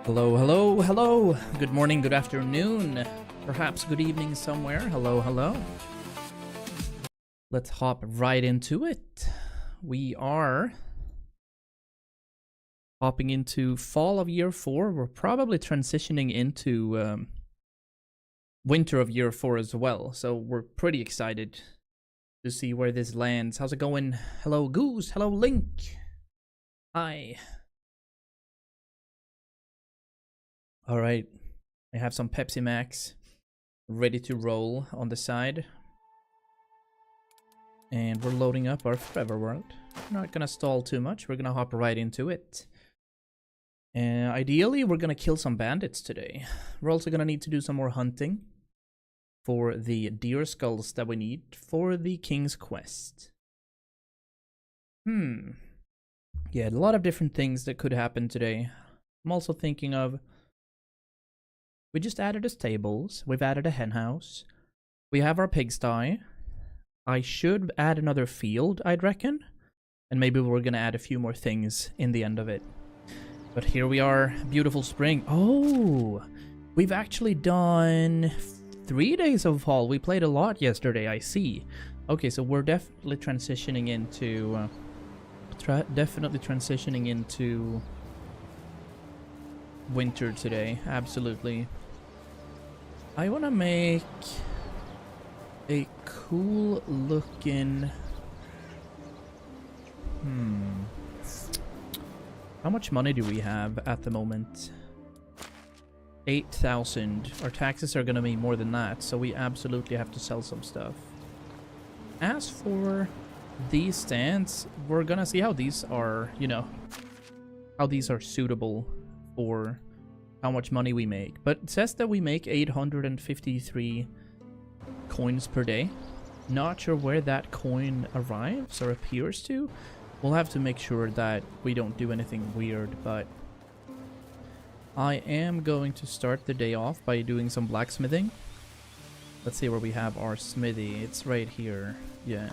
Hello, hello, hello. Good morning, good afternoon, perhaps good evening somewhere. Hello, hello. Let's hop right into it. We are hopping into fall of year 4. We're probably transitioning into winter of year 4 as well. So we're pretty excited to see where this lands. How's it going? Hello, Goose. Hello, Link. Hi. All right, I have some Pepsi Max ready to roll on the side. And we're loading up our Forever World. We're not gonna stall too much, we're gonna hop right into it. And ideally, we're gonna kill some bandits today. We're also gonna need to do some more hunting for the deer skulls that we need for the King's Quest. Yeah, a lot of different things that could happen today. I'm also thinking of... We just added the stables, we've added a hen house, we have our pigsty. I should add another field, I'd reckon. And maybe we're gonna add a few more things in the end of it. But here we are, beautiful spring. Oh, we've actually done 3 days of fall. We played a lot yesterday, I see. Okay, so we're definitely transitioning into... winter today, absolutely. I want to make a cool looking... How much money do we have at the moment? 8,000. Our taxes are going to be more than that, so we absolutely have to sell some stuff. As for these stands, we're going to see how these are, you know, how these are suitable for how much money we make. But it says that we make 853 coins per day. Not sure where that coin arrives or appears to. We'll have to make sure that we don't do anything weird, but I am going to start the day off by doing some blacksmithing. Let's see where we have our smithy. It's right here. Yeah.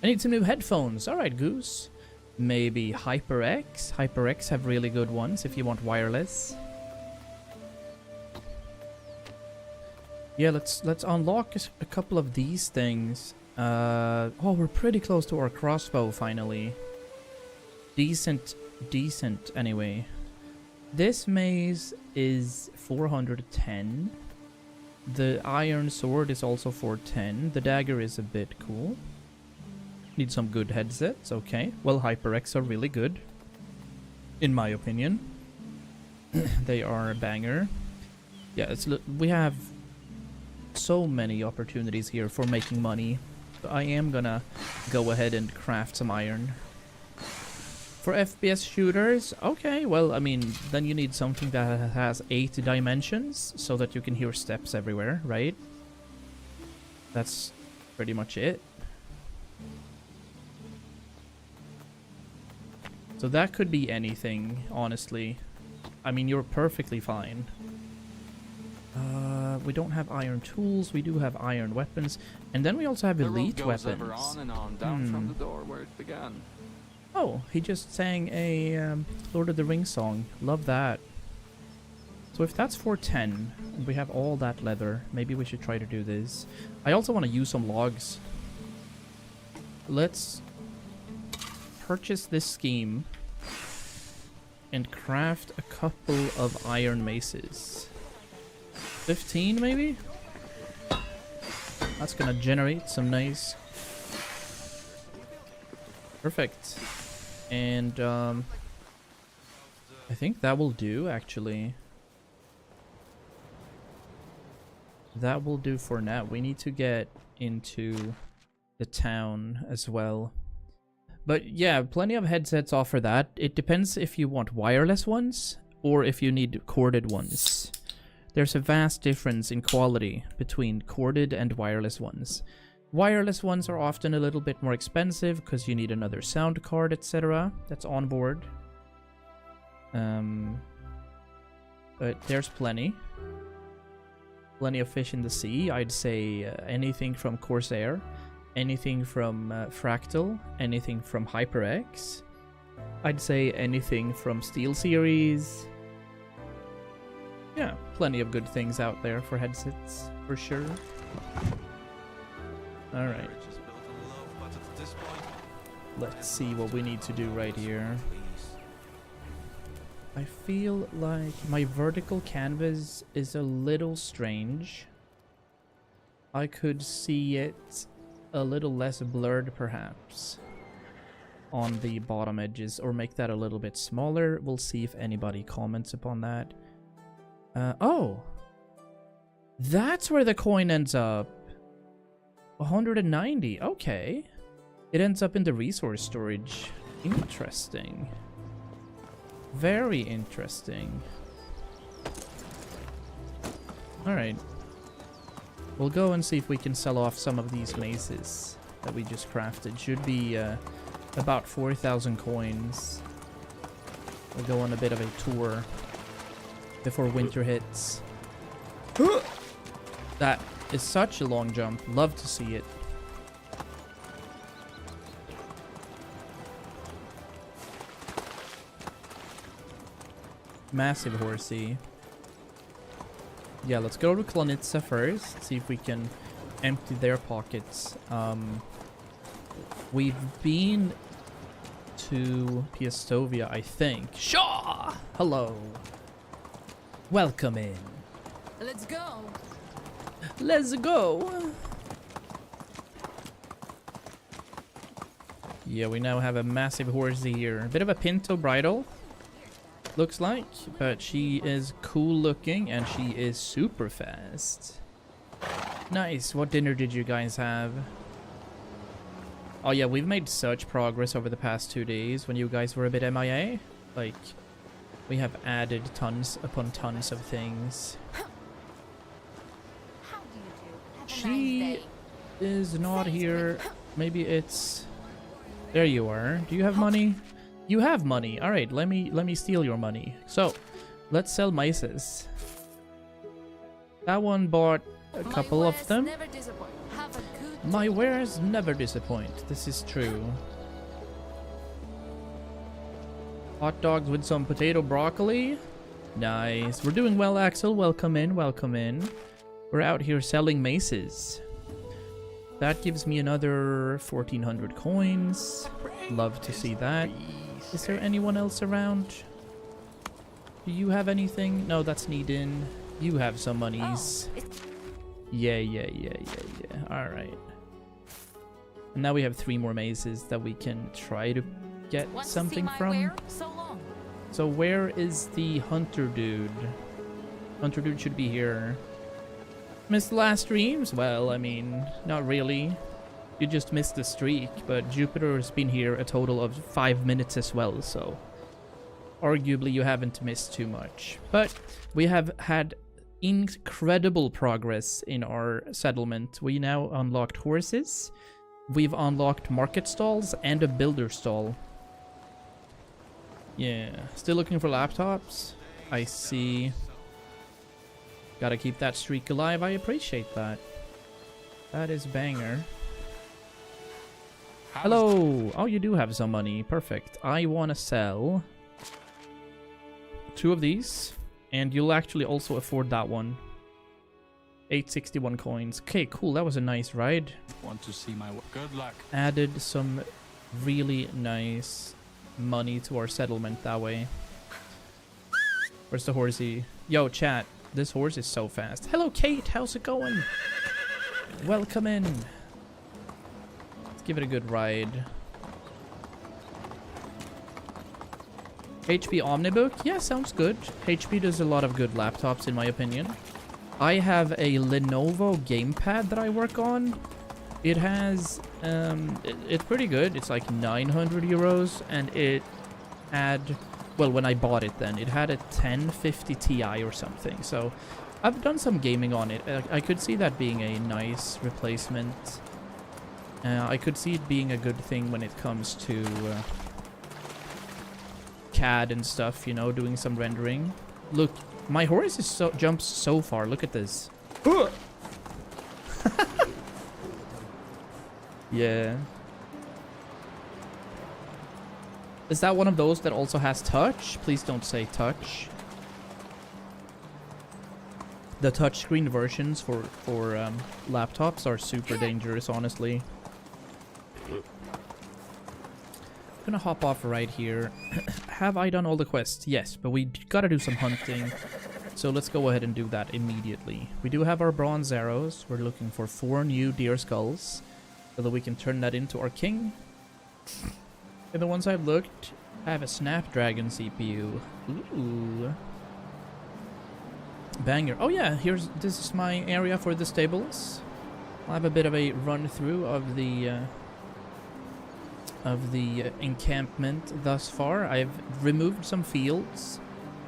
I need some new headphones. Alright, Goose. Maybe HyperX. HyperX have really good ones if you want wireless. Yeah, let's unlock a couple of these things. Oh, we're pretty close to our crossbow finally. Decent anyway. This maze is 410. The iron sword is also 410. The dagger is a bit cool. Need some good headsets, okay. Well, HyperX are really good, in my opinion. They are a banger. Yeah, we have so many opportunities here for making money. So I am gonna go ahead and craft some iron. For FPS shooters, okay, well, I mean, then you need something that has 8 dimensions so that you can hear steps everywhere, right? That's pretty much it. So that could be anything, honestly. I mean, you're perfectly fine. We don't have iron tools, we do have iron weapons. And then we also have elite weapons. Ever on and on, down from the door where it began. Oh, he just sang a Lord of the Rings song. Love that. So if that's 410, and we have all that leather, maybe we should try to do this. I also want to use some logs. Let's purchase this scheme and craft a couple of iron maces. 15 maybe? That's gonna generate some nice... Perfect. And I think that will do, actually. That will do for now. We need to get into the town as well. But yeah, plenty of headsets offer that. It depends if you want wireless ones or if you need corded ones. There's a vast difference in quality between corded and wireless ones. Wireless ones are often a little bit more expensive because you need another sound card, etc. that's on board. But there's plenty. Plenty of fish in the sea. I'd say anything from Corsair. Anything from Fractal, anything from HyperX. I'd say anything from SteelSeries, Yeah, plenty of good things out there for headsets, for sure. Alright. Let's see what we need to do right here. I feel like my vertical canvas is a little strange. I could see it a little less blurred, perhaps, on the bottom edges, or make that a little bit smaller. We'll see if anybody comments upon that. Oh! That's where the coin ends up. 190, okay. It ends up in the resource storage. Interesting. Very interesting. Alright. We'll go and see if we can sell off some of these maces that we just crafted. Should be about 4,000 coins. We'll go on a bit of a tour before winter hits. That is such a long jump. Love to see it. Massive horsey. Yeah, let's go to Klanitsa first. See if we can empty their pockets. We've been to Piastovia, I think. Shaw! Hello. Welcome in. Let's go. Let's go. Yeah, we now have a massive horsey here. A bit of a pinto bridle, looks like, but she is cool looking and she is super fast. Nice. What dinner did you guys have? Oh yeah, we've made such progress over the past 2 days when you guys were a bit MIA. Like, we have added tons upon tons of things. How do you do? Have a She nice day. is not here. Maybe it's... There you are. Do you have money? You have money. All right, let me steal your money. So, let's sell mices. That one bought a couple of them. Never disappoint. Have a good My wares never disappoint. This is true. Hot dogs with some potato broccoli. Nice. We're doing well, Axel. Welcome in. Welcome in. We're out here selling maces. That gives me another 1,400 coins. Love to see that. Is there anyone else around? Do you have anything? No, that's Needin. You have some monies. Yeah. Alright. And now we have 3 more mazes that we can try to get Want to see something my from. ware? So long. So where is the hunter dude? Hunter dude should be here. Missed the last streams? Well, I mean, not really. You just missed the streak, but Jupiter has been here a total of 5 minutes as well, so arguably you haven't missed too much. But we have had incredible progress in our settlement. We now unlocked horses, we've unlocked market stalls, and a builder stall. Yeah, still looking for laptops? I see. Gotta keep that streak alive, I appreciate that. That is banger. Hello! Oh, you do have some money. Perfect. I want to sell 2 of these, and you'll actually also afford that one. 861 coins. Okay, cool. That was a nice ride. Want to see my work? Good luck. Added some really nice money to our settlement that way. Where's the horsey? Yo, chat. This horse is so fast. Hello, Kate. How's it going? Welcome in. Let's give it a good ride. HP Omnibook? Yeah, sounds good. HP does a lot of good laptops, in my opinion. I have a Lenovo gamepad that I work on. It has... it's pretty good. It's like 900 euros, and it had... Well, when I bought it then, it had a 1050 Ti or something. So I've done some gaming on it. I could see that being a nice replacement. I could see it being a good thing when it comes to CAD and stuff, you know, doing some rendering. Look, my horse is jumps so far. Look at this. Yeah. Is that one of those that also has touch? Please don't say touch. The touchscreen versions for laptops are super dangerous, honestly. I'm gonna hop off right here. Have I done all the quests? Yes, but we gotta do some hunting. So let's go ahead and do that immediately. We do have our bronze arrows. We're looking for 4 new deer skulls so that we can turn that into our king. And the ones I've looked have a Snapdragon CPU. Ooh. Banger. Oh yeah, this is my area for the stables. I'll have a bit of a run through of the encampment thus far. I've removed some fields,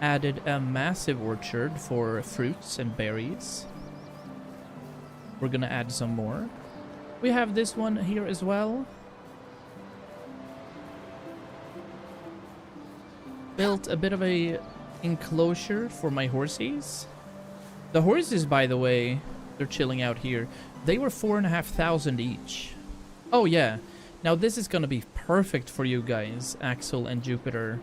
added a massive orchard for fruits and berries. We're gonna add some more. We have this one here as well. Built a bit of a enclosure for my horses. The horses, by the way, they're chilling out here. They were 4,500 each. Oh yeah. Now this is gonna be perfect for you guys, Axel and Jupiter.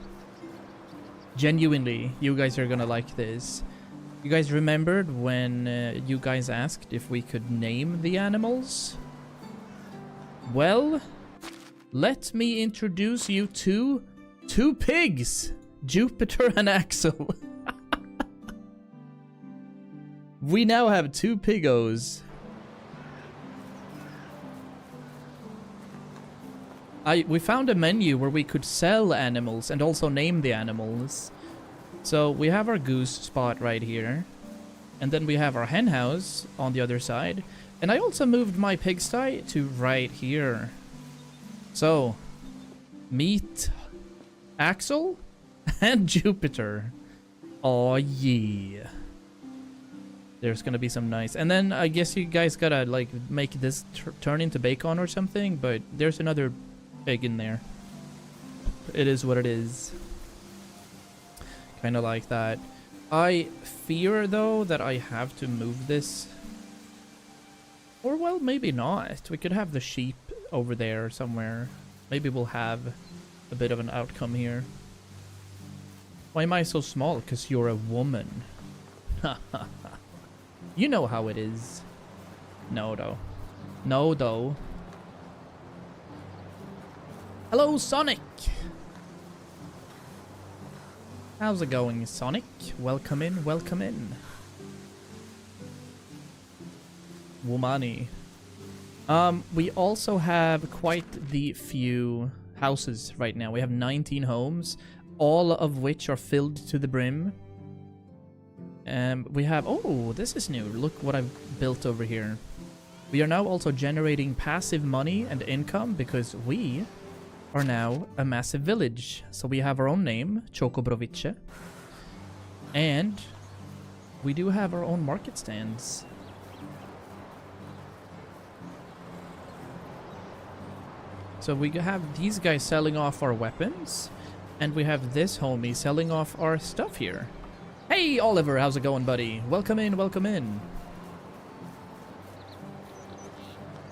Genuinely, you guys are gonna like this. You guys remembered when you guys asked if we could name the animals? Well, let me introduce you to 2 pigs, Jupiter and Axel. We now have 2 piggos. We found a menu where we could sell animals and also name the animals. So we have our goose spot right here. And then we have our hen house on the other side. And I also moved my pigsty to right here. So, meet Axel and Jupiter. Oh yeah. There's gonna be some nice. And then I guess you guys gotta like make this turn into bacon or something. But there's another pig in there. It is what it is. Kind of like that. I fear though that I have to move this. Or well, maybe not. We could have the sheep over there somewhere. Maybe we'll have a bit of an outcome here. Why am I so small? Because you're a woman. You know how it is. No, though. No, though. Hello, Sonic! How's it going, Sonic? Welcome in, welcome in. Womani. We also have quite the few houses right now. We have 19 homes, all of which are filled to the brim. We have... Oh, this is new. Look what I've built over here. We are now also generating passive money and income because we are now a massive village. So we have our own name, Chokobrovice. And we do have our own market stands. So we have these guys selling off our weapons. And we have this homie selling off our stuff here. Hey, Oliver, how's it going, buddy? Welcome in, welcome in.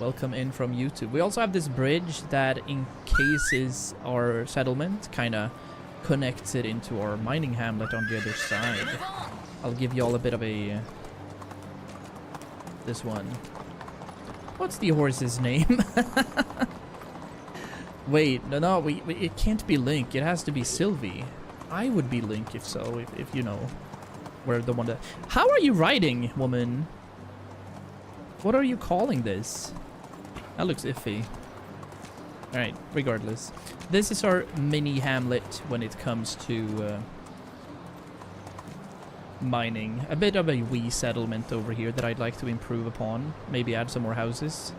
Welcome in from YouTube. We also have this bridge that encases our settlement, kind of connects it into our mining hamlet on the other side. I'll give you all a bit of a... this one. What's the horse's name? Wait, no, it can't be Link. It has to be Sylvie. I would be Link if so, if you know where the one that... How are you riding, woman? What are you calling this? That looks iffy. Alright, regardless. This is our mini hamlet when it comes to mining. A bit of a wee settlement over here that I'd like to improve upon. Maybe add some more houses.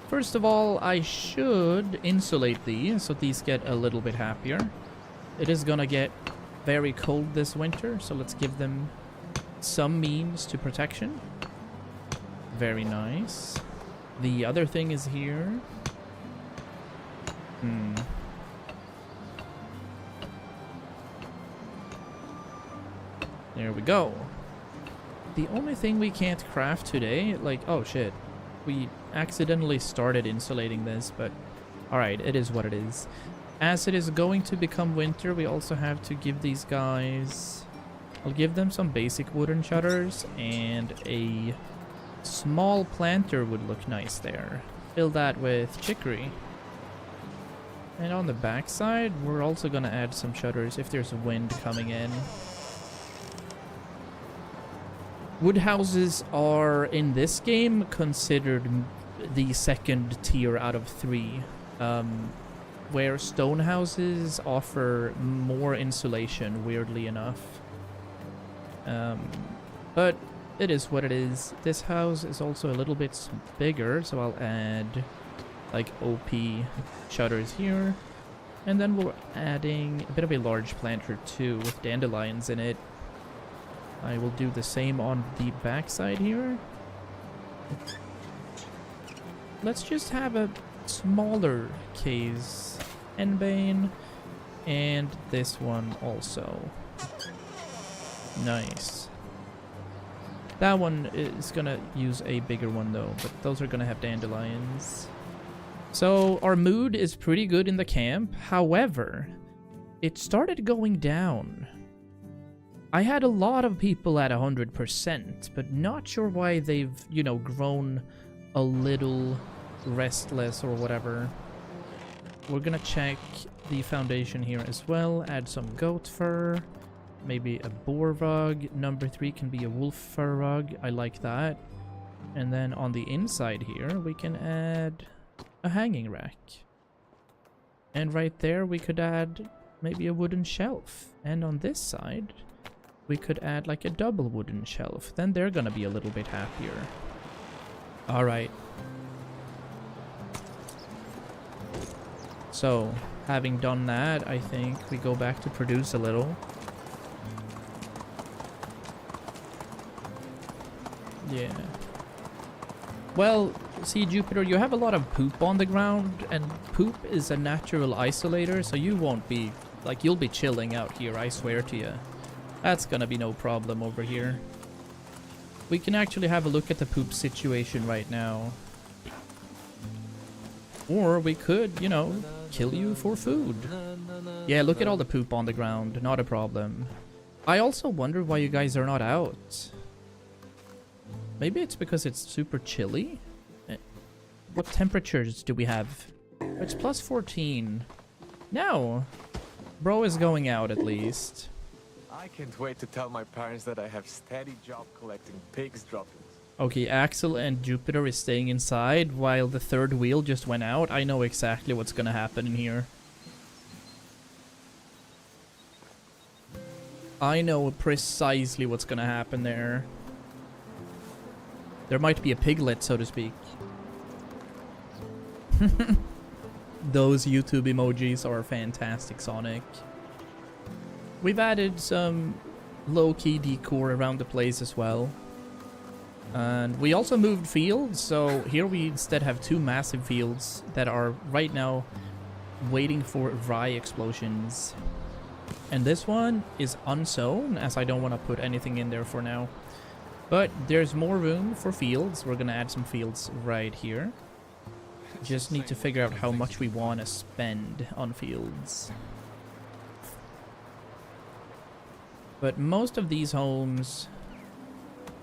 First of all, I should insulate these so these get a little bit happier. It is gonna get very cold this winter, so let's give them some means to protection. Very nice. The other thing is here. There we go. The only thing we can't craft today, like, oh shit. We accidentally started insulating this, but alright, it is what it is. As it is going to become winter, we also have to give these guys I'll give them some basic wooden shutters, and a small planter would look nice there. Fill that with chicory. And on the back side, we're also gonna add some shutters if there's wind coming in. Wood houses are, in this game, considered the second tier out of 3. Where stone houses offer more insulation, weirdly enough. But it is what it is. This house is also a little bit bigger, so I'll add like OP shutters here. And then we're adding a bit of a large planter too with dandelions in it. I will do the same on the back side here. Let's just have a smaller case henbane, and this one also. Nice. That one is gonna use a bigger one though, but those are gonna have dandelions. So our mood is pretty good in the camp. However, it started going down. I had a lot of people at 100%, but not sure why they've, you know, grown a little restless or whatever. We're gonna check the foundation here as well. Add some goat fur, maybe a boar rug. Number 3 can be a wolf fur rug. I like that. And then on the inside here, we can add a hanging rack. And right there, we could add maybe a wooden shelf. And on this side, we could add like a double wooden shelf. Then they're gonna be a little bit happier. All right. So, having done that, I think we go back to produce a little. Yeah. Well, see, Jupiter, you have a lot of poop on the ground, and poop is a natural isolator, so you won't be, like, you'll be chilling out here, I swear to you. That's gonna be no problem over here. We can actually have a look at the poop situation right now. Or we could, you know, kill you for food. Yeah, look at all the poop on the ground. Not a problem. I also wonder why you guys are not out. Maybe it's because it's super chilly? What temperatures do we have? It's plus 14. No. Bro is going out at least. I can't wait to tell my parents that I have steady job collecting pigs droppings. Okay, Axel and Jupiter is staying inside while the third wheel just went out. I know exactly what's gonna happen in here. I know precisely what's gonna happen there. There might be a piglet, so to speak. Those YouTube emojis are fantastic, Sonic. We've added some low-key decor around the place as well. And we also moved fields, so here we instead have 2 massive fields that are right now waiting for rye explosions. And this one is unsown, as I don't want to put anything in there for now. But there's more room for fields. We're going to add some fields right here. Just need to figure out how much we want to spend on fields. But most of these homes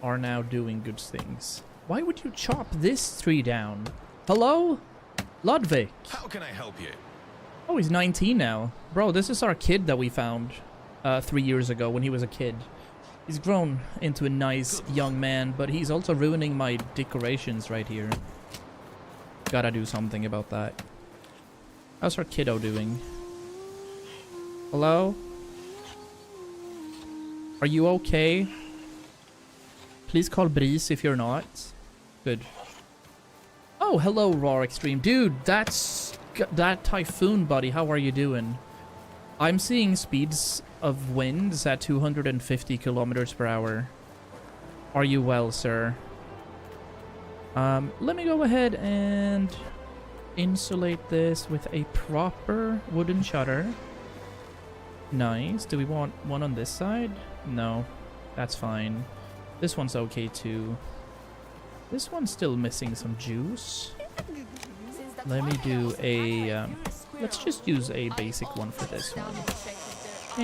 are now doing good things. Why would you chop this tree down? Hello? Ludwig. How can I help you? Oh, he's 19 now. Bro, this is our kid that we found 3 years ago when he was a kid. He's grown into a nice young man, but he's also ruining my decorations right here. Gotta do something about that. How's our kiddo doing? Hello? Are you okay? Please call Breeze if you're not. Good. Oh, hello, Raw Extreme. Dude, that's... that typhoon, buddy. How are you doing? I'm seeing speeds of winds at 250 kilometers per hour. Are you well, sir? Let me go ahead and insulate this with a proper wooden shutter. Nice. Do we want one on this side? No, that's fine. This one's okay too. This one's still missing some juice. Let me do a... let's just use a basic one for this one.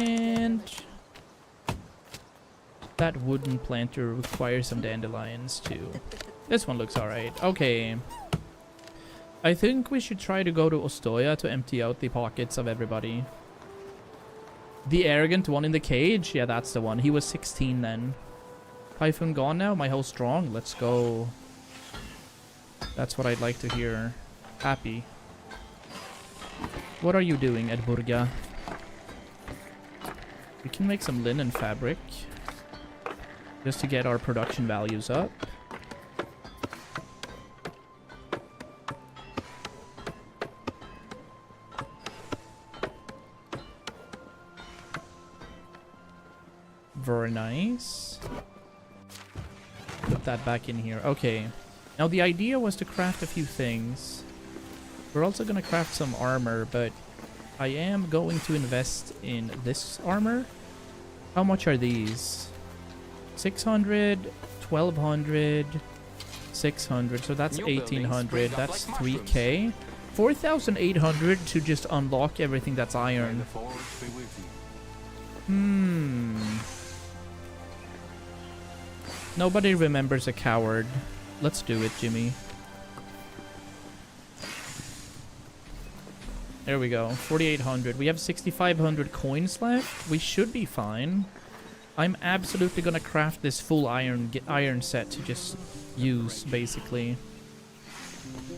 And... That wooden planter requires some dandelions too. This one looks alright. Okay. I think we should try to go to Ostoya to empty out the pockets of everybody. The arrogant one in the cage? Yeah, that's the one. He was 16 then. Typhoon gone now? My host strong? Let's go. That's what I'd like to hear. Happy. What are you doing, Edburga? We can make some linen fabric. Just to get our production values up. Very nice. Put that back in here. Okay. Now the idea was to craft a few things. We're also going to craft some armor, but I am going to invest in this armor. How much are these? 600, 1200, 600. So that's 1800. That's 3k. 4800 to just unlock everything that's iron. Nobody remembers a coward. Let's do it, Jimmy. There we go. 4800. We have 6500 coins left. We should be fine. I'm absolutely gonna craft this full iron set to just use, basically.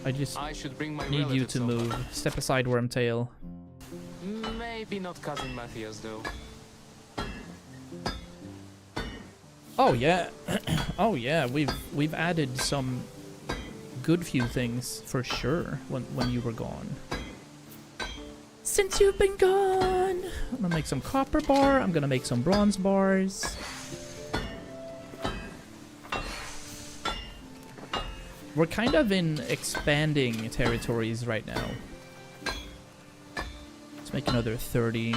I should bring my need you to move. Over. Step aside, Wormtail. Maybe not Cousin Matthias, though. Oh yeah. Oh yeah, we've added some good few things for sure when you were gone. Since you've been gone, I'm gonna make some copper bar. I'm gonna make some bronze bars. We're kind of in expanding territories right now. Let's make another 30.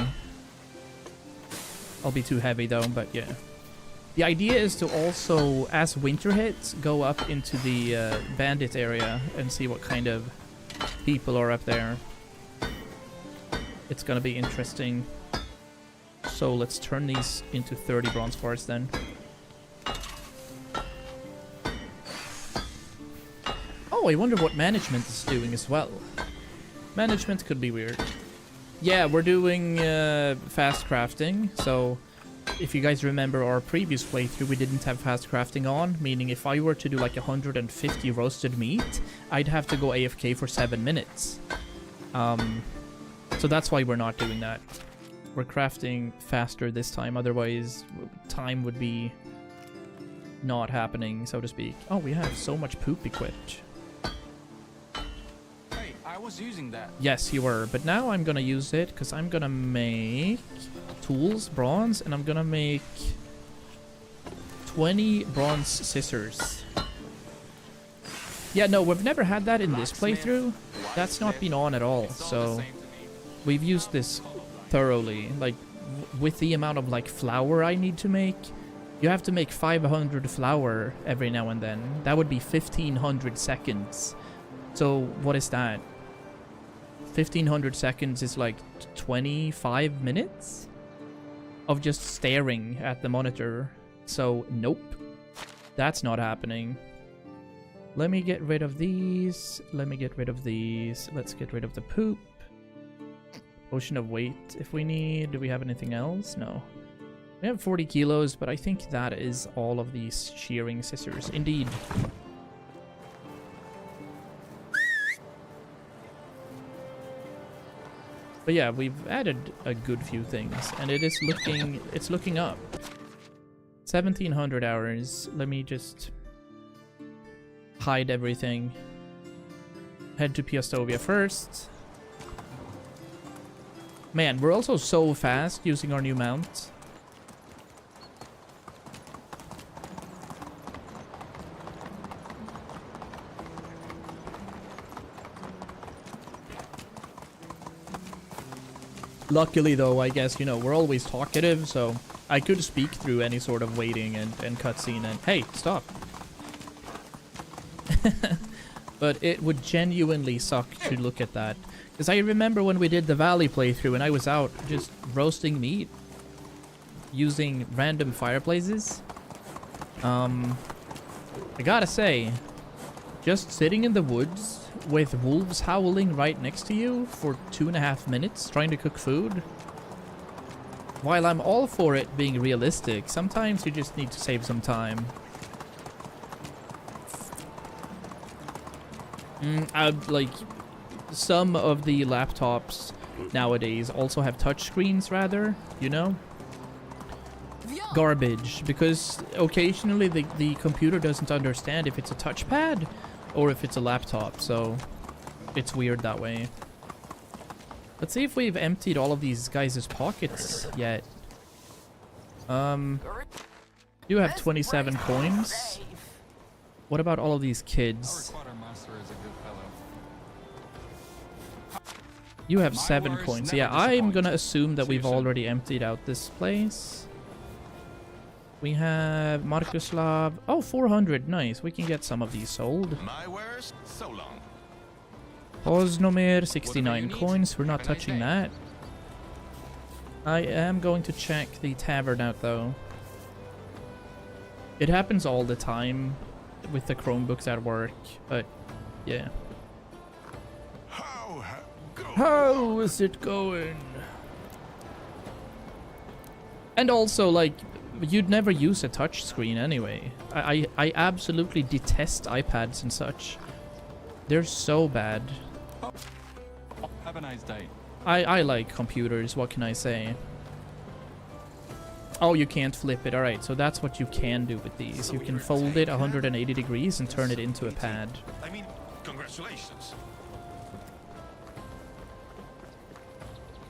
I'll be too heavy though, but yeah. The idea is to also, as winter hits, go up into the bandit area and see what kind of people are up there. It's gonna be interesting. So let's turn these into 30 bronze bars then. Oh, I wonder what management is doing as well. Management could be weird. Yeah, we're doing fast crafting, so if you guys remember our previous playthrough, we didn't have fast crafting on, meaning if I were to do like 150 roasted meat, I'd have to go AFK for 7 minutes. So that's why we're not doing that. We're crafting faster this time, otherwise time would be not happening, so to speak. Oh, we have so much poop equipped. Hey, I was using that. Yes, you were, but now I'm gonna use it because I'm gonna make tools, bronze, and I'm gonna make 20 bronze scissors. Yeah, no, we've never had that in this playthrough. That's not been on at all, so we've used this thoroughly. Like, with the amount of, like, flour I need to make, you have to make 500 flour every now and then. That would be 1500 seconds. So, what is that? 1500 seconds is like 25 minutes of just staring at the monitor. So, nope. That's not happening. Let me get rid of these. Let me get rid of these. Let's get rid of the poop. Potion of weight if we need. Do we have anything else? No. We have 40 kilos, but I think that is all of these shearing scissors. Indeed. But yeah, we've added a good few things, and it's looking up. 1700 hours. Let me just hide everything. Head to Piastovia first. Man, we're also so fast using our new mount. Luckily though, I guess, you know, we're always talkative, so I could speak through any sort of waiting and cutscene and... Hey, stop! But it would genuinely suck to look at that. Because I remember when we did the Valley playthrough and I was out just roasting meat using random fireplaces. I gotta say, just sitting in the woods with wolves howling right next to you for 2.5 minutes trying to cook food, while I'm all for it being realistic, sometimes you just need to save some time. Like, some of the laptops nowadays also have touchscreens, rather, you know? Garbage, because occasionally the computer doesn't understand if it's a touchpad or if it's a laptop, so it's weird that way. Let's see if we've emptied all of these guys' pockets yet. You have 27 coins. What about all of these kids? Our quartermaster is a good fellow. You have My 7 words coins. never Yeah, I'm disappoint. gonna assume that See you we've soon. already emptied out this place. We have Markuslav. Oh, 400. Nice. We can get some of these sold. My wares, so long. Poznomir, Whatever 69 you need. coins. We're not Have a nice touching day. that. I am going to check the tavern out, though. It happens all the time with the Chromebooks at work, but yeah. How is it going? And also, like, you'd never use a touch screen anyway. I absolutely detest iPads and such. They're so bad. Have a nice day. I like computers, what can I say? Oh, you can't flip it. Alright, so that's what you can do with these. You can fold it 180 degrees and turn it into a pad. I mean, congratulations.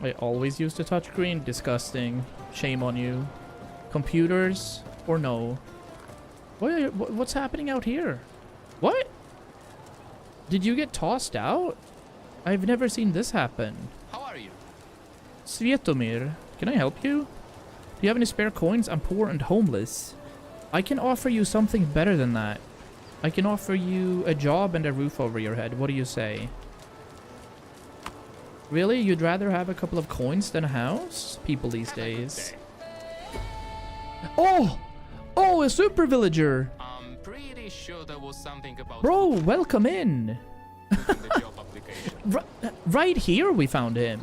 I always use the touchscreen. Disgusting. Shame on you. Computers or no? What's happening out here? What? Did you get tossed out? I've never seen this happen. How are you? Svetomir, can I help you? Do you have any spare coins? I'm poor and homeless. I can offer you something better than that. I can offer you a job and a roof over your head. What do you say? Really? You'd rather have a couple of coins than a house? People these days. Oh! Oh, a super villager! I'm pretty sure there was something about Bro, welcome in! the job application. Right here we found him.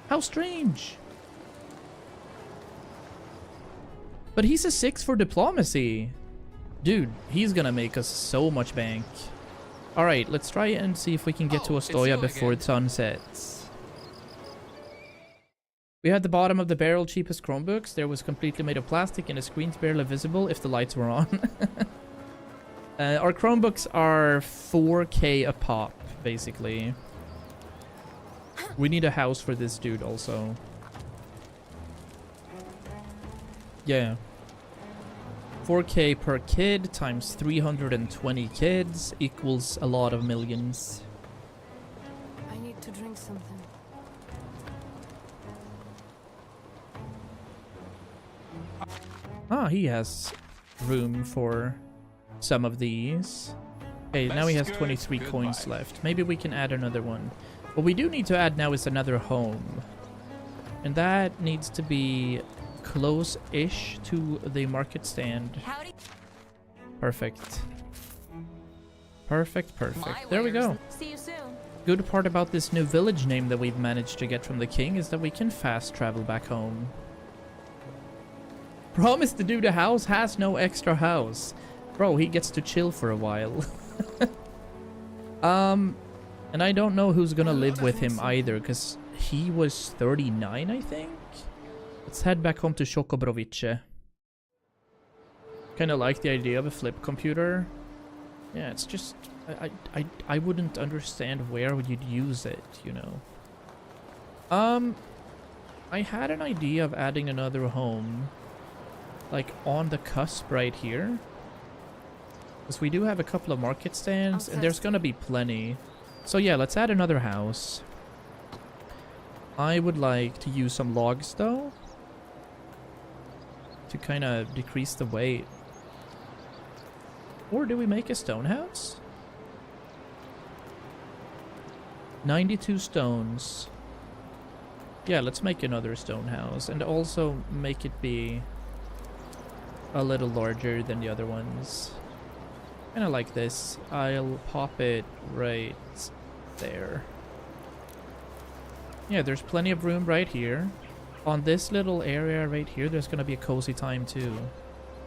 How strange. But he's a 6 for diplomacy. Dude, he's gonna make us so much bank. Alright, let's try and see if we can get to Oh, it's Ostoya you before again. the sun sets. We had the bottom of the barrel cheapest Chromebooks. There was completely made of plastic and the screen's barely visible if the lights were on. Our Chromebooks are 4K a pop, basically. We need a house for this dude also. Yeah. 4K per kid times 320 kids equals a lot of millions. I need to drink something. Ah, he has room for some of these. Okay, now he has Let's 23 go. coins Goodbye. left. Maybe we can add another one. What we do need to add now is another home. And that needs to be close-ish to the market stand. Howdy. Perfect. Perfect, perfect. My There we go. wares. See you soon. Good part about this new village name that we've managed to get from the king is that we can fast travel back home. Promise the dude a house, has no extra house. Bro, he gets to chill for a while. And I don't know who's gonna live with him either, because he was 39, I think? Let's head back home to Shokobrovice. Kinda like the idea of a flip computer. Yeah, it's just... I wouldn't understand where you'd use it, you know. I had an idea of adding another home. Like, on the cusp right here. Because we do have a couple of market stands, and there's gonna be plenty. So yeah, let's add another house. I would like to use some logs, though. To kind of decrease the weight. Or do we make a stone house? 92 stones. Yeah, let's make another stone house. And also make it be... a little larger than the other ones. Kind of like this. I'll pop it right there. Yeah, there's plenty of room right here. On this little area right here, there's gonna be a cozy time too.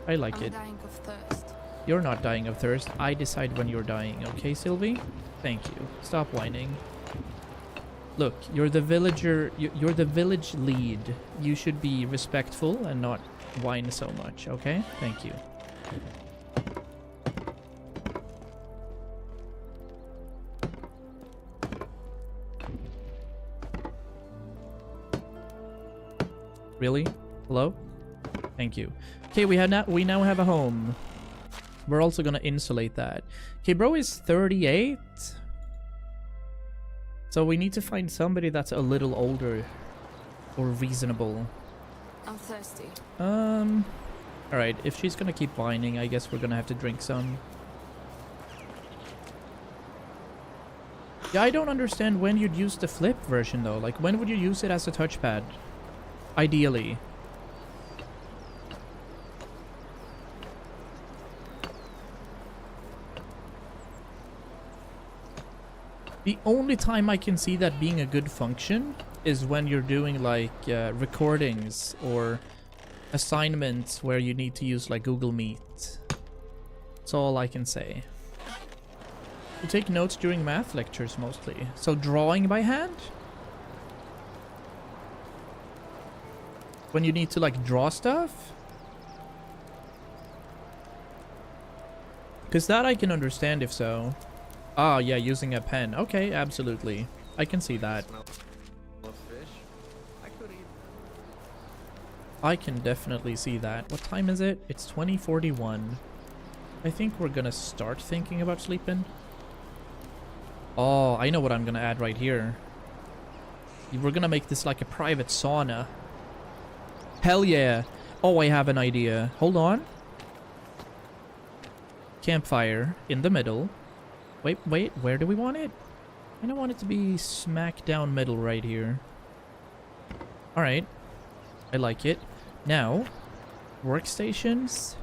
I like I'm it. dying of thirst. You're not dying of thirst. I decide when you're dying, okay, Sylvie? Thank you. Stop whining. Look, you're the villager. You're the village lead. You should be respectful and not whine so much, okay? Thank you. Really? Hello? Thank you. Okay, we now have a home. We're also gonna insulate that. Okay, bro is 38. So we need to find somebody that's a little older or reasonable. I'm thirsty. Alright, if she's gonna keep whining, I guess we're gonna have to drink some. Yeah, I don't understand when you'd use the flip version though. Like, when would you use it as a touchpad? Ideally. The only time I can see that being a good function is when you're doing like recordings or assignments where you need to use like Google Meet. That's all I can say. You take notes during math lectures mostly. So drawing by hand? When you need to like draw stuff? Because that I can understand if so. Ah, yeah, using a pen. Okay, absolutely. I can see that. I can definitely see that. What time is it? It's 20:41. I think we're gonna start thinking about sleeping. Oh, I know what I'm gonna add right here. We're gonna make this like a private sauna. Hell yeah. Oh, I have an idea. Hold on. Campfire in the middle. Wait, where do we want it? I don't want it to be smack down middle right here. Alright. I like it. Now, workstations,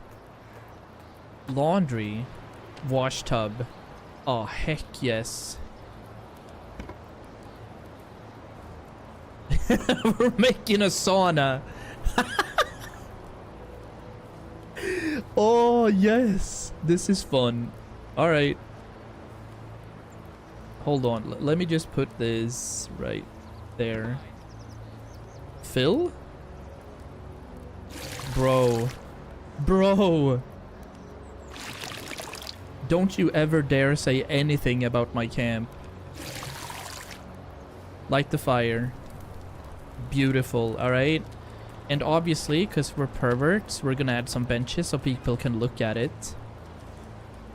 laundry, wash tub. Oh, heck yes. We're making a sauna. Oh, yes. This is fun. Alright. Hold on. Let me just put this right there. Phil? Bro. Bro. Don't you ever dare say anything about my camp. Light the fire. Beautiful, alright? And obviously, because we're perverts, we're gonna add some benches so people can look at it.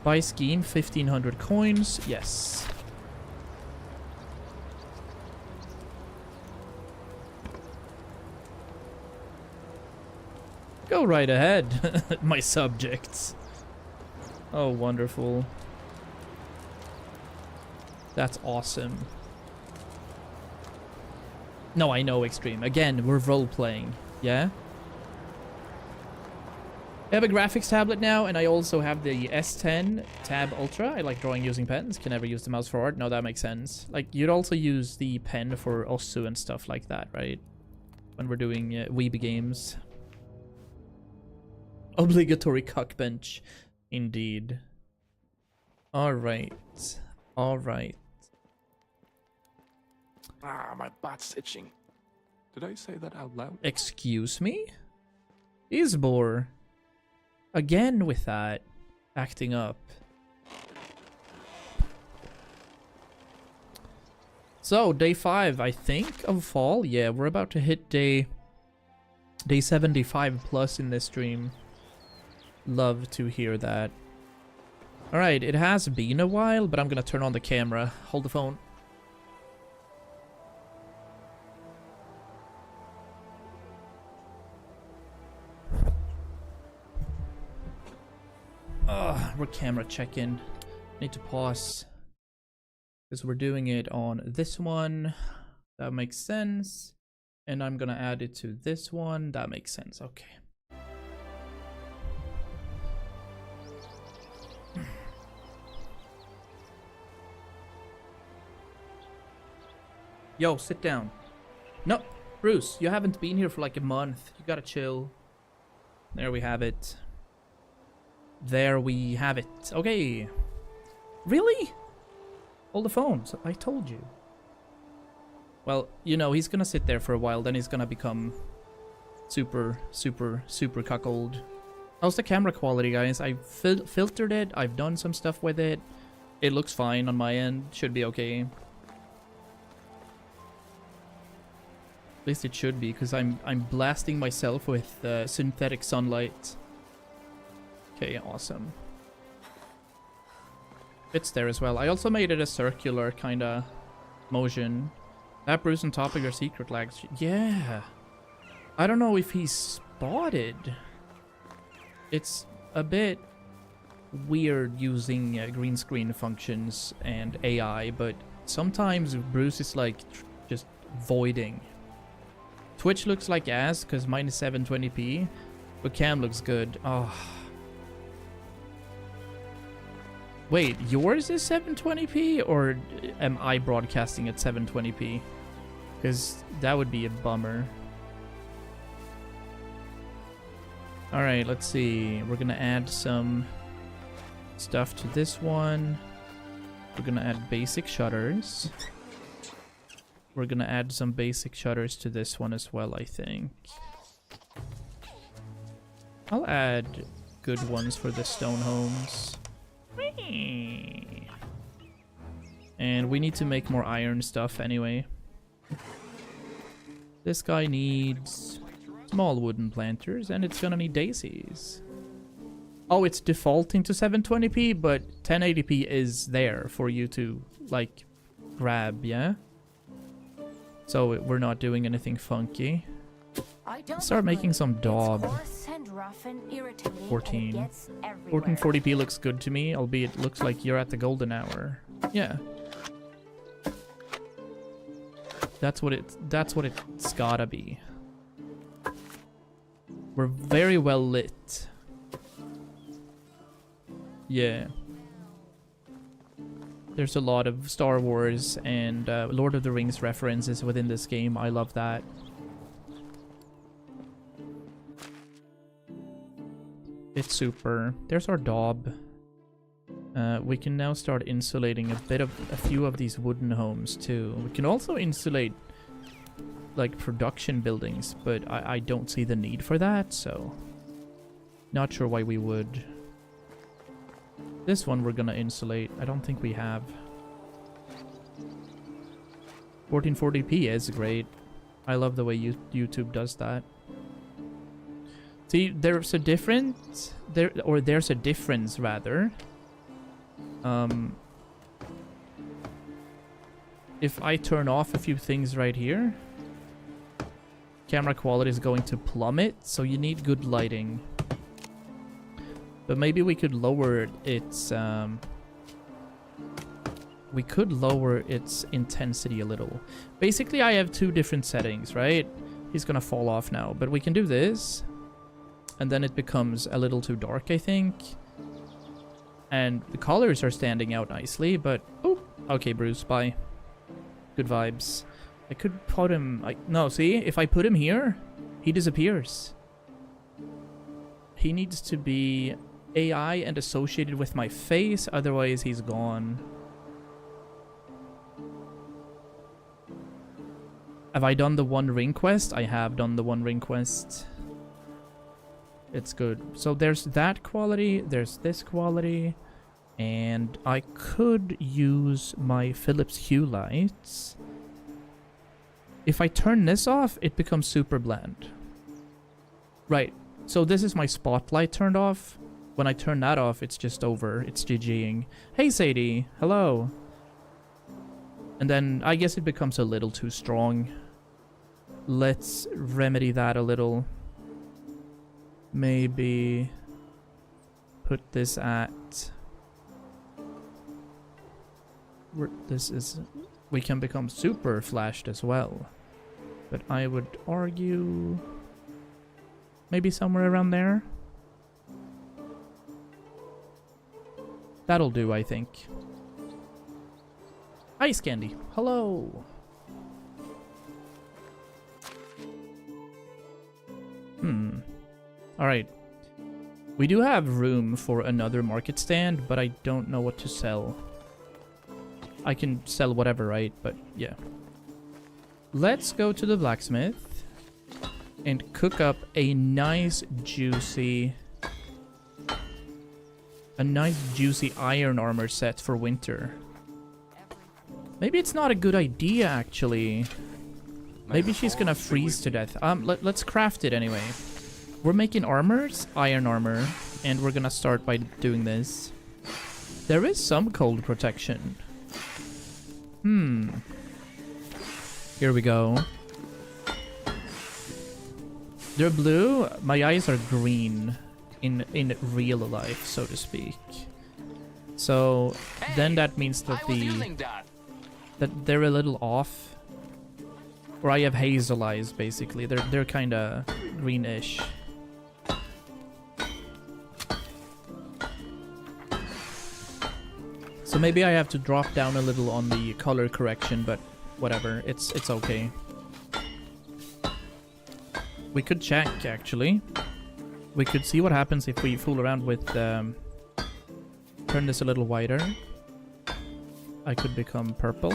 Buy scheme, 1500 coins. Yes. Go right ahead, my subjects. Oh, wonderful. That's awesome. No, I know, Extreme. Again, we're role-playing. Yeah? I have a graphics tablet now, and I also have the S10 Tab Ultra. I like drawing using pens. Can never use the mouse for art. No, that makes sense. Like, you'd also use the pen for Osu and stuff like that, right? When we're doing Weeb games. Obligatory cock bench. Indeed. Alright. Alright. Ah, my butt's itching. Did I say that out loud? Excuse me? Isbor. Again with that. Acting up. So, day 5, I think, of fall. Yeah, we're about to hit day 75 plus in this stream. Love to hear that. Alright, it has been a while, but I'm gonna turn on the camera. Hold the phone. We're camera checking. Need to pause. Because we're doing it on this one. That makes sense. And I'm gonna add it to this one. That makes sense. Okay. Yo, sit down. No, Bruce, you haven't been here for like a month. You gotta chill. There we have it. There we have it. Okay. Really? Hold the phones. I told you. Well, you know, he's gonna sit there for a while, then he's gonna become super cuckold. How's the camera quality, guys? I filtered it. I've done some stuff with it. It looks fine on my end. Should be okay. At least it should be, because I'm blasting myself with synthetic sunlight. Okay, awesome. Fits there as well. I also made it a circular kind of motion. That Bruce on top of your secret lags. Yeah. I don't know if he's spotted. It's a bit weird using green screen functions and AI, but sometimes Bruce is like just voiding. Twitch looks like ass because mine is 720p, but cam looks good. Oh. Wait, yours is 720p or am I broadcasting at 720p? Because that would be a bummer. Alright, let's see. We're gonna add some stuff to this one. We're gonna add basic shutters. We're gonna add some basic shutters to this one as well, I think. I'll add good ones for the stone homes. And we need to make more iron stuff anyway. This guy needs small wooden planters, and it's gonna need daisies. Oh, it's defaulting to 720p, but 1080p is there for you to, like, grab, yeah? So we're not doing anything funky. Start making some daub. 1440p looks good to me, albeit it looks like you're at the golden hour. Yeah. That's what it's gotta be. We're very well lit. Yeah. There's a lot of Star Wars and Lord of the Rings references within this game. I love that. It's super. There's our daub. We can now start insulating a few of these wooden homes too. We can also insulate like production buildings, but I don't see the need for that, so not sure why we would. This one we're gonna insulate. I don't think we have. 1440p is great. I love the way YouTube does that. See, there's a difference there's a difference rather. If I turn off a few things right here, camera quality is going to plummet, so you need good lighting. But maybe we could lower its intensity a little. Basically, I have two different settings, right? He's gonna fall off now, but we can do this, and then it becomes a little too dark, I think. And the colors are standing out nicely, but oh, okay, Bruce, bye. Good vibes. I could put him. No, see, if I put him here, he disappears. He needs to be AI and associated with my face, otherwise he's gone. Have I done the One Ring quest? I have done the One Ring quest. It's good. So there's that quality, there's this quality, and I could use my Philips Hue lights. If I turn this off, it becomes super bland. Right. So this is my spotlight turned off. When I turn that off, it's just over. It's GGing. Hey, Sadie. Hello. And then I guess it becomes a little too strong. Let's remedy that a little. Maybe put this at... This is... We can become super flashed as well. But I would argue... Maybe somewhere around there. That'll do, I think. Hi, Scandy. Hello. Alright. We do have room for another market stand, but I don't know what to sell. I can sell whatever, right? But yeah. Let's go to the blacksmith and cook up a nice juicy iron armor set for winter. Maybe it's not a good idea, actually. Maybe she's gonna freeze to death. Let's craft it anyway. We're making armors, iron armor, and we're gonna start by doing this. There is some cold protection. Here we go. They're blue. My eyes are green in real life, so to speak. So then that means that that they're a little off. Or I have hazel eyes, basically. They're kind of greenish. So maybe I have to drop down a little on the color correction, but whatever. It's okay. We could check, actually. We could see what happens if we fool around with... turn this a little wider. I could become purple.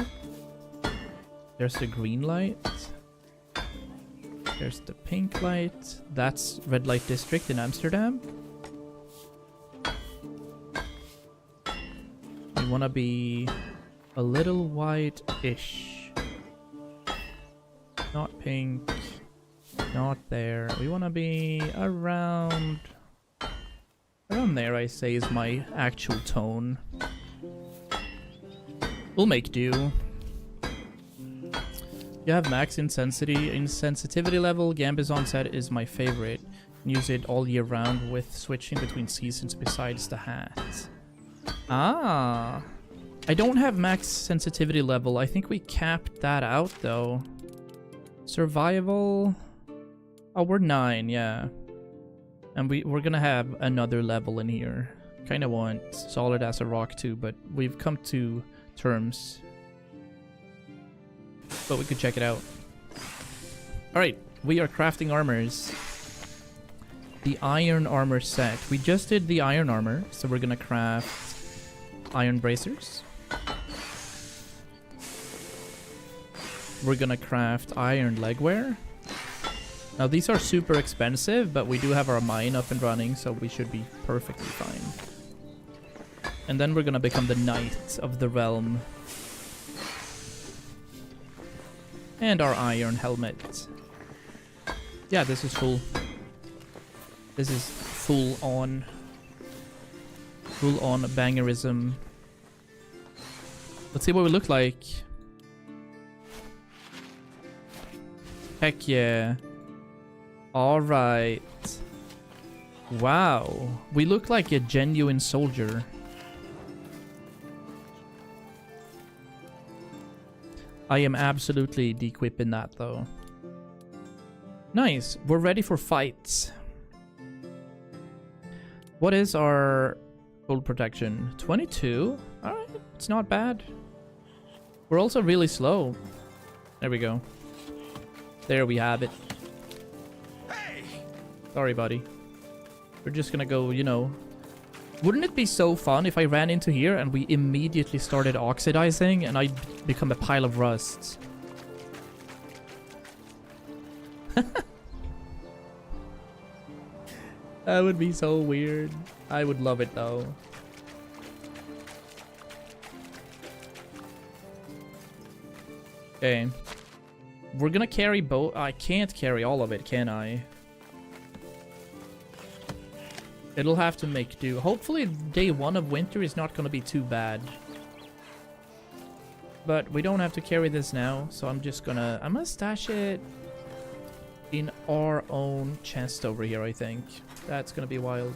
There's the green light. There's the pink light. That's red light district in Amsterdam. We want to be a little white-ish. Not pink. Not there. We want to be around... Around there, I say, is my actual tone. We'll make do. You have max insensitivity level. Gambit onset is my favorite. Use it all year round with switching between seasons besides the hat. Ah. I don't have max sensitivity level. I think we capped that out though. Survival. Oh, we're 9, yeah. And we're gonna have another level in here. Kinda want solid as a rock too, but we've come to terms. But we could check it out. Alright, we are crafting armors. The iron armor set. We just did the iron armor, so we're gonna craft iron bracers. We're gonna craft iron legwear. Now these are super expensive, but we do have our mine up and running, so we should be perfectly fine. And then we're gonna become the knight of the realm. And our iron helmet. Yeah, this is full. This is full on bangerism. Let's see what we look like. Heck yeah. Alright. Wow. We look like a genuine soldier. I am absolutely de-equipping that though. Nice. We're ready for fights. What is our cold protection? 22? Alright. It's not bad. We're also really slow. There we go. There we have it. Hey! Sorry, buddy. We're just gonna go, you know. Wouldn't it be so fun if I ran into here and we immediately started oxidizing and I'd become a pile of rust? That would be so weird. I would love it though. Okay. We're gonna carry both. I can't carry all of it, can I? It'll have to make do. Hopefully day 1 of winter is not gonna be too bad. But we don't have to carry this now, so I'm gonna stash it in our own chest over here, I think. That's gonna be wild.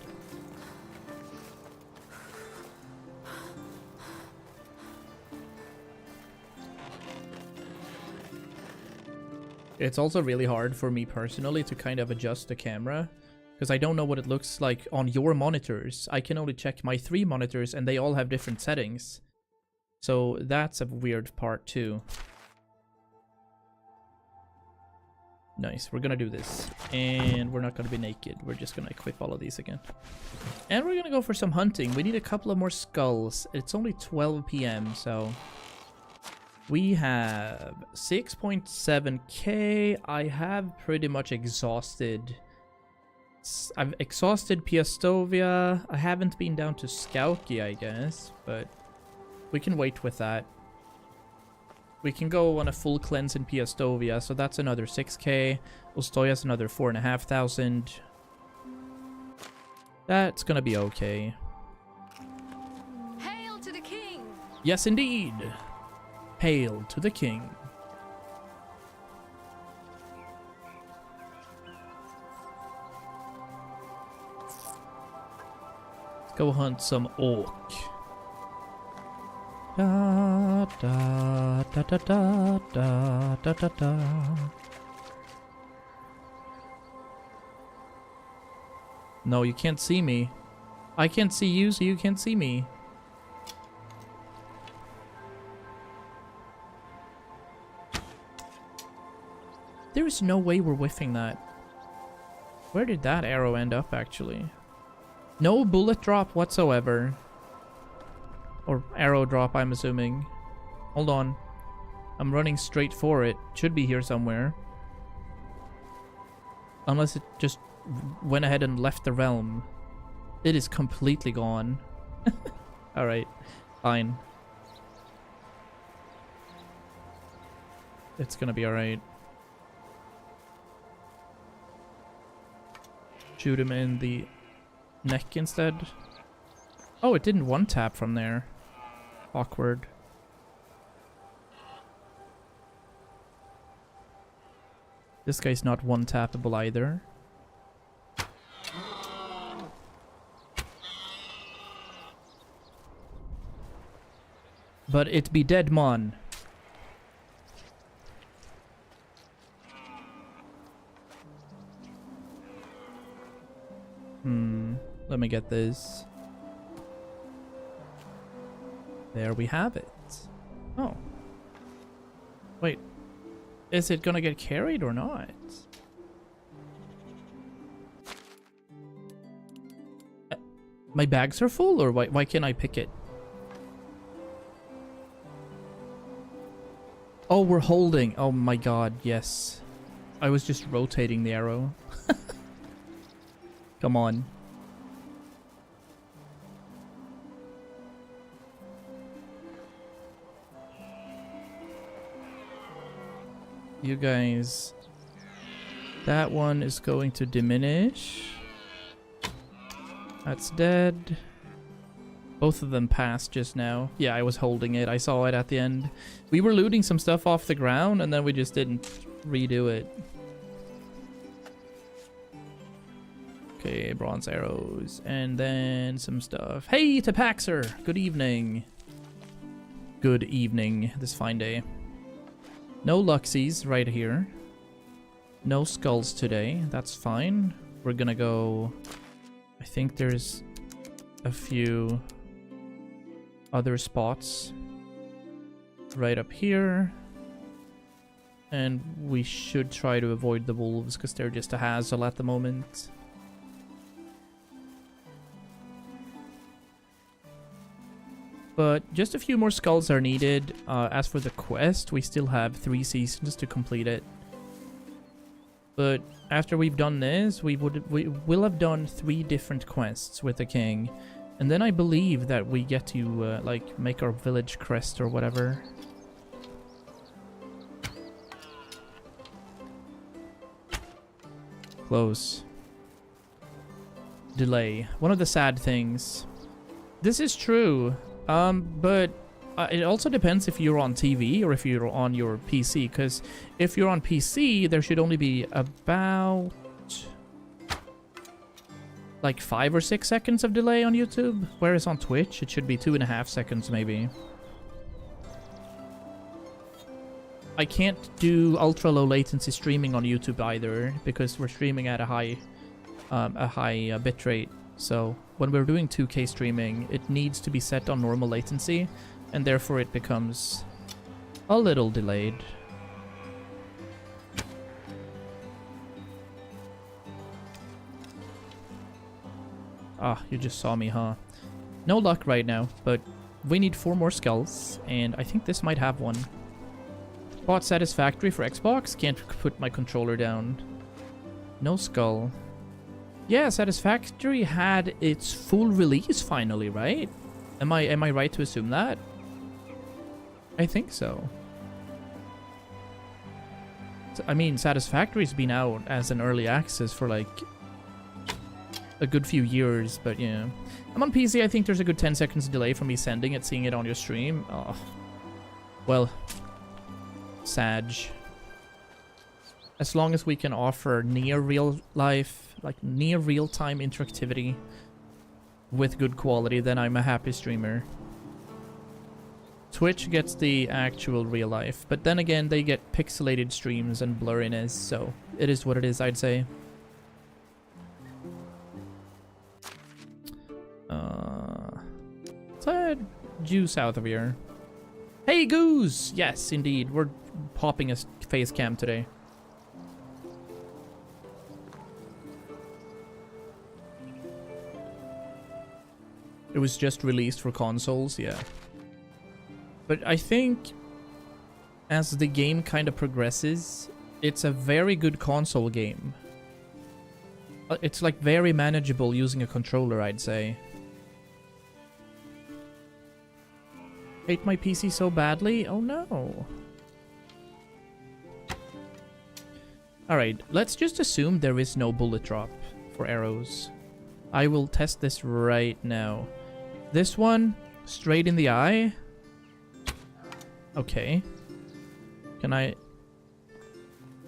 It's also really hard for me personally to kind of adjust the camera because I don't know what it looks like on your monitors. I can only check my 3 monitors and they all have different settings. So that's a weird part too. Nice. We're gonna do this. And we're not gonna be naked. We're just gonna equip all of these again. And we're gonna go for some hunting. We need a couple of more skulls. It's only 12 p.m. so... We have 6.7k. I have pretty much exhausted... I've exhausted Piastovia. I haven't been down to Skauki, I guess. But we can wait with that. We can go on a full cleanse in Piastovia, so that's another 6k. Ustoya's another 4,500. That's gonna be okay. Hail to the king! Yes, indeed! Hail to the king. Let's go hunt some orc. Da da da da da da da da da. No, you can't see me. I can't see you, so you can't see me. There is no way we're whiffing that. Where did that arrow end up, actually? No bullet drop whatsoever. Or arrow drop, I'm assuming. Hold on. I'm running straight for it. Should be here somewhere. Unless it just went ahead and left the realm. It is completely gone. Alright. Fine. It's gonna be alright. Shoot him in the neck instead. Oh, it didn't one tap from there. Awkward. This guy's not one tappable either. But it be dead mon. Let me get this. There we have it. Oh. Wait. Is it gonna get carried or not? My bags are full, or why can't I pick it? Oh, we're holding. Oh my god, yes. I was just rotating the arrow. Come on. You guys, that one is going to diminish. That's dead. Both of them passed just now. Yeah, I was holding it. I saw it at the end. We were looting some stuff off the ground and then we just didn't redo it. Okay, bronze arrows. And then some stuff. Hey, Tapaxer! Good evening. Good evening this fine day. No Luxies right here. No skulls today. That's fine. We're gonna go... I think there's a few other spots right up here. And we should try to avoid the wolves because they're just a hassle at the moment. But just a few more skulls are needed. As for the quest, we still have 3 seasons to complete it. But after we've done this, we will have done 3 different quests with the king. And then I believe that we get to like make our village crest or whatever. Close. Delay. One of the sad things. This is true. But it also depends if you're on TV or if you're on your PC, because if you're on PC, there should only be about like 5 or 6 seconds of delay on YouTube, whereas on Twitch, it should be 2.5 seconds maybe. I can't do ultra low latency streaming on YouTube either, because we're streaming at a high bitrate. So when we're doing 2K streaming, it needs to be set on normal latency, and therefore it becomes a little delayed. Ah, you just saw me, huh? No luck right now, but we need 4 more skulls, and I think this might have one. Bought Satisfactory for Xbox. Can't put my controller down. No skull. Yeah, Satisfactory had its full release finally, right? Am I right to assume that? I think so. I mean, Satisfactory's been out as an early access for like a good few years, but yeah. I'm on PC. I think there's a good 10 seconds delay from me sending it, seeing it on your stream. Oh, well, Sag. As long as we can offer near real life, like near real time interactivity with good quality, then I'm a happy streamer. Twitch gets the actual real life, but then again, they get pixelated streams and blurriness, so it is what it is, I'd say. Let's add juice out of here. Hey, Goose! Yes, indeed, we're popping a face cam today. It was just released for consoles, yeah. But I think as the game kind of progresses, it's a very good console game. It's like very manageable using a controller, I'd say. Hate my PC so badly? Oh no. Alright, let's just assume there is no bullet drop for arrows. I will test this right now. This one, straight in the eye. Okay. Can I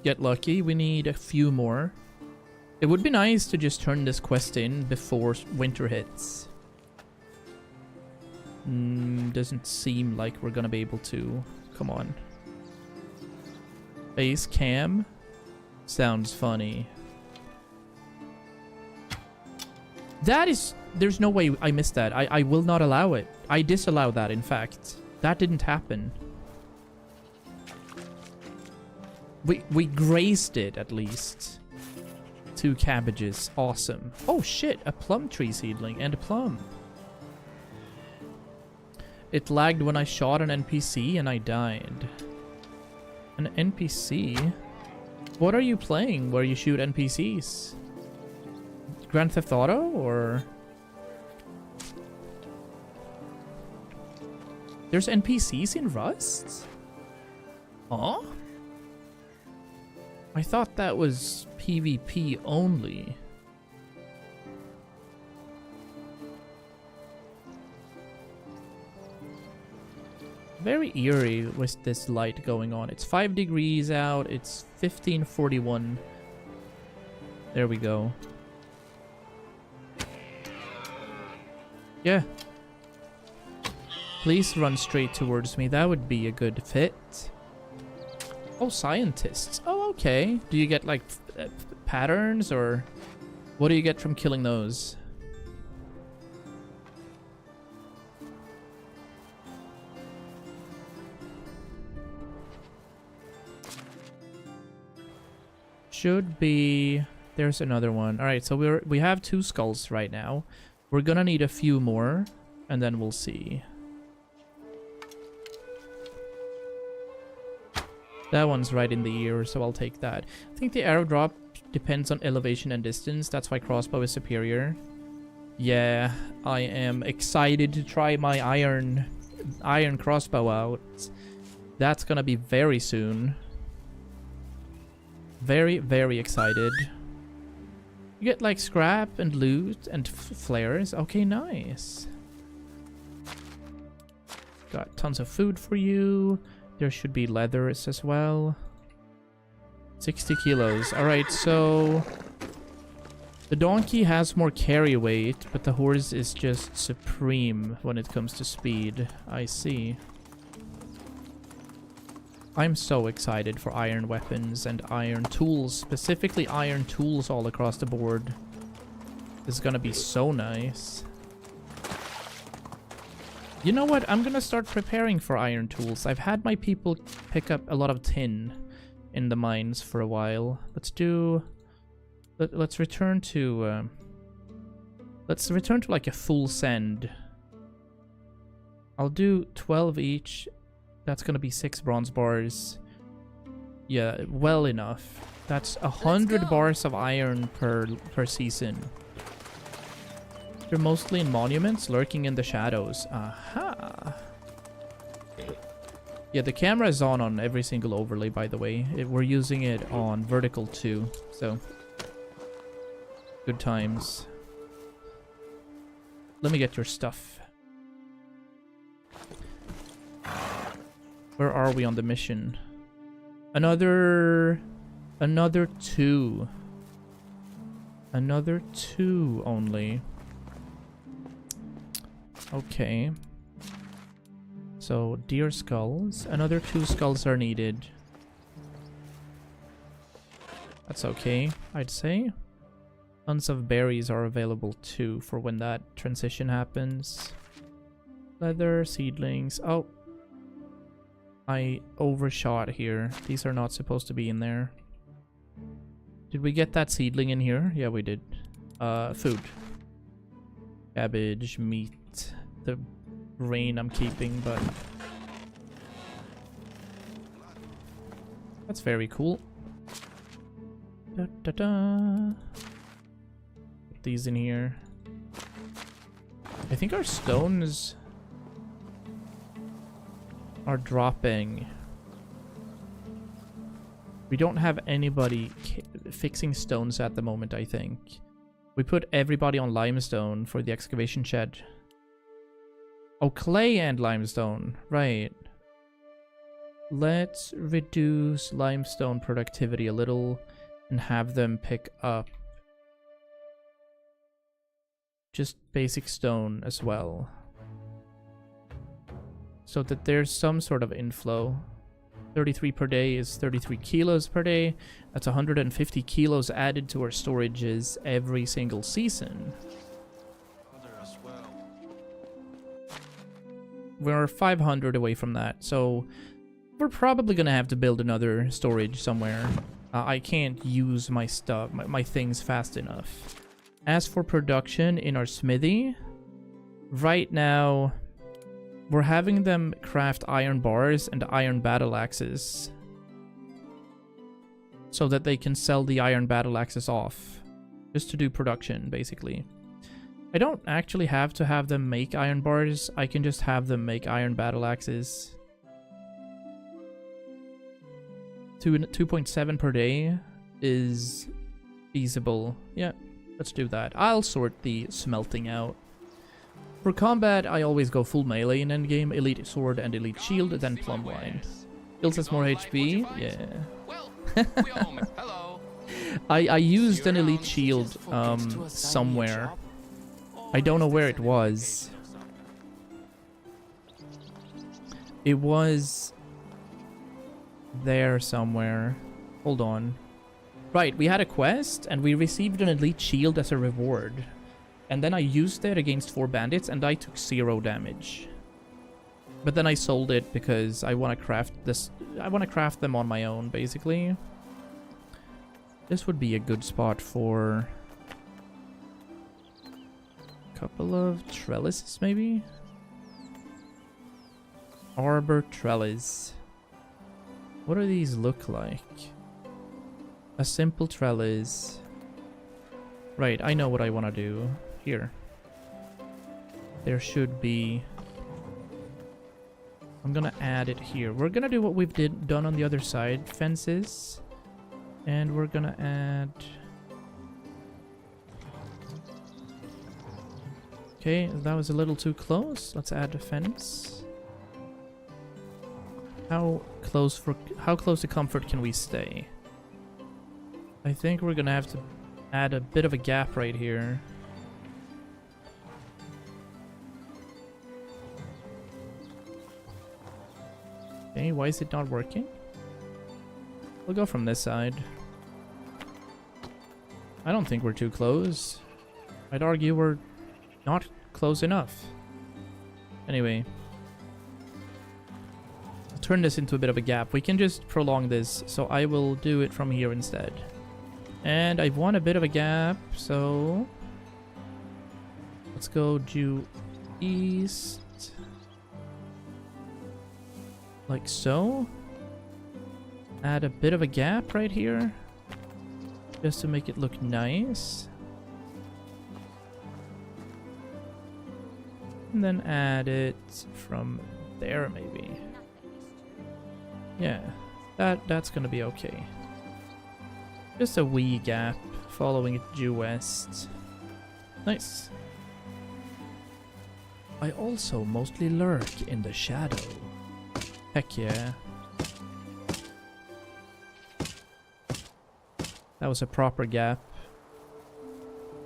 get lucky? We need a few more. It would be nice to just turn this quest in before winter hits. Doesn't seem like we're gonna be able to. Come on. Base cam. Sounds funny. That is... There's no way I missed that. I will not allow it. I disallow that, in fact. That didn't happen. We grazed it, at least. 2 cabbages. Awesome. Oh, shit. A plum tree seedling and a plum. It lagged when I shot an NPC and I died. An NPC? What are you playing where you shoot NPCs? Grand Theft Auto, or... There's NPCs in Rust? Huh? I thought that was PvP only. Very eerie with this light going on. It's 5 degrees out. It's 15:41. There we go. Yeah. Please run straight towards me. That would be a good fit. Oh, scientists. Oh, okay. Do you get, like, patterns, or what do you get from killing those? Should be... There's another one. Alright, so we have 2 skulls right now. We're gonna need a few more, and then we'll see. That one's right in the ear, so I'll take that. I think the arrow drop depends on elevation and distance. That's why crossbow is superior. Yeah, I am excited to try my iron crossbow out. That's gonna be very soon. Very, very excited. You get like scrap and loot and flares. Okay, nice. Got tons of food for you. There should be leathers as well. 60 kilos. Alright, so... The donkey has more carry weight, but the horse is just supreme when it comes to speed. I see. I'm so excited for iron weapons and iron tools. Specifically iron tools all across the board. This is gonna be so nice. You know what? I'm gonna start preparing for iron tools. I've had my people pick up a lot of tin in the mines for a while. Let's return to Let's return to like a full send. I'll do 12 each. That's gonna be 6 bronze bars. Yeah, well enough. That's 100 bars of iron per season. They're mostly in monuments, lurking in the shadows. Aha! Yeah, the camera is on every single overlay, by the way. We're using it on vertical too, so good times. Let me get your stuff. Where are we on the mission? Another 2. Another 2 only. Okay. So, deer skulls. Another 2 skulls are needed. That's okay, I'd say. Tons of berries are available too for when that transition happens. Leather, seedlings. Oh. I overshot here. These are not supposed to be in there. Did we get that seedling in here? Yeah, we did. Food. Cabbage, meat. The grain I'm keeping, but that's very cool. Da, da, da. Put these in here. I think our stones are dropping. We don't have anybody fixing stones at the moment, I think. We put everybody on limestone for the excavation shed. Oh, clay and limestone. Right. Let's reduce limestone productivity a little and have them pick up just basic stone as well, so that there's some sort of inflow. 33 per day is 33 kilos per day. That's 150 kilos added to our storages every single season. We're 500 away from that, so we're probably gonna have to build another storage somewhere. I can't use my stuff, my things fast enough. As for production in our smithy, right now we're having them craft iron bars and iron battle axes so that they can sell the iron battle axes off, just to do production, basically. I don't actually have to have them make iron bars. I can just have them make iron battle axes. 2.7 per day is feasible. Yeah, let's do that. I'll sort the smelting out. For combat, I always go full melee in endgame, elite sword and elite shield, then plumb line. Kills us more HP, yeah. Well, we are home. Hello. I used an elite shield somewhere. I don't know where it was. It was there somewhere. Hold on. Right, we had a quest and we received an elite shield as a reward. And then I used it against 4 bandits and I took 0 damage. But then I sold it because I want to craft this. I want to craft them on my own, basically. This would be a good spot for a couple of trellises, maybe? Arbor trellis. What do these look like? A simple trellis. Right, I know what I want to do. Here. There should be... I'm gonna add it here. We're gonna do what we've done on the other side. Fences. And we're gonna add... Okay, that was a little too close. Let's add a fence. How close to comfort can we stay? I think we're gonna have to add a bit of a gap right here. Okay, why is it not working? We'll go from this side. I don't think we're too close. I'd argue we're not close enough. Anyway. I'll turn this into a bit of a gap. We can just prolong this, so I will do it from here instead. And I want a bit of a gap, so... let's go due east. Like so. Add a bit of a gap right here. Just to make it look nice. And then add it from there maybe. Yeah, that's gonna be okay. Just a wee gap following it due west. Nice. I also mostly lurk in the shadow. Heck yeah. That was a proper gap.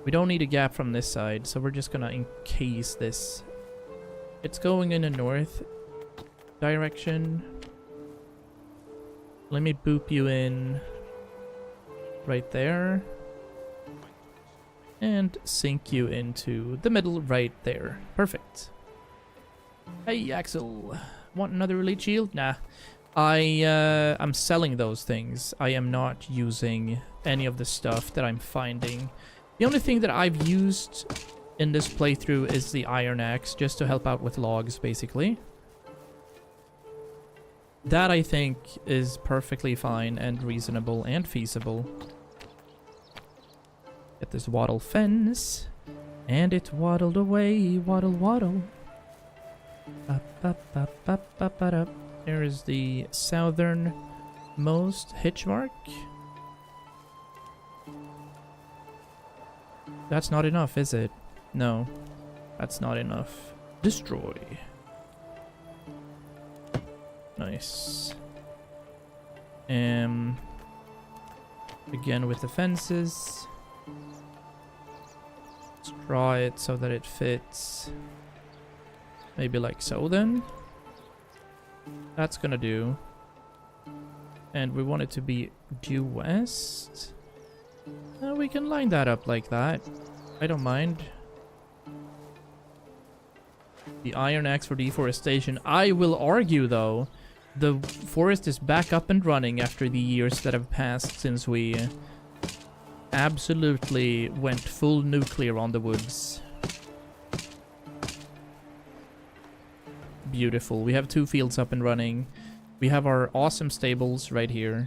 We don't need a gap from this side, so we're just gonna encase this. It's going in a north direction. Let me boop you in right there. And sink you into the middle right there. Perfect. Hey, Axel. Want another elite shield? Nah. I'm selling those things. I am not using any of the stuff that I'm finding. The only thing that I've used in this playthrough is the iron axe, just to help out with logs, basically. That, I think, is perfectly fine and reasonable and feasible. Get this wattle fence. And it waddled away, waddle waddle. There is the southernmost hitch mark. That's not enough, is it? No, that's not enough. Destroy. Nice. Again with the fences. Let's draw it so that it fits. Maybe like so then. That's gonna do. And we want it to be due west. We can line that up like that. I don't mind. The iron axe for deforestation. I will argue though, the forest is back up and running after the years that have passed since we absolutely went full nuclear on the woods. Beautiful. We have 2 fields up and running. We have our awesome stables right here.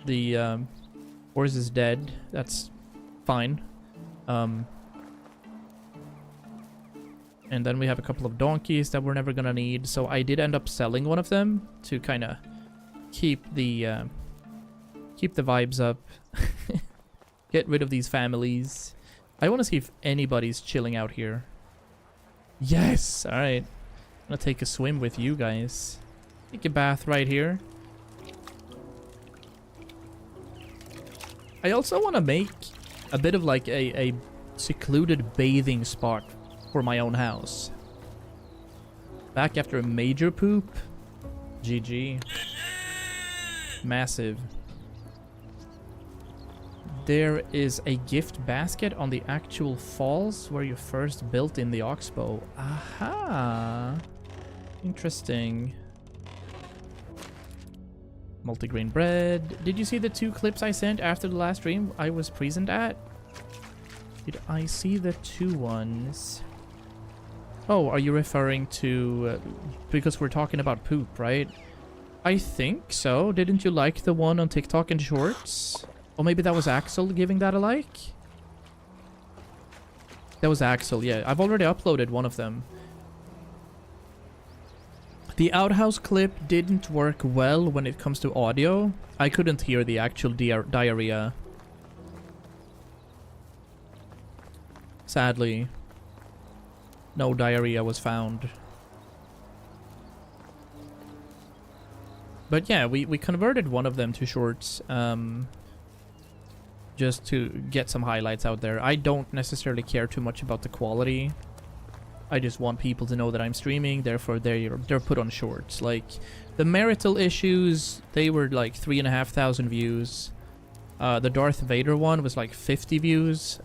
The horse is dead. That's fine. And then we have a couple of donkeys that we're never gonna need. So I did end up selling one of them to kind of keep the vibes up. Get rid of these families. I want to see if anybody's chilling out here. Yes. All right. I'm gonna take a swim with you guys. Take a bath right here. I also want to make a bit of like a secluded bathing spot for my own house. Back after a major poop. GG. Massive. There is a gift basket on the actual falls where you first built in the oxbow. Aha. Interesting. Multigrain bread. Did you see the 2 clips I sent after the last stream I was present at? Did I see the 2 ones? Oh, are you referring to... because we're talking about poop, right? I think so. Didn't you like the one on TikTok and Shorts? Or maybe that was Axel giving that a like? That was Axel, yeah. I've already uploaded one of them. The outhouse clip didn't work well when it comes to audio. I couldn't hear the actual diarrhea. Sadly, no diarrhea was found. But yeah, we converted one of them to shorts, just to get some highlights out there. I don't necessarily care too much about the quality. I just want people to know that I'm streaming, therefore they're put on shorts. Like, the marital issues, they were like 3,500 views. The Darth Vader one was like 50 views.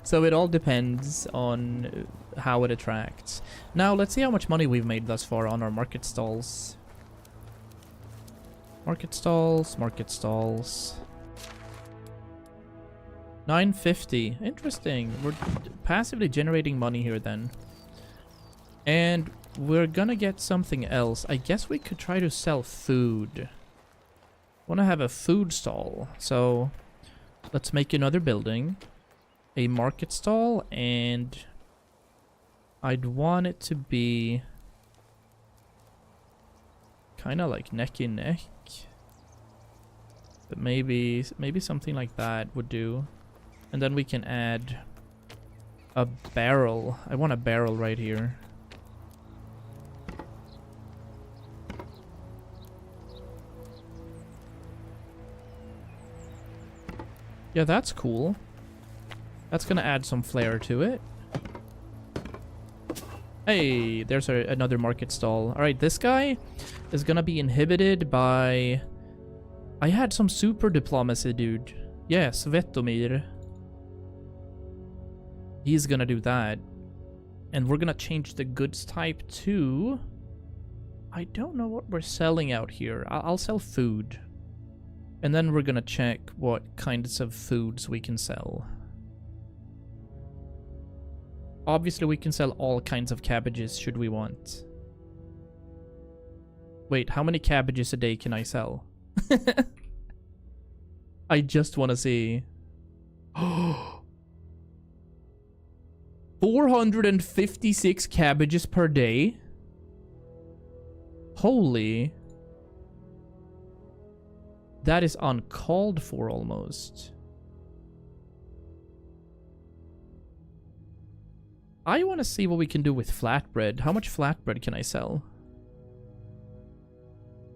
So it all depends on how it attracts. Now, let's see how much money we've made thus far on our market stalls. Market stalls, market stalls. 950. Interesting. We're passively generating money here then. And we're gonna get something else. I guess we could try to sell food. Wanna have a food stall. So let's make another building. A market stall, and I'd want it to be kind of like neck and neck. But maybe something like that would do. And then we can add a barrel. I want a barrel right here. Yeah, that's cool. That's gonna add some flair to it. Hey, there's another market stall. Alright, this guy is gonna be inhibited by... I had some super diplomacy, dude. Yes, Vetomir. He's gonna do that. And we're gonna change the goods type to... I don't know what we're selling out here. I'll sell food. And then we're gonna check what kinds of foods we can sell. Obviously, we can sell all kinds of cabbages should we want. Wait, how many cabbages a day can I sell? I just want to see. 456 cabbages per day? Holy. That is uncalled for almost. I want to see what we can do with flatbread. How much flatbread can I sell?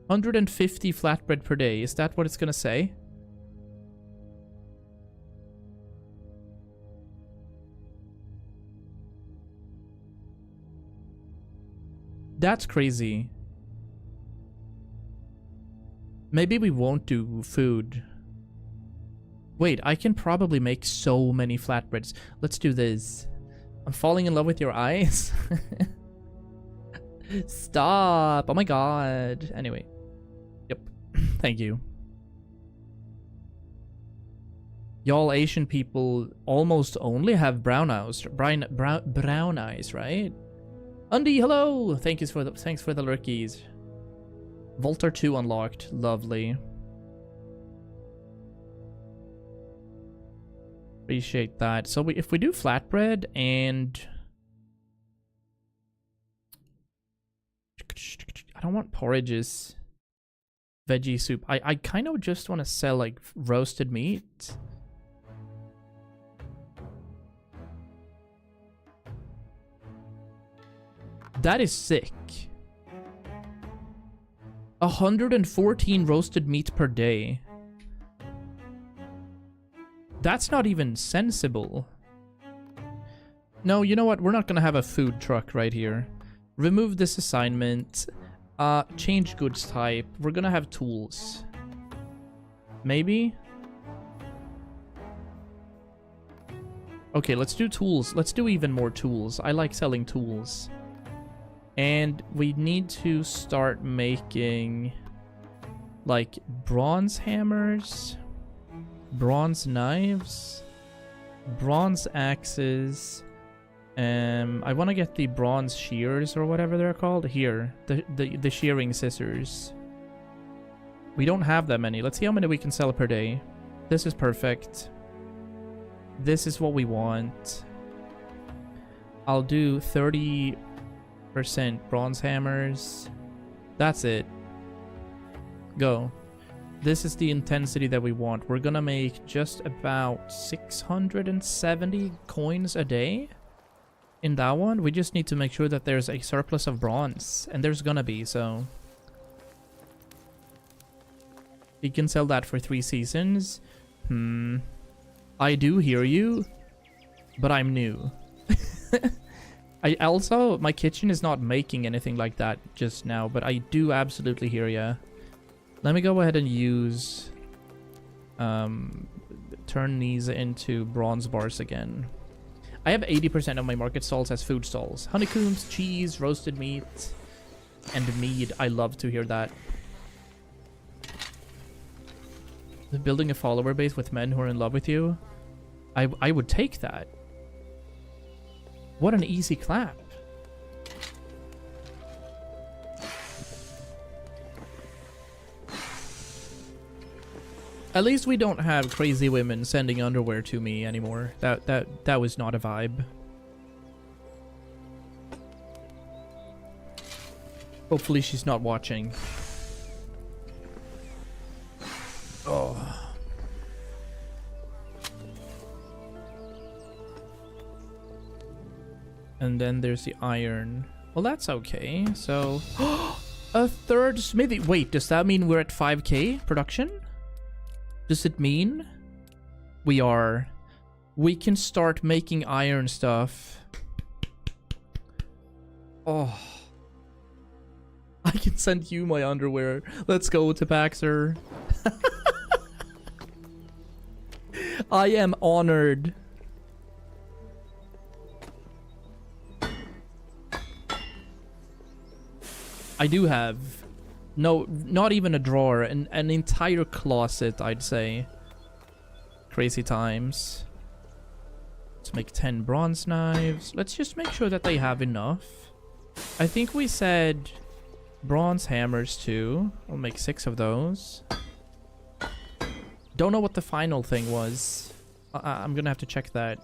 150 flatbread per day. Is that what it's gonna say? That's crazy. Maybe we won't do food. Wait, I can probably make so many flatbreads. Let's do this. I'm falling in love with your eyes. Stop. Oh my god. Anyway. Yep. Thank you. Y'all Asian people almost only have brown eyes. Brown eyes, right? Undy, hello. Thanks for the lurkies. Voltar 2 unlocked. Lovely. Appreciate that. So if we do flatbread and... I don't want porridges. Veggie soup. I kind of just want to sell like roasted meat. That is sick. 114 roasted meat per day. That's not even sensible. No, you know what? We're not gonna have a food truck right here. Remove this assignment. Change goods type. We're gonna have tools. Maybe? Okay, let's do tools. Let's do even more tools. I like selling tools. And we need to start making like bronze hammers, bronze knives, bronze axes. I want to get the bronze shears or whatever they're called. Here, the shearing scissors. We don't have that many. Let's see how many we can sell per day. This is perfect. This is what we want. I'll do 30% bronze hammers. That's it. Go. This is the intensity that we want. We're gonna make just about 670 coins a day in that one. We just need to make sure that there's a surplus of bronze, and there's gonna be, so you can sell that for 3 seasons. I do hear you, but I'm new. I also, my kitchen is not making anything like that just now, but I do absolutely hear ya. Let me go ahead and use, turn these into bronze bars again. I have 80% of my market stalls as food stalls. Honeycombs, cheese, roasted meat, and mead. I love to hear that. Building a follower base with men who are in love with you. I would take that. What an easy clap. At least we don't have crazy women sending underwear to me anymore. That was not a vibe. Hopefully she's not watching. Oh. And then there's the iron. Well, that's okay. So, a third smithy. Wait, does that mean we're at 5k production? Does it mean we can start making iron stuff? Oh. I can send you my underwear. Let's go to Paxer. I am honored. I do have... No, not even a drawer. An entire closet, I'd say. Crazy times. Let's make 10 bronze knives. Let's just make sure that they have enough. I think we said bronze hammers too. I'll make 6 of those. Don't know what the final thing was. I'm gonna have to check that.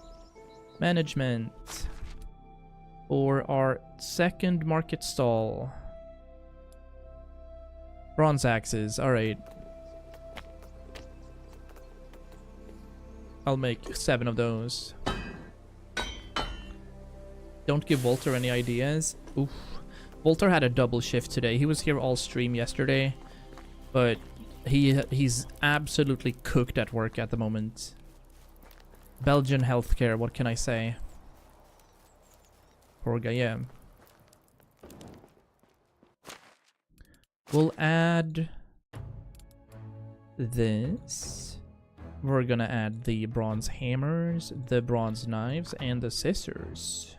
Management. For our second market stall. Bronze axes, alright. I'll make 7 of those. Don't give Walter any ideas. Oof. Walter had a double shift today. He was here all stream yesterday. But he's absolutely cooked at work at the moment. Belgian healthcare, what can I say? Poor guy, yeah. We'll add this. We're gonna add the bronze hammers, the bronze knives, and the scissors.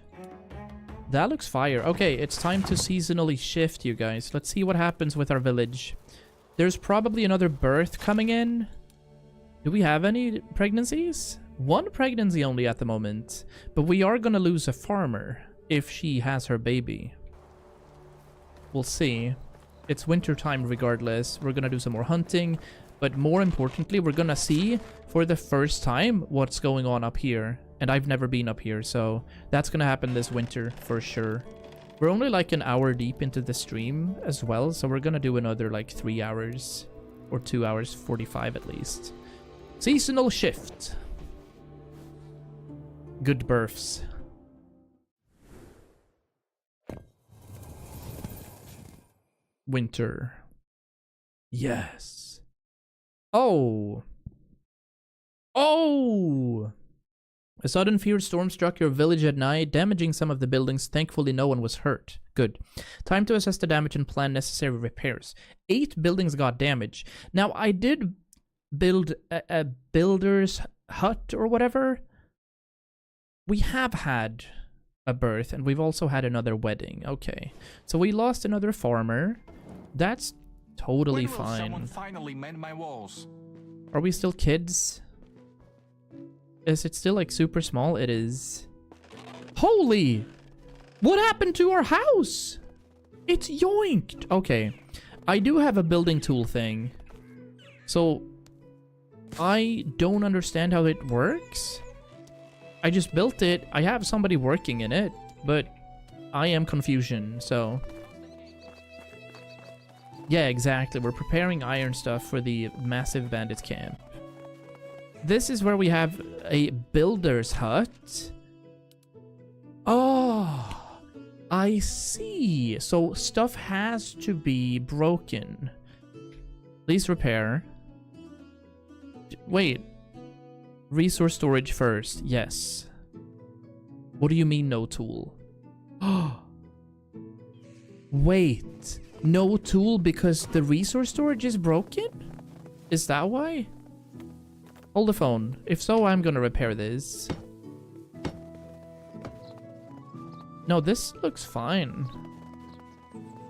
That looks fire. Okay, it's time to seasonally shift, you guys. Let's see what happens with our village. There's probably another birth coming in. Do we have any pregnancies? 1 pregnancy only at the moment. But we are gonna lose a farmer if she has her baby. We'll see. It's winter time regardless. We're gonna do some more hunting, but more importantly, we're gonna see for the first time what's going on up here. And I've never been up here, so that's gonna happen this winter for sure. We're only like an hour deep into the stream as well, so we're gonna do another like 3 hours or 2 hours 45 at least. Seasonal shift. Good births. Winter. Yes. Oh. Oh! A sudden fierce storm struck your village at night, damaging some of the buildings. Thankfully, no one was hurt. Good. Time to assess the damage and plan necessary repairs. 8 buildings got damaged. Now, I did build a builder's hut or whatever. We have had a birth, and we've also had another wedding. Okay. So we lost another farmer. That's totally When will fine. someone finally mend my walls? Are we still kids? Is it still like super small? It is. Holy! What happened to our house? It's yoinked. Okay. I do have a building tool thing. So I don't understand how it works. I just built it. I have somebody working in it, but I am confusion, so. Yeah, exactly. We're preparing iron stuff for the massive bandit camp. This is where we have a builder's hut. Oh, I see. So stuff has to be broken. Please repair. Wait. Resource storage first. Yes. What do you mean no tool? Oh. Wait. No tool because the resource storage is broken? Is that why? Hold the phone. If so, I'm gonna repair this. No, this looks fine.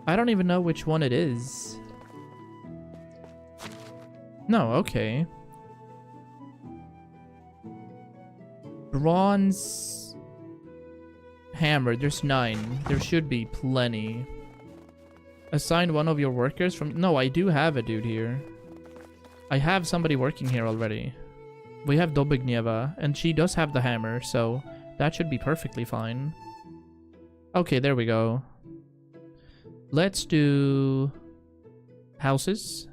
I don't even know which one it is. No, okay. Bronze hammer. There's 9. There should be plenty. Assign one of your workers from... No, I do have a dude here. I have somebody working here already. We have Dobigneva, and she does have the hammer, so that should be perfectly fine. Okay, there we go. Let's do houses.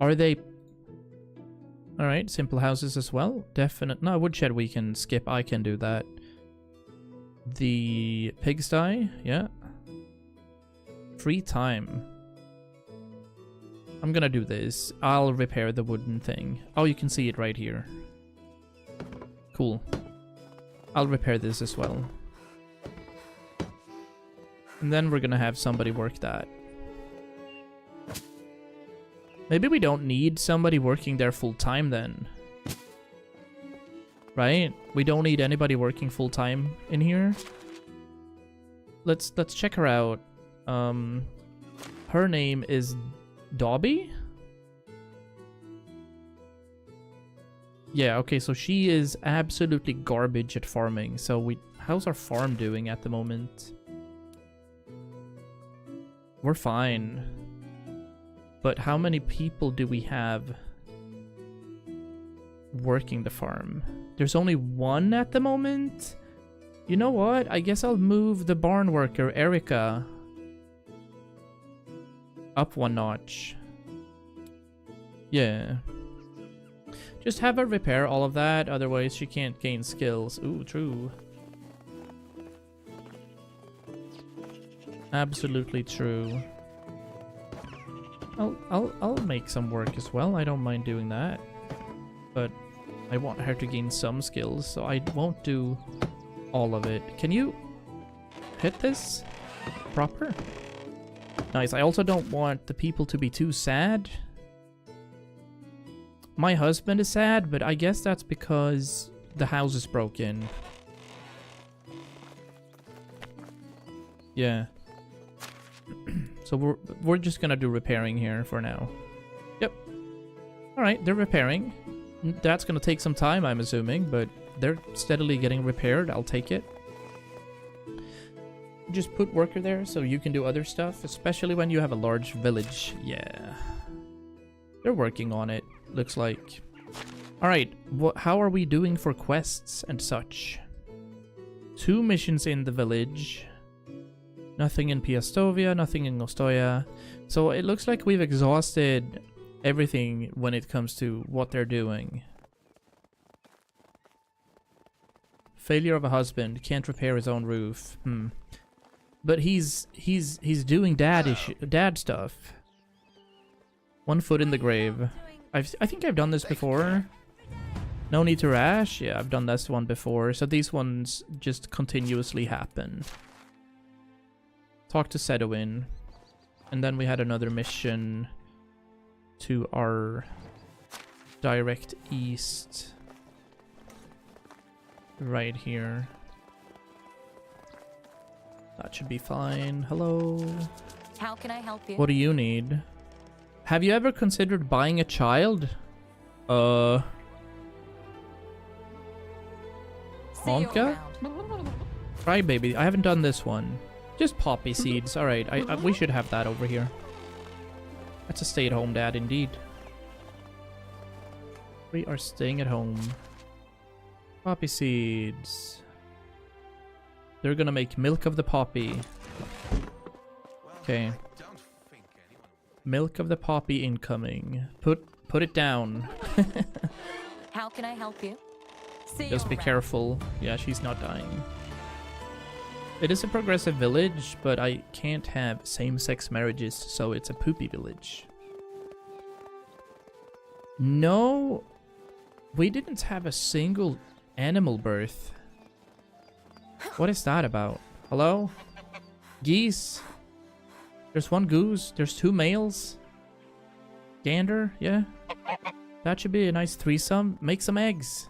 Are they... Alright, simple houses as well. Definite. No, woodshed we can skip. I can do that. The pigsty, yeah. Free time. I'm gonna do this. I'll repair the wooden thing. Oh, you can see it right here. Cool. I'll repair this as well. And then we're gonna have somebody work that. Maybe we don't need somebody working there full time then. Right? We don't need anybody working full time in here. Let's check her out. Her name is Dobby? Yeah, okay, so she is absolutely garbage at farming. So how's our farm doing at the moment? We're fine. But how many people do we have working the farm? There's only 1 at the moment? You know what? I guess I'll move the barn worker, Erica, up 1 notch. Yeah. Just have her repair all of that, otherwise she can't gain skills. Ooh, true. Absolutely true. I'll make some work as well. I don't mind doing that. But I want her to gain some skills, so I won't do all of it. Can you hit this proper? Nice. I also don't want the people to be too sad. My husband is sad, but I guess that's because the house is broken. Yeah. So we're just gonna do repairing here for now. Yep. Alright, they're repairing. That's gonna take some time, I'm assuming, but they're steadily getting repaired. I'll take it. Just put worker there so you can do other stuff, especially when you have a large village. Yeah. They're working on it, looks like. Alright, how are we doing for quests and such? 2 missions in the village. Nothing in Piastovia, nothing in Nostoya. So it looks like we've exhausted everything when it comes to what they're doing. Failure of a husband, can't repair his own roof. But he's doing dad stuff. 1 foot in the grave. I think I've done this before. No need to rash. Yeah, I've done this one before. So these ones just continuously happen. Talk to Sedowin. And then we had another mission to our direct east. Right here. That should be fine. Hello. How can I help you? What do you need? Have you ever considered buying a child? See you Honka? around. Crybaby. I haven't done this one. Just poppy seeds. Alright, we should have that over here. That's a stay-at-home dad indeed. We are staying at home. Poppy seeds. They're gonna make milk of the poppy. Okay. Milk of the poppy incoming. Put it down. How can I help you? See Just you be around. careful. Yeah, she's not dying. It is a progressive village, but I can't have same-sex marriages, so it's a poopy village. No, we didn't have a single animal birth. What is that about? Hello? Geese? There's 1 goose. There's 2 males. Gander, yeah. That should be a nice threesome. Make some eggs.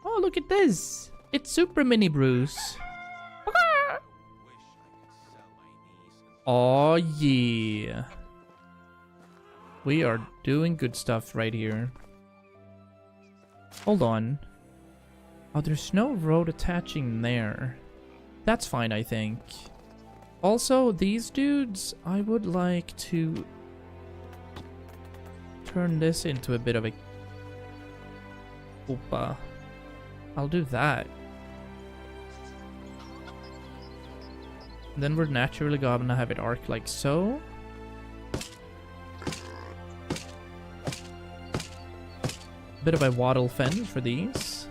Oh, look at this. It's Super Mini Bruce. Oh yeah. We are doing good stuff right here. Hold on. Oh, there's no road attaching there. That's fine, I think. Also, these dudes, I would like to turn this into a bit of a... Opa. I'll do that. Then we're naturally gonna have it arc like so. Bit of a wattle fence for these.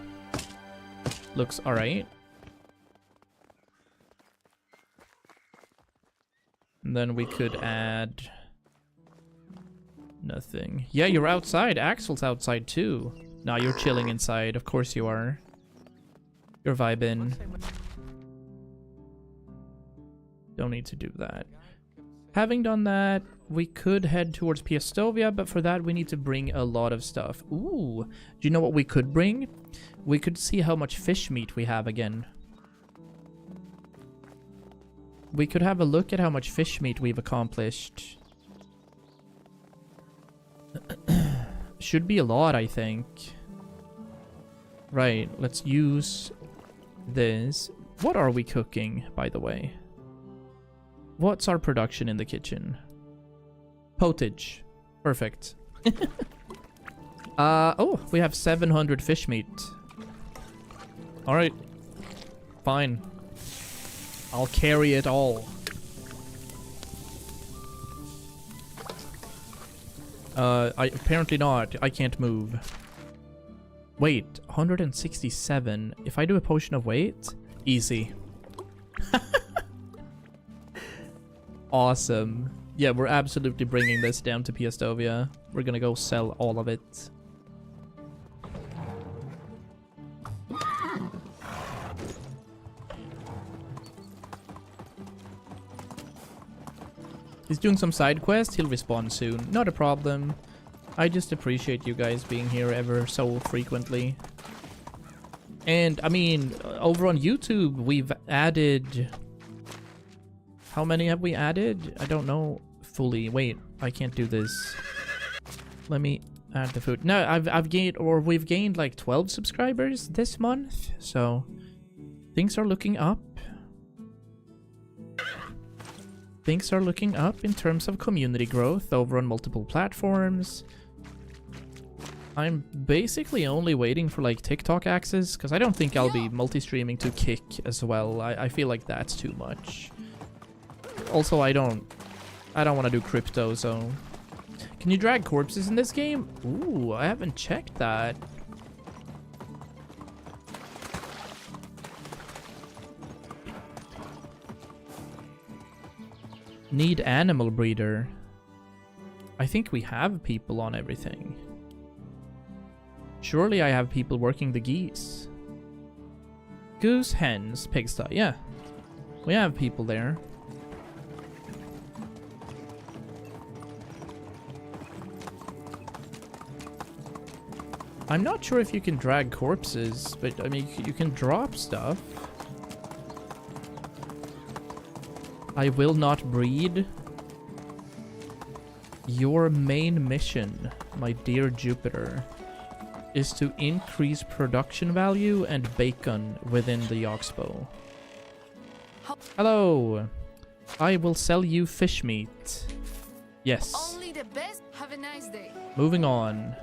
Looks alright. And then we could add... nothing. Yeah, you're outside. Axel's outside too. Nah, you're chilling inside. Of course you are. You're vibing. Don't need to do that. Having done that, we could head towards Piastovia, but for that we need to bring a lot of stuff. Ooh, do you know what we could bring? We could see how much fish meat we have again. We could have a look at how much fish meat we've accomplished. Should be a lot, I think. Right, let's use this. What are we cooking, by the way? What's our production in the kitchen? Potage. Perfect. Oh, we have 700 fish meat. Alright. Fine. I'll carry it all. Apparently not. I can't move. Wait, 167. If I do a potion of weight, easy. Awesome. Yeah, we're absolutely bringing this down to Piastovia. We're gonna go sell all of it. He's doing some side quests. He'll respawn soon. Not a problem. I just appreciate you guys being here ever so frequently. And, I mean, over on YouTube, we've added... How many have we added? I don't know fully. Wait, I can't do this. Let me add the food. No, I've gained, or we've gained like 12 subscribers this month. So, things are looking up. Things are looking up in terms of community growth over on multiple platforms. I'm basically only waiting for like TikTok access, because I don't think I'll be multi-streaming to Kick as well. I feel like that's too much. Also, I don't want to do crypto, so... Can you drag corpses in this game? Ooh, I haven't checked that. Need animal breeder. I think we have people on everything. Surely I have people working the geese. Goose, hens, pigsty. Yeah. We have people there. I'm not sure if you can drag corpses, but I mean, you can drop stuff. I will not breed. Your main mission, my dear Jupiter, is to increase production value and bacon within the Oxbow. Hello. I will sell you fish meat. Yes. Only the best. Have a nice day. Moving on.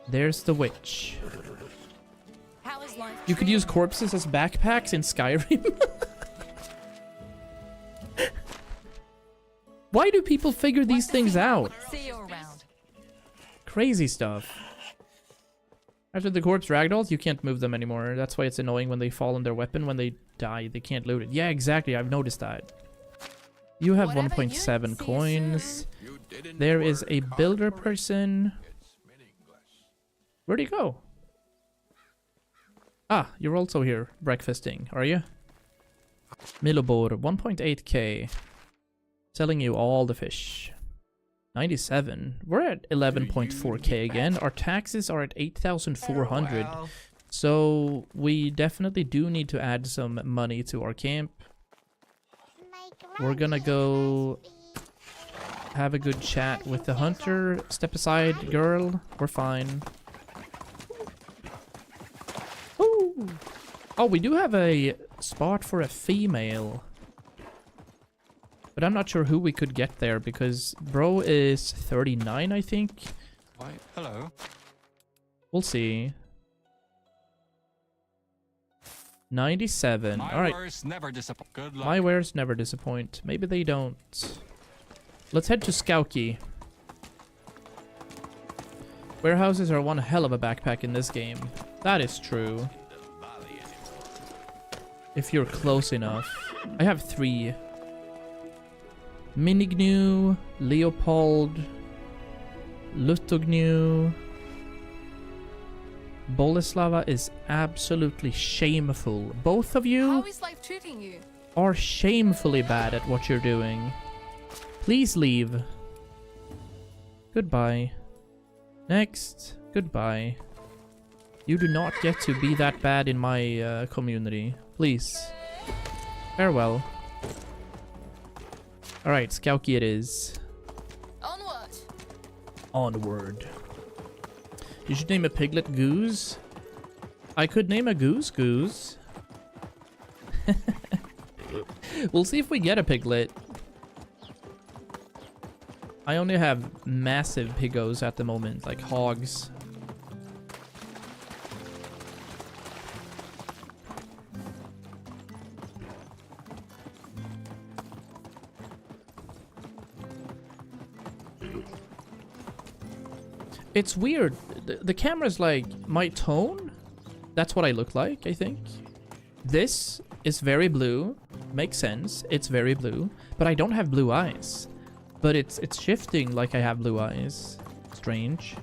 There's the witch. How is life? You could use corpses as backpacks in Skyrim. Why do people figure these things out? See you around. Crazy stuff. After the corpse ragdolls, you can't move them anymore. That's why it's annoying when they fall on their weapon. When they die, they can't loot it. Yeah, exactly. I've noticed that. You have 1.7 coins. There is a builder person. Where'd he go? Ah, you're also here breakfasting, are you? Milobor, 1.8k. Selling you all the fish. 97. We're at 11.4k again. Our taxes are at 8,400. So we definitely do need to add some money to our camp. We're gonna go have a good chat with the hunter. Step aside, girl. We're fine. Ooh. Oh, we do have a spot for a female. But I'm not sure who we could get there because bro is 39, I think. Why, hello. We'll see. 97. My All right. wares never disappoint. Good luck. My wares never disappoint. Maybe they don't. Let's head to Skauki. Warehouses are one hell of a backpack in this game. That is true. If you're close enough. I have 3. Minignu, Leopold, Lutognu. Boleslava is absolutely shameful. Both of you How is life treating you? are shamefully bad at what you're doing. Please leave. Goodbye. Next. Goodbye. You do not get to be that bad in my community. Please. Farewell. Alright, Skauki it is. Onward. Onward. You should name a piglet Goose. I could name a goose Goose. We'll see if we get a piglet. I only have massive piggos at the moment, like hogs. It's weird. The camera's like my tone. That's what I look like, I think. This is very blue. Makes sense. It's very blue. But I don't have blue eyes. But it's shifting like I have blue eyes. Strange.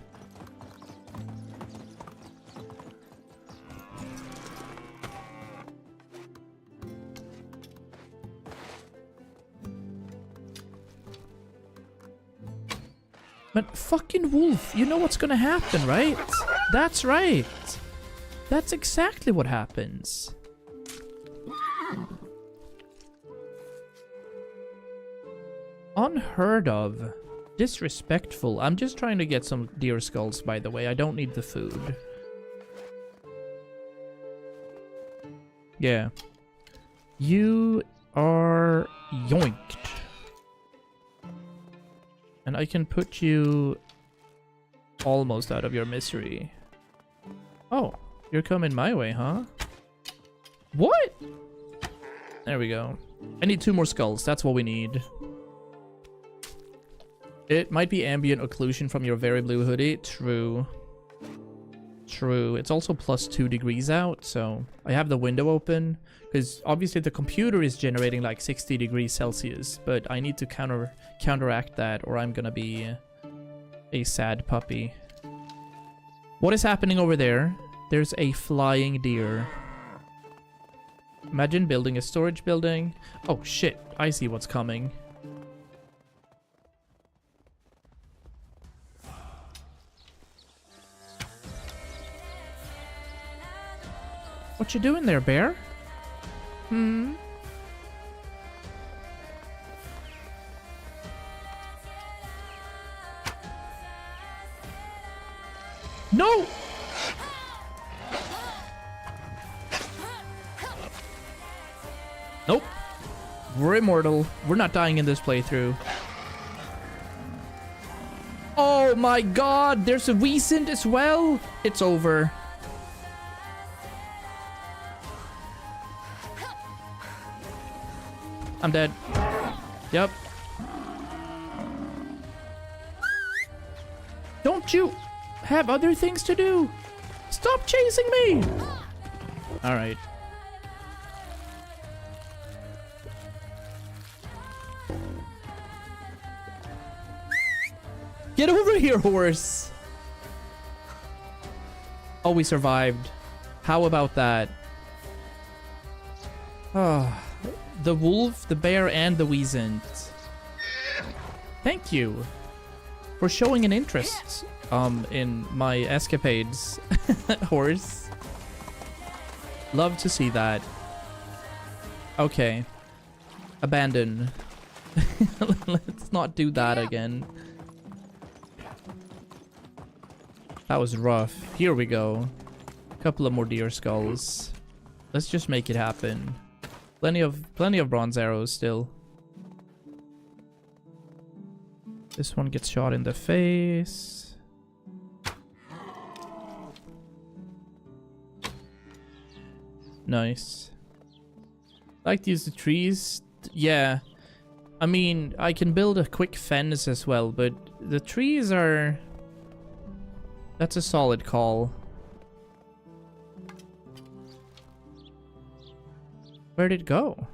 But fucking wolf, you know what's gonna happen, right? That's right. That's exactly what happens. Unheard of. Disrespectful. I'm just trying to get some deer skulls, by the way. I don't need the food. Yeah. You are yoinked. And I can put you almost out of your misery. Oh, you're coming my way, huh? What? There we go. I need 2 more skulls. That's what we need. It might be ambient occlusion from your very blue hoodie. True. True. It's also plus 2 degrees out, so I have the window open. Because obviously the computer is generating like 60 degrees Celsius, but I need to counteract that or I'm gonna be a sad puppy. What is happening over there? There's a flying deer. Imagine building a storage building. Oh shit, I see what's coming. What you doing there, bear? Hmm? No! Nope. We're immortal. We're not dying in this playthrough. Oh my god, there's a Weasant as well? It's over. I'm dead. Yep. Don't you have other things to do? Stop chasing me! Alright. Get over here, horse! Oh, we survived. How about that? Oh. The wolf, the bear, and the Weasant. Thank you for showing an interest in my escapades, horse. Love to see that. Okay. Abandon. Let's not do that again. That was rough. Here we go. Couple of more deer skulls. Let's just make it happen. Plenty of bronze arrows still. This one gets shot in the face. Nice. Like to use the trees. Yeah. I mean, I can build a quick fence as well, but the trees are... That's a solid call. Where'd it go?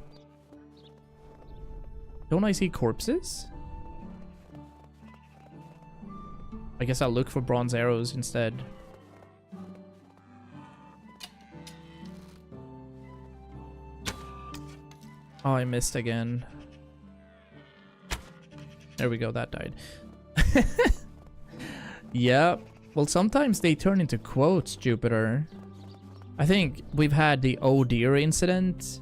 Don't I see corpses? I guess I'll look for bronze arrows instead. Oh, I missed again. There we go, that died. Yeah, well, sometimes they turn into quotes, Jupiter. I think we've had the oh dear incident.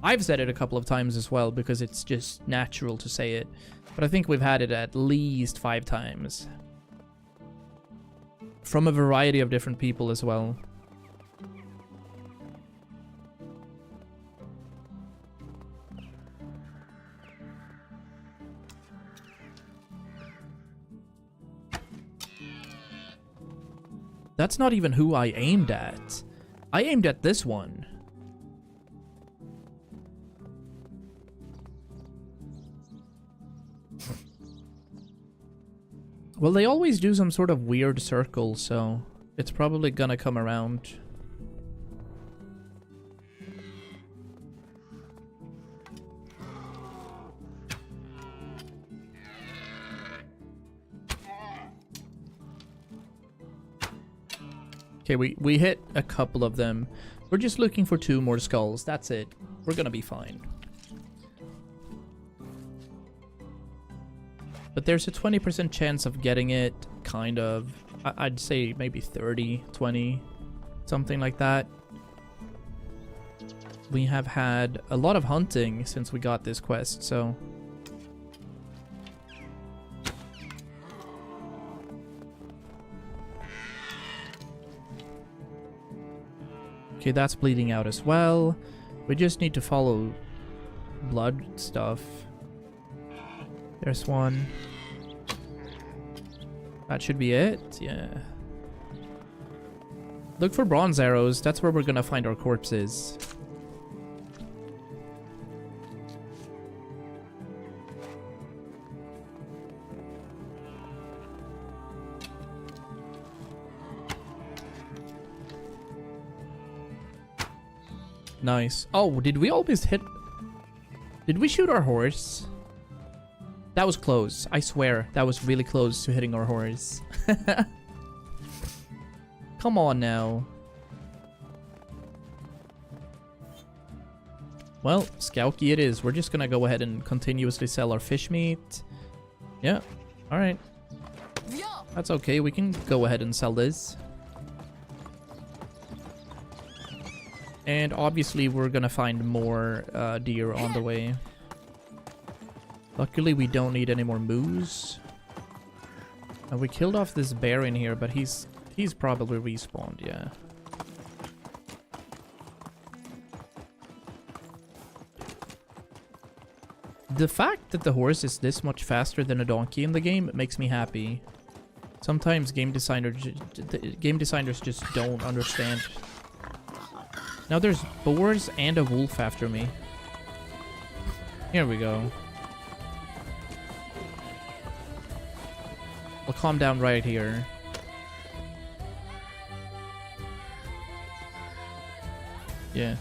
I've said it a couple of times as well because it's just natural to say it. But I think we've had it at least 5 times. From a variety of different people as well. That's not even who I aimed at. I aimed at this one. Well, they always do some sort of weird circle, so it's probably gonna come around. Okay, we hit a couple of them. We're just looking for 2 more skulls. That's it. We're gonna be fine. But there's a 20% chance of getting it, kind of. I'd say maybe 30, 20, something like that. We have had a lot of hunting since we got this quest, so... Okay, that's bleeding out as well. We just need to follow blood stuff. There's one. That should be it, yeah. Look for bronze arrows, that's where we're gonna find our corpses. Nice. Oh, did we always hit... Did we shoot our horse? That was close. I swear, that was really close to hitting our horse. Come on now. Well, Skauki it is. We're just gonna go ahead and continuously sell our fish meat. Yeah, alright. That's okay, we can go ahead and sell this. And obviously we're gonna find more deer on the way. Luckily we don't need any more moose. We killed off this bear in here, but he's probably respawned, yeah. The fact that the horse is this much faster than a donkey in the game makes me happy. Sometimes game designers just don't understand. Now there's boars and a wolf after me. Here we go. I'll calm down right here. Yeah.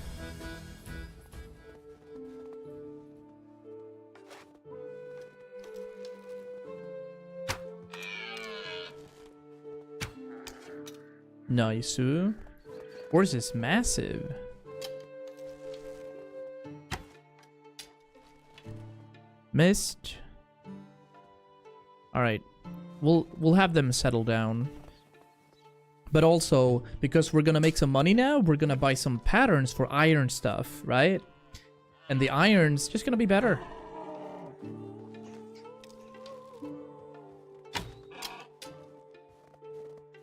Nice. Horse is massive. Missed. All right. We'll have them settle down. But also, because we're gonna make some money now, we're gonna buy some patterns for iron stuff, right? And the iron's just gonna be better.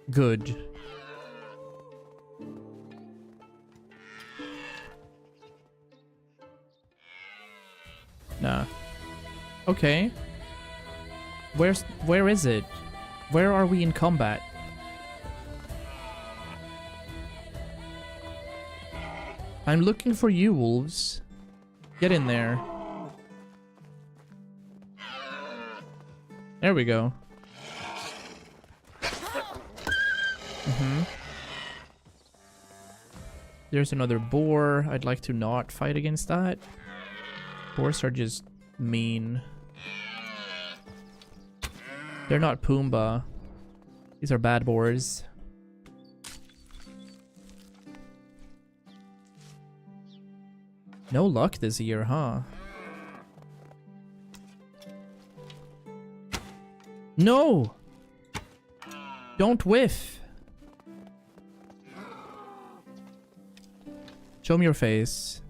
Good. Nah. Okay. Where is it? Where are we in combat? I'm looking for you, wolves. Get in there. There we go. There's another boar. I'd like to not fight against that. Boars are just mean. They're not Pumbaa. These are bad boars. No luck this year, huh? No! Don't whiff! Show me your face.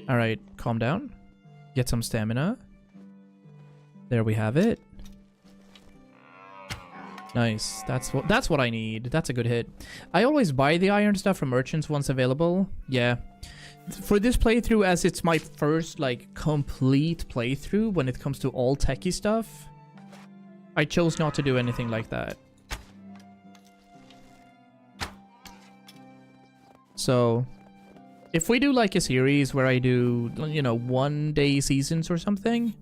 Alright, calm down. Get some stamina. There we have it. Nice. That's what I need. That's a good hit. I always buy the iron stuff from merchants once available. Yeah. For this playthrough, as it's my first, like, complete playthrough when it comes to all techie stuff, I chose not to do anything like that. So, if we do, like, a series where I do, you know, 1-day seasons or something,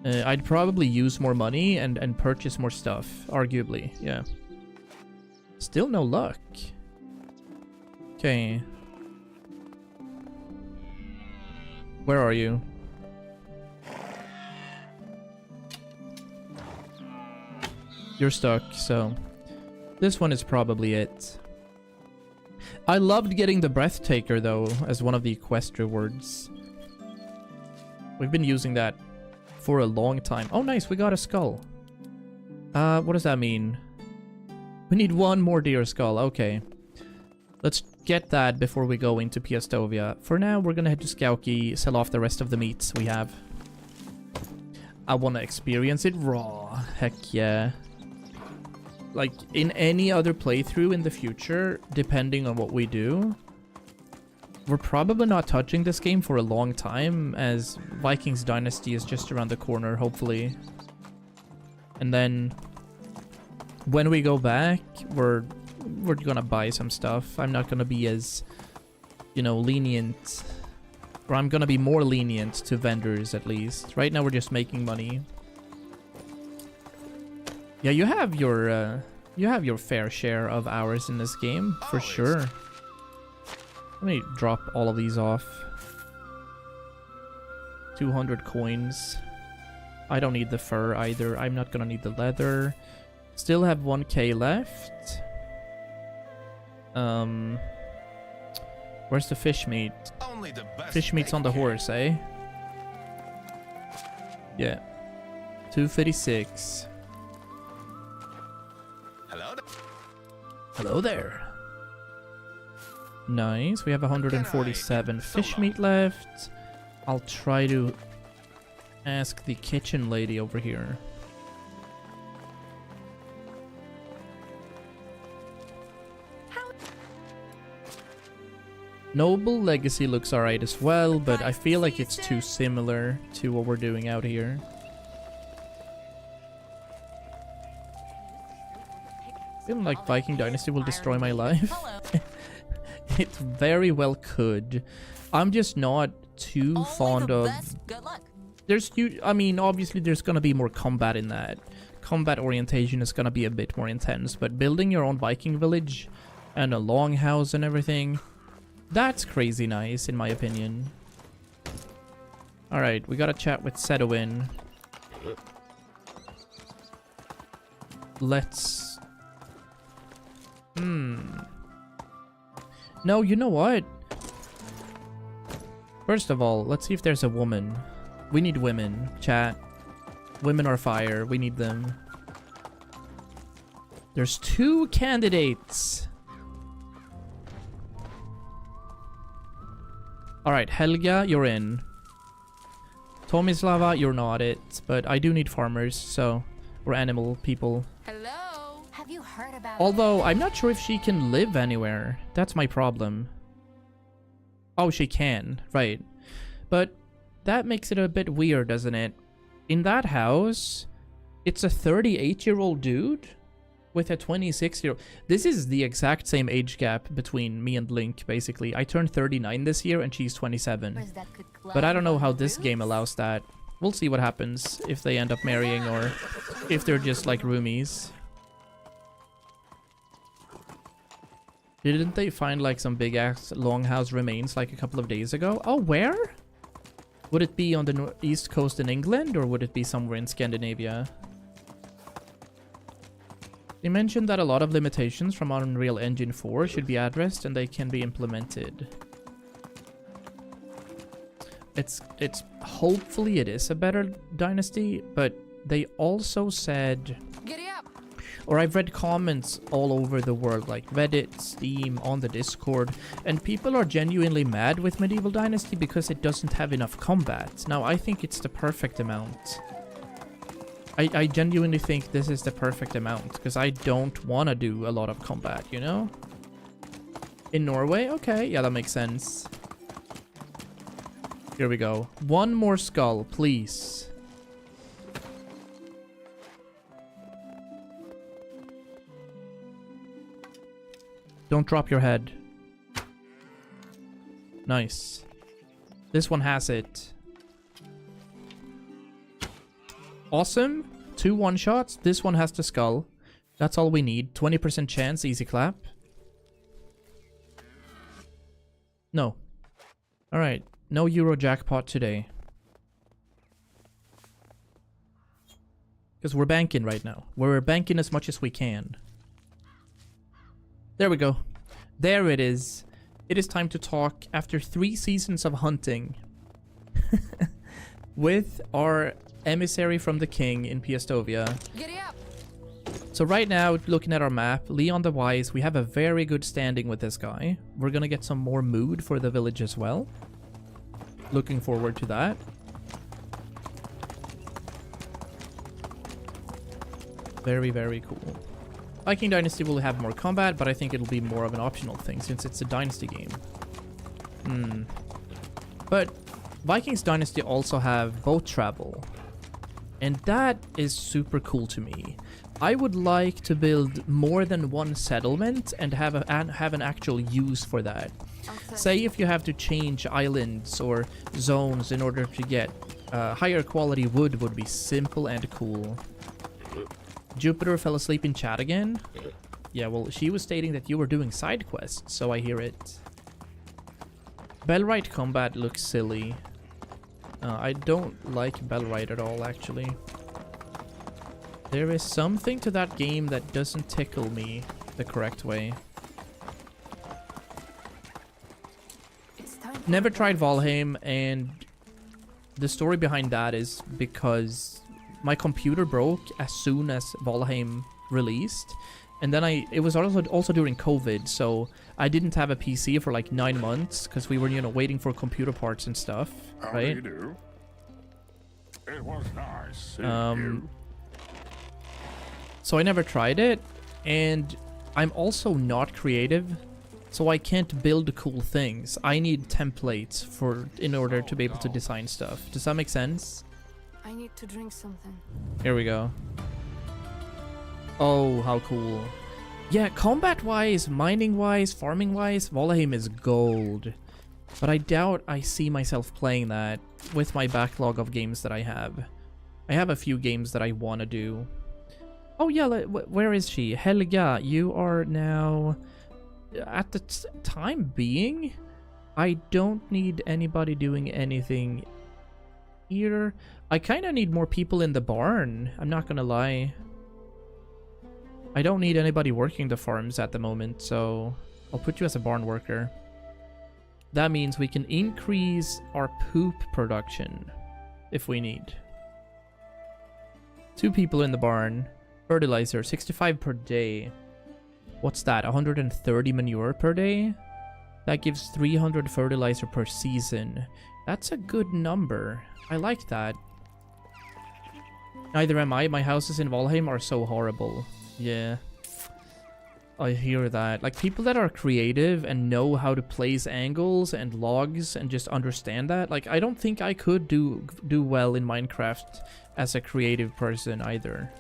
I'd probably use more money and purchase more stuff, arguably, yeah. Still no luck. Okay. Where are you? You're stuck, so this one is probably it. I loved getting the Breathtaker, though, as one of the quest rewards. We've been using that for a long time. Oh, nice, we got a skull. What does that mean? We need one more deer skull. Okay. Let's get that before we go into Piastovia. For now, we're gonna head to Skauki, sell off the rest of the meats we have. I wanna experience it raw. Heck yeah. Like, in any other playthrough in the future, depending on what we do, we're probably not touching this game for a long time, as Vikings Dynasty is just around the corner, hopefully. And then, when we go back, we're gonna buy some stuff. I'm not gonna be as, you know, lenient. Or I'm gonna be more lenient to vendors, at least. Right now, we're just making money. Yeah, you have your fair share of hours in this game, for sure. Let me drop all of these off. 200 coins. I don't need the fur either. I'm not gonna need the leather. Still have 1k left. Where's the fish meat? Fish meat's on the horse, eh? Yeah. 256. Hello there. Nice. We have 147 fish meat left. I'll try to ask the kitchen lady over here. Noble Legacy looks alright as well, but I feel like it's too similar to what we're doing out here. I feel like Viking Dynasty will destroy my life. It very well could. I'm just not too fond of... Good luck. I mean, obviously there's gonna be more combat in that. Combat orientation is gonna be a bit more intense, but building your own Viking village and a longhouse and everything, that's crazy nice, in my opinion. Alright, we gotta chat with Sedowin. Let's... No, you know what? First of all, let's see if there's a woman. We need women, chat. Women are fire. We need them. There's 2 candidates. Alright, Helga, you're in. Tomislava, you're not it. But I do need farmers, so... Or animal people. Hello. Have you heard about Although, I'm not sure if she can live anywhere. That's my problem. Oh, she can. Right. But that makes it a bit weird, doesn't it? In that house, it's a 38-year-old dude with a 26-year-old. This is the exact same age gap between me and Link, basically. I turned 39 this year and she's 27. But I don't know how this game allows that. We'll see what happens if they end up marrying or if they're just like roomies. Didn't they find like some big ass longhouse remains like a couple of days ago? Oh, where? Would it be on the east coast in England, or would it be somewhere in Scandinavia? They mentioned that a lot of limitations from Unreal Engine 4 should be addressed and they can be implemented. It's hopefully it is a better Dynasty, but they also said, Giddy up. or I've read comments all over the world, like Reddit, Steam, on the Discord, and people are genuinely mad with Medieval Dynasty because it doesn't have enough combat. Now, I think it's the perfect amount. I genuinely think this is the perfect amount, because I don't want to do a lot of combat, you know? In Norway? Okay, yeah, that makes sense. Here we go. One more skull, please. Don't drop your head. Nice. This one has it. Awesome. 2 one-shots. This one has the skull. That's all we need. 20% chance. Easy clap. No. Alright. No Euro jackpot today. Because we're banking right now. We're banking as much as we can. There we go. There it is. It is time to talk after 3 seasons of hunting with our emissary from the king in Piastovia. Giddy up. So right now, looking at our map, Leon the Wise, we have a very good standing with this guy. We're gonna get some more mood for the village as well. Looking forward to that. Very, very cool. Viking Dynasty will have more combat, but I think it'll be more of an optional thing since it's a Dynasty game. But Vikings Dynasty also have boat travel. And that is super cool to me. I would like to build more than one settlement and have an actual use for that. Say if you have to change islands or zones in order to get higher quality wood would be simple and cool. Jupiter fell asleep in chat again? Yeah, well, she was stating that you were doing side quests, so I hear it. Bellwright combat looks silly. I don't like Bellwright at all, actually. There is something to that game that doesn't tickle me the correct way. Never tried Valheim, and the story behind that is because my computer broke as soon as Valheim released, and then it was also during COVID, so I didn't have a PC for like 9 months because we were, you know, waiting for computer parts and stuff, right? How do you do? It was nice seeing you. So I never tried it, and I'm also not creative, so I can't build cool things. I need templates in order to be able to design stuff. Does that make sense? I need to drink something. Here we go. Oh, how cool. Yeah, combat-wise, mining-wise, farming-wise, Valheim is gold. But I doubt I see myself playing that with my backlog of games that I have. I have a few games that I want to do. Oh yeah, where is she? Helga, you are now... At the time being, I don't need anybody doing anything here. I kind of need more people in the barn, I'm not gonna lie. I don't need anybody working the farms at the moment, so I'll put you as a barn worker. That means we can increase our poop production if we need. 2 people in the barn. Fertilizer, 65 per day. What's that? 130 manure per day? That gives 300 fertilizer per season. That's a good number. I like that. Neither am I. My houses in Valheim are so horrible. Yeah. I hear that. Like, people that are creative and know how to place angles and logs and just understand that. Like, I don't think I could do well in Minecraft as a creative person either.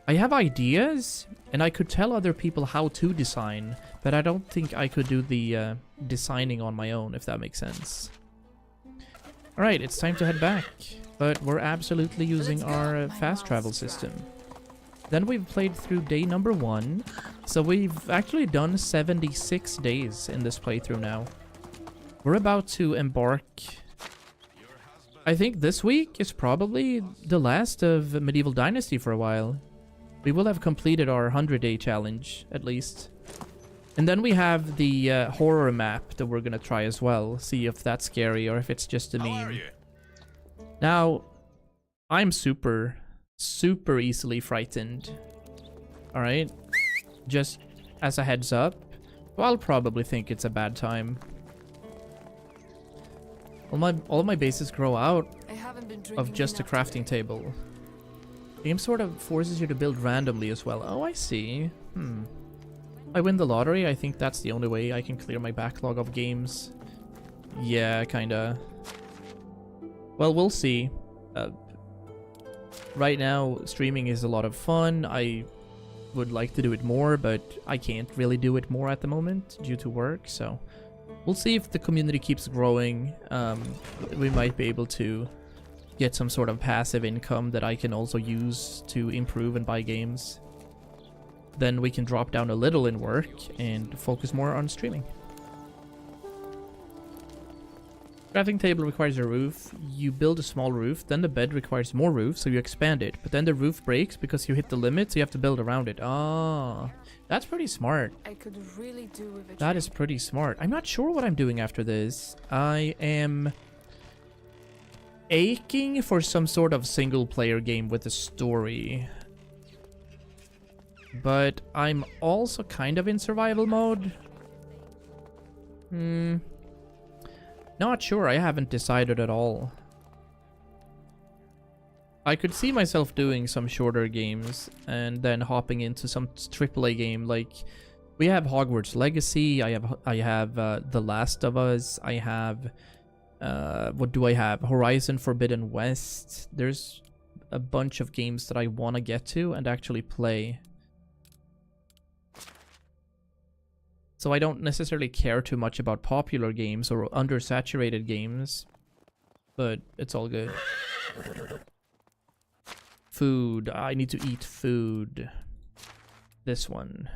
I have ideas, and I could tell other people how to design, but I don't think I could do the designing on my own, if that makes sense. Alright, it's time to head back. But we're absolutely using our fast travel system. Then we've played through day number 1. So we've actually done 76 days in this playthrough now. We're about to embark. I think this week is probably the last of Medieval Dynasty for a while. We will have completed our 100-day challenge, at least. And then we have the horror map that we're gonna try as well. See if that's scary or if it's just a meme. Now, I'm super easily frightened. Alright? Just as a heads up. Well, I'll probably think it's a bad time. All my bases grow out of just a crafting table. The game sort of forces you to build randomly as well. Oh, I see. I win the lottery. I think that's the only way I can clear my backlog of games. Yeah, kinda. Well, we'll see. Right now, streaming is a lot of fun. I would like to do it more, but I can't really do it more at the moment due to work, so we'll see if the community keeps growing. We might be able to get some sort of passive income that I can also use to improve and buy games. Then we can drop down a little in work and focus more on streaming. Crafting table requires a roof. You build a small roof, then the bed requires more roof, so you expand it. But then the roof breaks because you hit the limit, so you have to build around it. Ah, that's pretty smart. I could really do with it. That is pretty smart. I'm not sure what I'm doing after this. I am aching for some sort of single-player game with a story. But I'm also kind of in survival mode. Not sure. I haven't decided at all. I could see myself doing some shorter games and then hopping into some AAA game. Like, we have Hogwarts Legacy. I have The Last of Us. I have what do I have? Horizon Forbidden West. There's a bunch of games that I want to get to and actually play. So I don't necessarily care too much about popular games or undersaturated games, but it's all good. Food. I need to eat food. This one.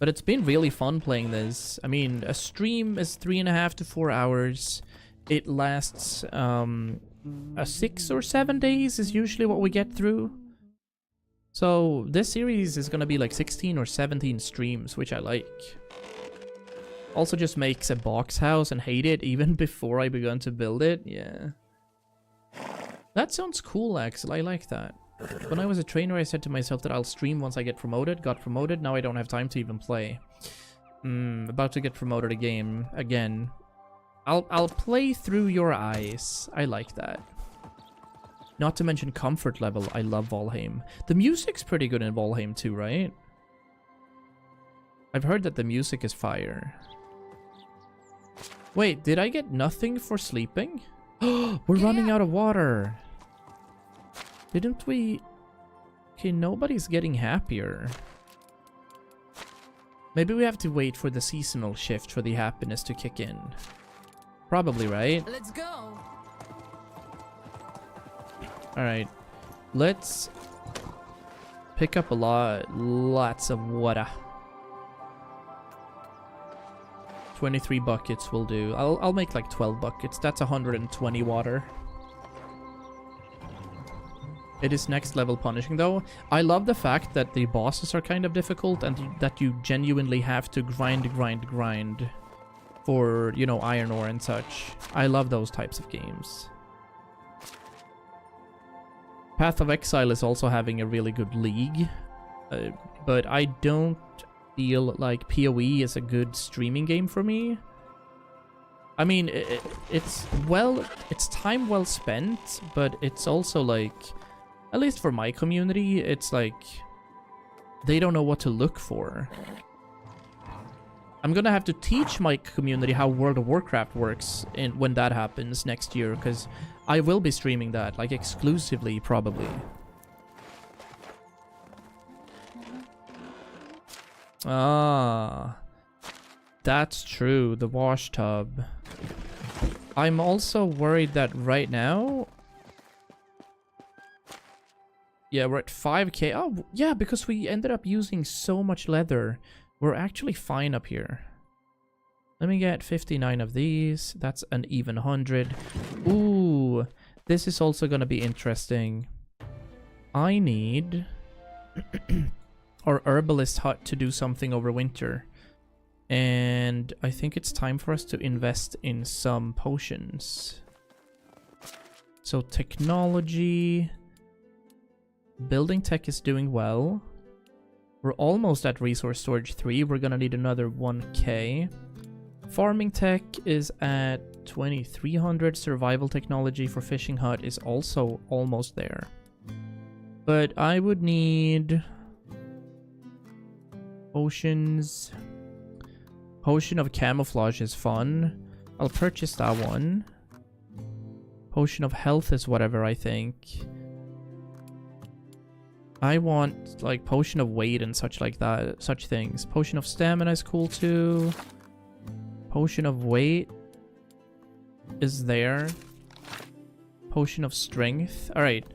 But it's been really fun playing this. I mean, a stream is 3.5 to 4 hours. It lasts 6 or 7 days is usually what we get through. So this series is gonna be like 16 or 17 streams, which I like. Also just makes a box house and hate it even before I begun to build it. Yeah. That sounds cool, Axel. I like that. When I was a trainer, I said to myself that I'll stream once I get promoted. Got promoted. Now I don't have time to even play. About to get promoted again. I'll play through your eyes. I like that. Not to mention comfort level. I love Valheim. The music's pretty good in Valheim too, right? I've heard that the music is fire. Wait, did I get nothing for sleeping? We're running out of water. Didn't we... Okay, nobody's getting happier. Maybe we have to wait for the seasonal shift for the happiness to kick in. Probably, right? Let's go. Alright. Let's pick up lots of water. 23 buckets will do. I'll make like 12 buckets. That's 120 water. It is next level punishing though. I love the fact that the bosses are kind of difficult and that you genuinely have to grind for, you know, iron ore and such. I love those types of games. Path of Exile is also having a really good league, but I don't feel like PoE is a good streaming game for me. I mean, it's time well spent, but it's also like, at least for my community, it's like They don't know what to look for. I'm gonna have to teach my community how World of Warcraft works when that happens next year, because I will be streaming that, like, exclusively, probably. Ah, that's true, the wash tub. I'm also worried that right now... Yeah, we're at 5k. Oh, yeah, because we ended up using so much leather. We're actually fine up here. Let me get 59 of these. That's an even 100. Ooh, this is also going to be interesting. I need our herbalist hut to do something over winter. And I think it's time for us to invest in some potions. So technology... Building tech is doing well. We're almost at resource storage 3. We're gonna need another 1k. Farming tech is at 2300. Survival technology for fishing hut is also almost there. But I would need potions. Potion of camouflage is fun. I'll purchase that one. Potion of health is whatever, I think. I want, like, potion of weight and such like that, such things. Potion of stamina is cool too. Potion of weight is there. Potion of strength. Alright.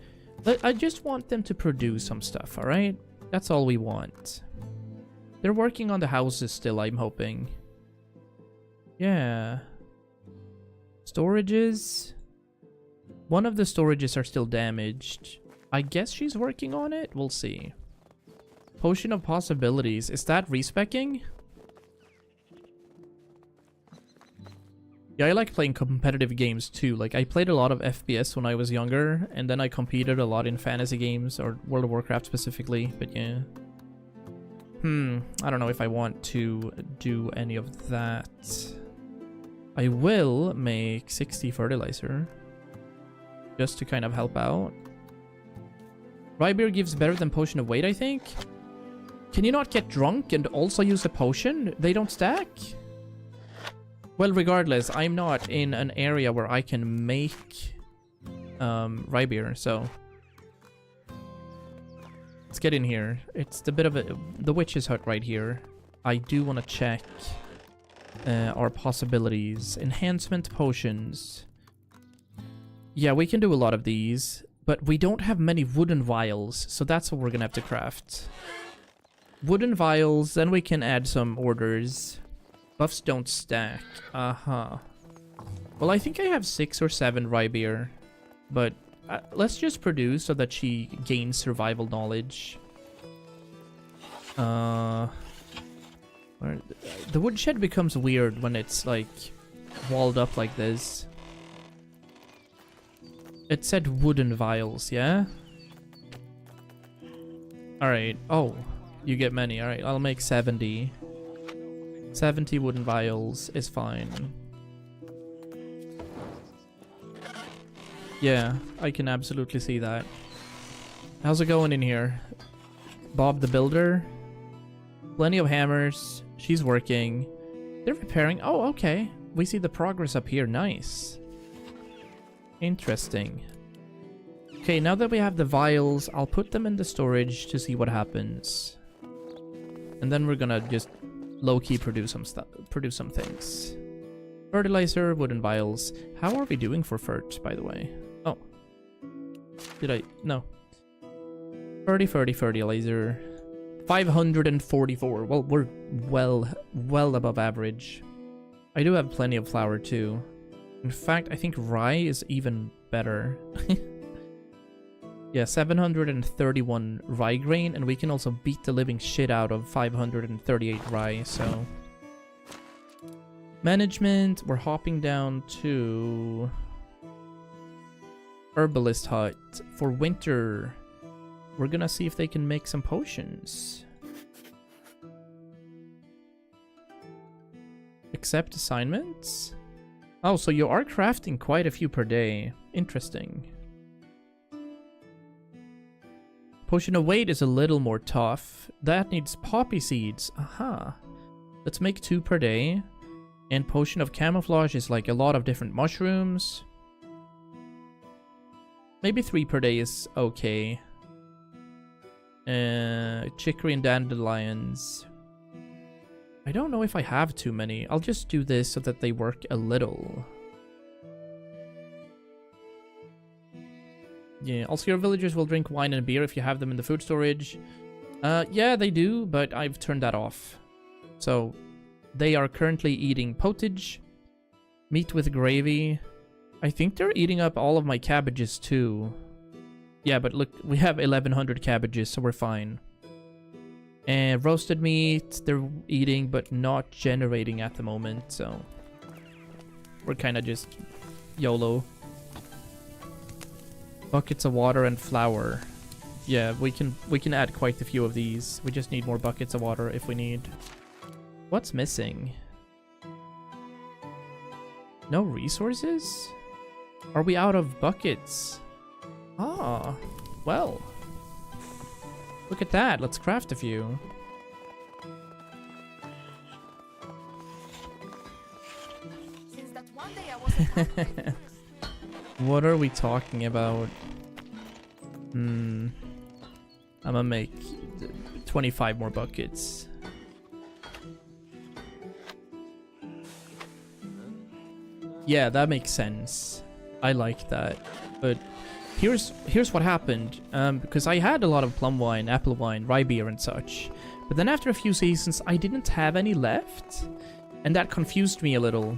I just want them to produce some stuff, alright? That's all we want. They're working on the houses still, I'm hoping. Yeah. Storages. One of the storages are still damaged. I guess she's working on it? We'll see. Potion of possibilities. Is that respecking? Yeah, I like playing competitive games too. Like, I played a lot of FPS when I was younger, and then I competed a lot in fantasy games, or World of Warcraft specifically, but yeah. I don't know if I want to do any of that. I will make 60 fertilizer, just to kind of help out. Rye beer gives better than potion of weight, I think. Can you not get drunk and also use a potion? They don't stack? Well, regardless, I'm not in an area where I can make rye beer, so... Let's get in here. It's the bit of the witch's hut right here. I do want to check our possibilities. Enhancement potions. Yeah, we can do a lot of these. But we don't have many wooden vials, so that's what we're gonna have to craft. Wooden vials, then we can add some orders. Buffs don't stack. Well, I think I have 6 or 7 rye beer. But let's just produce so that she gains survival knowledge. The woodshed becomes weird when it's, like, walled up like this. It said wooden vials, yeah? Alright. Oh, you get many. Alright, I'll make 70. 70 wooden vials is fine. Yeah, I can absolutely see that. How's it going in here? Bob the Builder? Plenty of hammers. She's working. They're repairing. Oh, okay. We see the progress up here. Nice. Interesting. Okay, now that we have the vials, I'll put them in the storage to see what happens. And then we're gonna just low-key produce some stuff, produce some things. Fertilizer, wooden vials. How are we doing for fert, by the way? Oh. Did I? No. Fertilizer. 544. Well, we're well above average. I do have plenty of flour too. In fact, I think rye is even better. Yeah, 731 rye grain, and we can also beat the living shit out of 538 rye, so... Management, we're hopping down to... Herbalist hut. For winter, we're gonna see if they can make some potions. Accept assignments? Oh, so you are crafting quite a few per day. Interesting. Potion of weight is a little more tough. That needs poppy seeds. Aha. Let's make 2 per day. And potion of camouflage is like a lot of different mushrooms. Maybe 3 per day is okay. Chicory and dandelions. I don't know if I have too many. I'll just do this so that they work a little. Yeah, also your villagers will drink wine and beer if you have them in the food storage. Yeah, they do, but I've turned that off. So, they are currently eating pottage, meat with gravy. I think they're eating up all of my cabbages too. Yeah, but look, we have 1100 cabbages, so we're fine. And roasted meat, they're eating but not generating at the moment, so we're kind of just YOLO. Buckets of water and flour. Yeah, we can add quite a few of these. We just need more buckets of water if we need. What's missing? No resources? Are we out of buckets? Ah, well. Look at that. Let's craft a few. Since that one day I wasn't happy. What are we talking about? I'm gonna make 25 more buckets. Yeah, that makes sense. I like that. But here's what happened. Because I had a lot of plum wine, apple wine, rye beer and such. But then after a few seasons, I didn't have any left. And that confused me a little.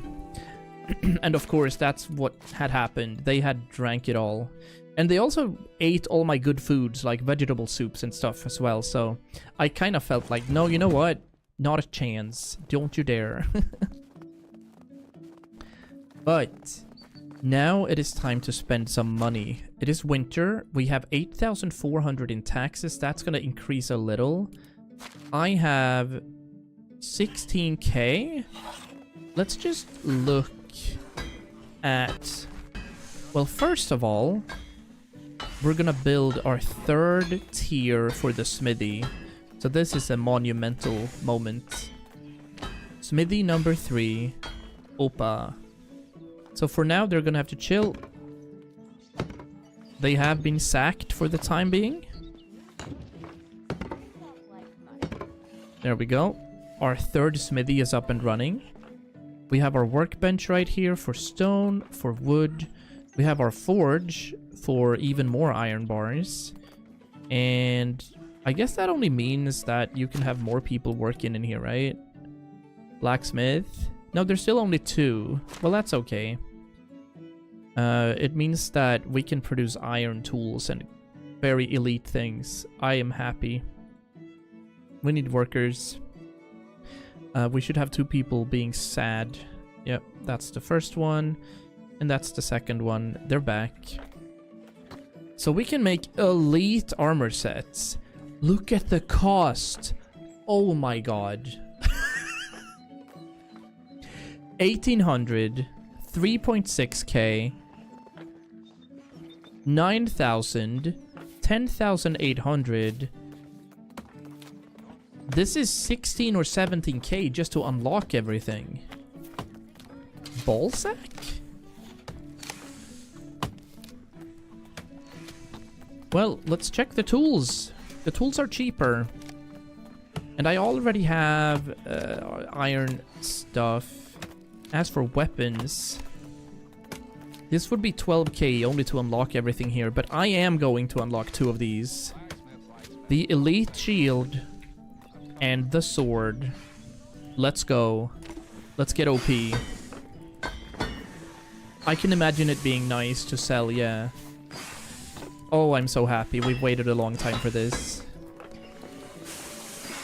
And of course, that's what had happened. They had drank it all. And they also ate all my good foods, like vegetable soups and stuff as well. So I kind of felt like, no, you know what? Not a chance. Don't you dare. But now it is time to spend some money. It is winter. We have 8,400 in taxes. That's going to increase a little. I have 16k. Let's just look at... Well, first of all, we're going to build our 3rd tier for the smithy. So this is a monumental moment. Smithy number 3. Opa. So for now, they're gonna have to chill. They have been sacked for the time being. There we go. Our 3rd smithy is up and running. We have our workbench right here for stone, for wood. We have our forge for even more iron bars. And I guess that only means that you can have more people working in here, right? Blacksmith. No, there's still only 2. Well, that's okay. It means that we can produce iron tools and very elite things. I am happy. We need workers. We should have 2 people being sad. Yep, that's the first one. And that's the second one. They're back. So we can make elite armor sets. Look at the cost. Oh my god. 1,800. 3.6k. 9,000. 10,800. This is 16 or 17k just to unlock everything. Ballsack? Well, let's check the tools. The tools are cheaper. And I already have iron stuff. As for weapons, this would be 12k only to unlock everything here, but I am going to unlock 2 of these. The elite shield and the sword. Let's go. Let's get OP. I can imagine it being nice to sell, yeah. Oh, I'm so happy. We've waited a long time for this.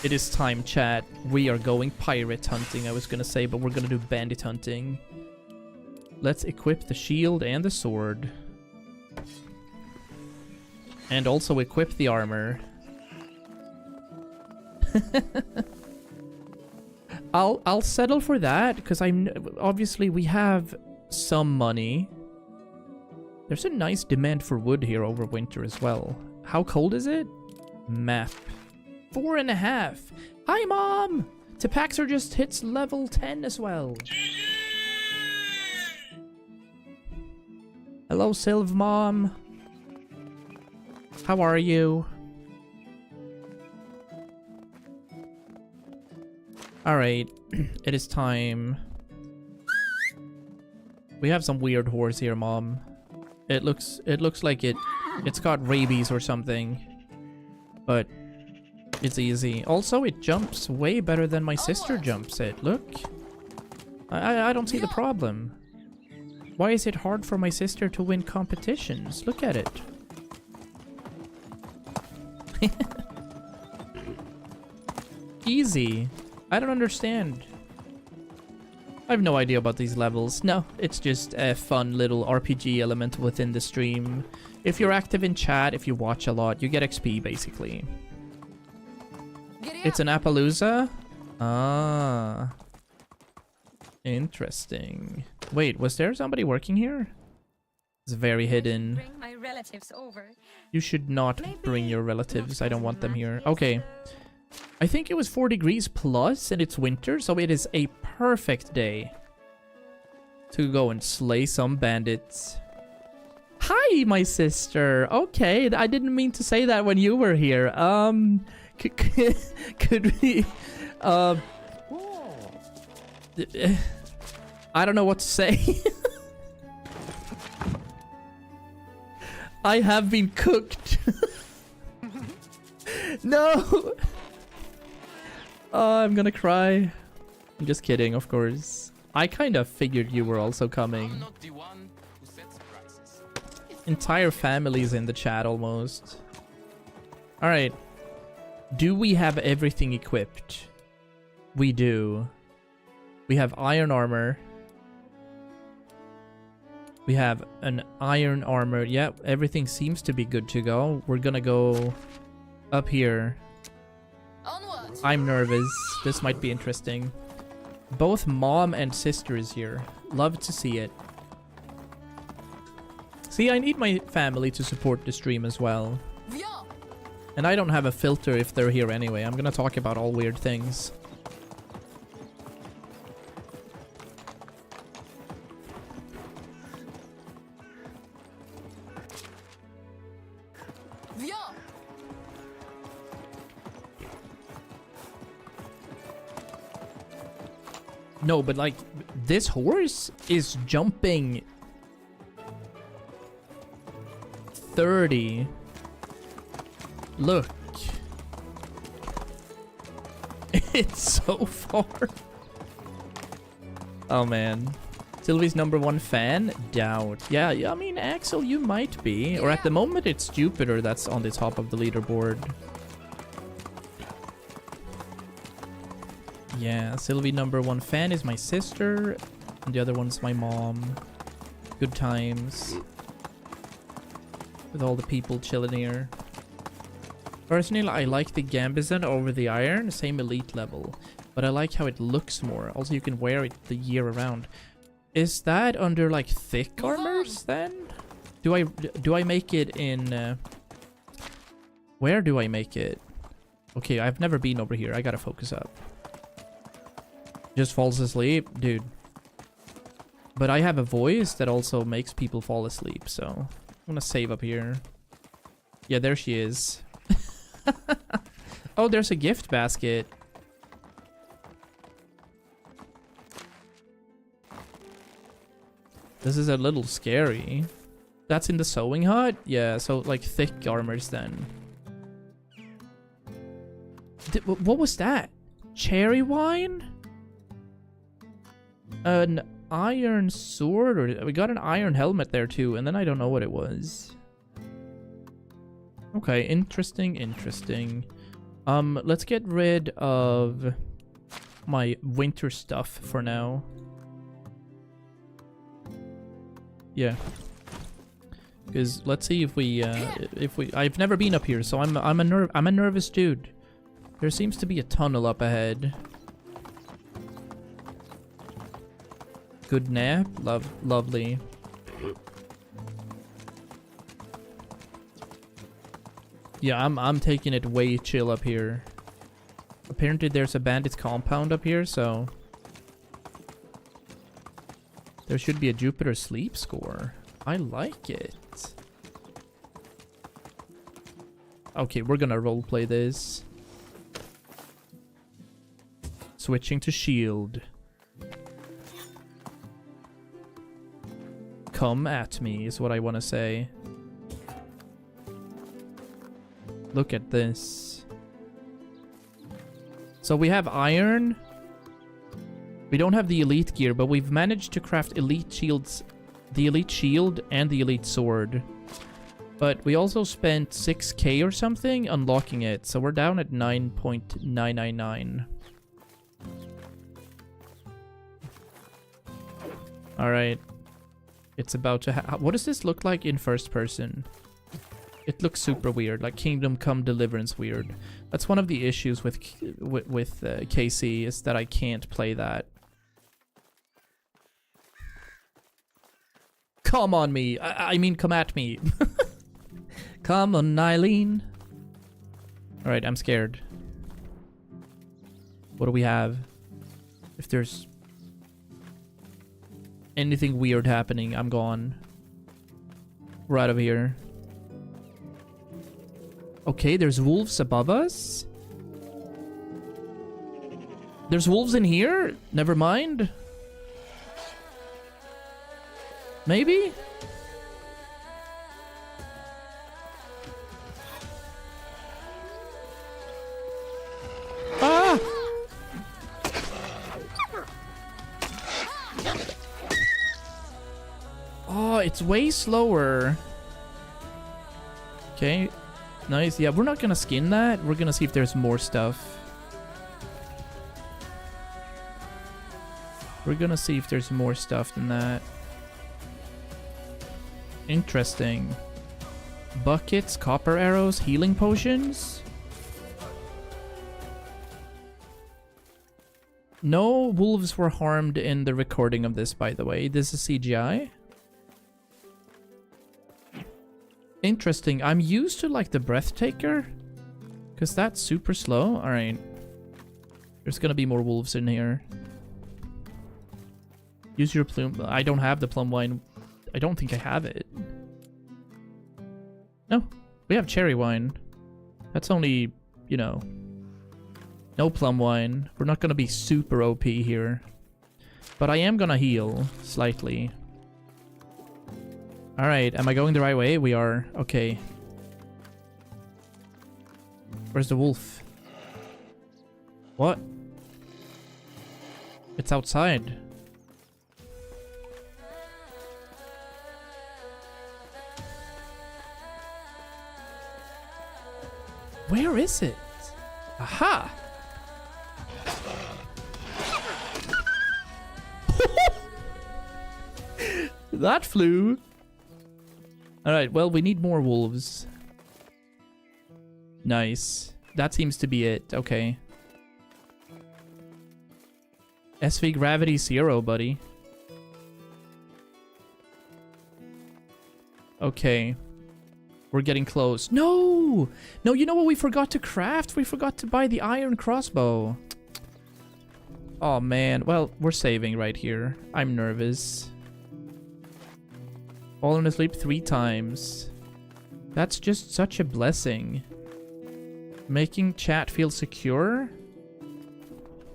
It is time, chat. We are going pirate hunting, I was gonna say, but we're gonna do bandit hunting. Let's equip the shield and the sword. And also equip the armor. I'll settle for that, because obviously we have some money. There's a nice demand for wood here over winter as well. How cold is it? Map. 4.5. Hi, Mom! Tapaxer just hits level 10 as well. Hello, Sylv Mom. How are you? Alright, it is time. We have some weird horse here, Mom. It looks like it's got rabies or something. But it's easy. Also, it jumps way better than my sister jumps it. Look. I don't see the problem. Why is it hard for my sister to win competitions? Look at it. Easy. I don't understand. I have no idea about these levels. No, it's just a fun little RPG element within the stream. If you're active in chat, if you watch a lot, you get XP basically. It's an Appaloosa? Ah. Interesting. Wait, was there somebody working here? It's very hidden. Bring my relatives over. You should not bring your relatives. I don't want them here. Okay. I think it was 4 degrees plus and it's winter, so it is a perfect day to go and slay some bandits. Hi, my sister. Okay, I didn't mean to say that when you were here. Could we... I don't know what to say. I have been cooked. No! Oh, I'm gonna cry. I'm just kidding, of course. I kind of figured you were also coming. I'm not the one who sets prices. Entire families in the chat almost. Alright. Do we have everything equipped? We do. We have iron armor. We have an iron armor. Yeah, everything seems to be good to go. We're gonna go up here. Onwards. I'm nervous. This might be interesting. Both mom and sister is here. Love to see it. See, I need my family to support the stream as well. Viens. And I don't have a filter if they're here anyway. I'm gonna talk about all weird things. Viens. No, but like, this horse is jumping 30. Look. It's so far. Oh, man. Sylvie's #1 fan? Doubt. Yeah, I mean, Axel, you might be. Or at the moment, it's Jupiter that's on the top of the leaderboard. Yeah, Sylvie #1 fan is my sister, and the other one's my mom. Good times. With all the people chilling here. Personally, I like the Gambizon over the Iron, same elite level. But I like how it looks more. Also, you can wear it the year around. Is that under, like, thick armors, then? Do I make it in... where do I make it? Okay, I've never been over here. I gotta focus up. Just falls asleep? Dude. But I have a voice that also makes people fall asleep, so... I'm gonna save up here. Yeah, there she is. Oh, there's a gift basket. This is a little scary. That's in the sewing hut? Yeah, so like thick armors then. What was that? Cherry wine? An iron sword? Or we got an iron helmet there too, and then I don't know what it was. Okay, interesting, interesting. Let's get rid of my winter stuff for now. Yeah. Because let's see if we I've never been up here, so I'm a nervous dude. There seems to be a tunnel up ahead. Good nap, lovely. Yeah, I'm taking it way chill up here. Apparently there's a bandit compound up here, so there should be a Jupiter sleep score. I like it. Okay, we're gonna roleplay this. Switching to shield. Come at me is what I want to say. Look at this. So we have iron. We don't have the elite gear, but we've managed to craft elite shields, the elite shield and the elite sword. But we also spent 6k or something unlocking it, so we're down at 9.999. Alright. It's about to what does this look like in first person? It looks super weird, like Kingdom Come Deliverance weird. That's one of the issues with KC, is that I can't play that. Come on me. I mean, come at me. Come on, Eileen. Alright, I'm scared. What do we have? If there's anything weird happening, I'm gone. We're out of here. Okay, there's wolves above us. There's wolves in here? Never mind. Maybe? Ah! Oh, it's way slower. Okay. Nice. Yeah, we're not gonna skin that. We're gonna see if there's more stuff. We're gonna see if there's more stuff than that. Interesting. Buckets, copper arrows, healing potions. No wolves were harmed in the recording of this, by the way. This is CGI. Interesting. I'm used to like the Breathtaker, because that's super slow. Alright. There's gonna be more wolves in here. Use your plume. I don't have the plum wine. I don't think I have it. No. We have cherry wine. That's only, you know, no plum wine. We're not gonna be super OP here. But I am gonna heal slightly. Alright, am I going the right way? We are. Okay. Where's the wolf? What? It's outside. Where is it? Aha! That flew. Alright, well, we need more wolves. Nice. That seems to be it. Okay. SV gravity 0, buddy. Okay. We're getting close. No! No, you know what we forgot to craft? We forgot to buy the iron crossbow. Oh, man. Well, we're saving right here. I'm nervous. Fallen asleep 3 times. That's just such a blessing. Making chat feel secure?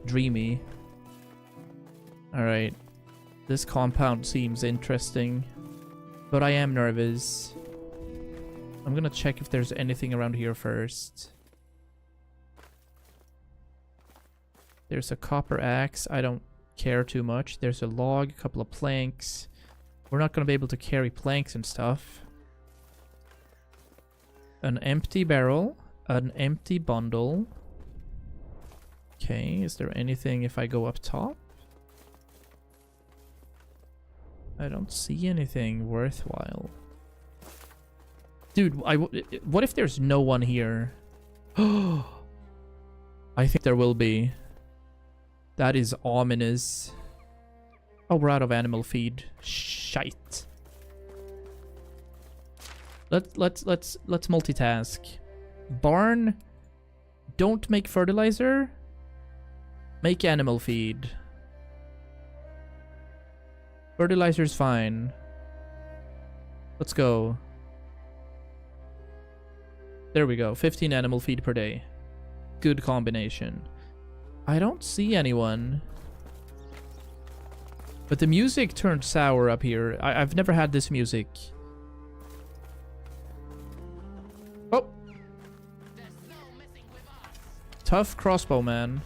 Dreamy. Alright. This compound seems interesting. But I am nervous. I'm gonna check if there's anything around here first. There's a copper axe. I don't care too much. There's a log, a couple of planks. We're not gonna be able to carry planks and stuff. An empty barrel. An empty bundle. Okay, is there anything if I go up top? I don't see anything worthwhile. Dude, what if there's no one here? I think there will be. That is ominous. Oh, we're out of animal feed. Shite. Let's multitask. Barn. Don't make fertilizer. Make animal feed. Fertilizer's fine. Let's go. There we go. 15 animal feed per day. Good combination. I don't see anyone. But the music turned sour up here. I've never had this music. Oh. Tough crossbow man.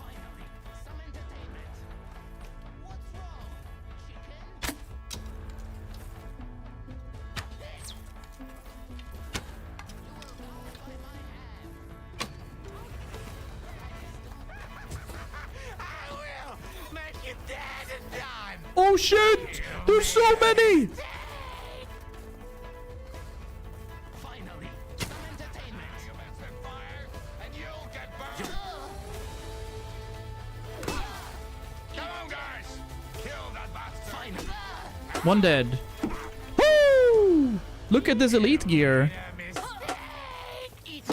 Oh shit! There's so many! Finally, some entertainment. And you'll get burned. Come on, guys. Kill that bastard. Finally. One dead. Woo! Look at this elite gear. Eat.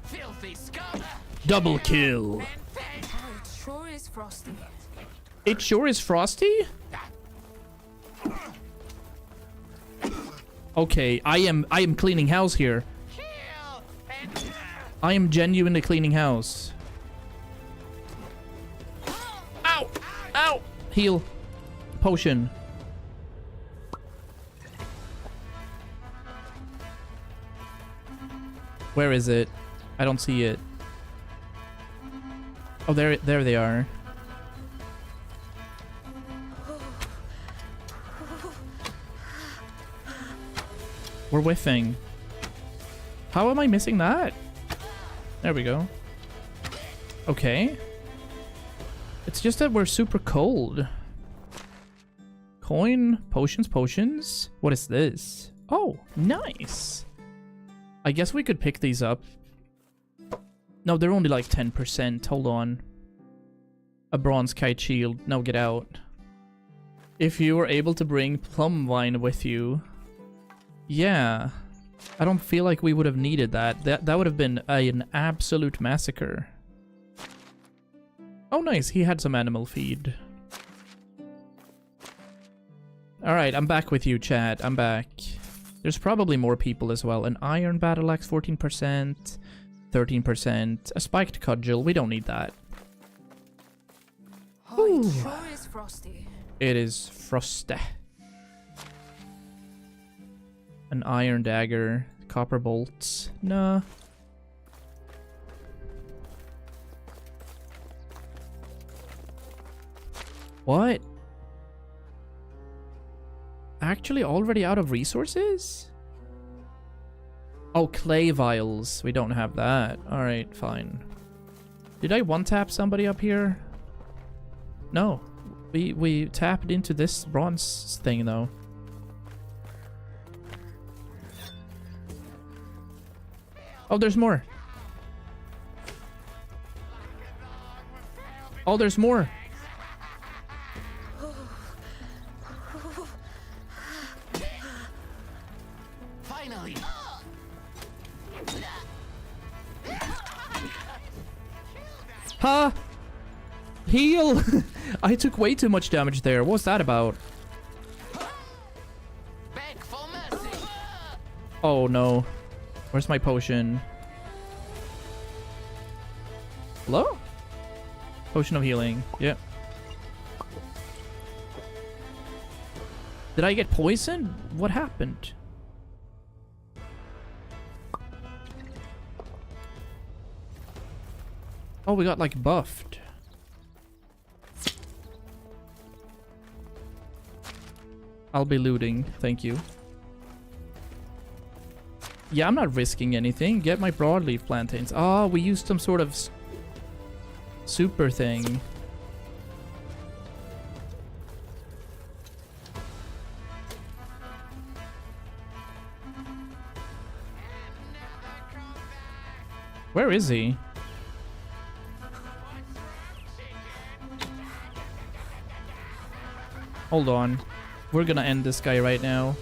Filthy scum. Double kill. Oh, it sure is frosty. It sure is frosty? Okay, I am cleaning house here. I am genuinely cleaning house. Ow! Ow! Heal. Potion. Where is it? I don't see it. Oh, there they are. We're whiffing. How am I missing that? There we go. Okay. It's just that we're super cold. Coin, potions. What is this? Oh, nice. I guess we could pick these up. No, they're only like 10%. Hold on. A bronze kite shield. No, get out. If you were able to bring plum wine with you. Yeah. I don't feel like we would have needed that. That would have been an absolute massacre. Oh, nice. He had some animal feed. Alright, I'm back with you, chat. I'm back. There's probably more people as well. An iron battle axe, 14%. 13%. A spiked cudgel. We don't need that. Oh, it sure is frosty. It is frosty. An iron dagger. Copper bolts. Nah. What? Actually already out of resources? Oh, clay vials. We don't have that. Alright, fine. Did I one-tap somebody up here? No. We tapped into this bronze thing, though. Oh, there's more. Oh, there's more. Finally. Ha! Heal! I took way too much damage there. What's that about? Beg for mercy. Oh no. Where's my potion? Hello? Potion of healing. Yeah. Did I get poisoned? What happened? Oh, we got like buffed. I'll be looting, thank you. Yeah, I'm not risking anything. Get my broadleaf plantains. Oh, we used some sort of super thing. Where is he? Hold on. We're gonna end this guy right now.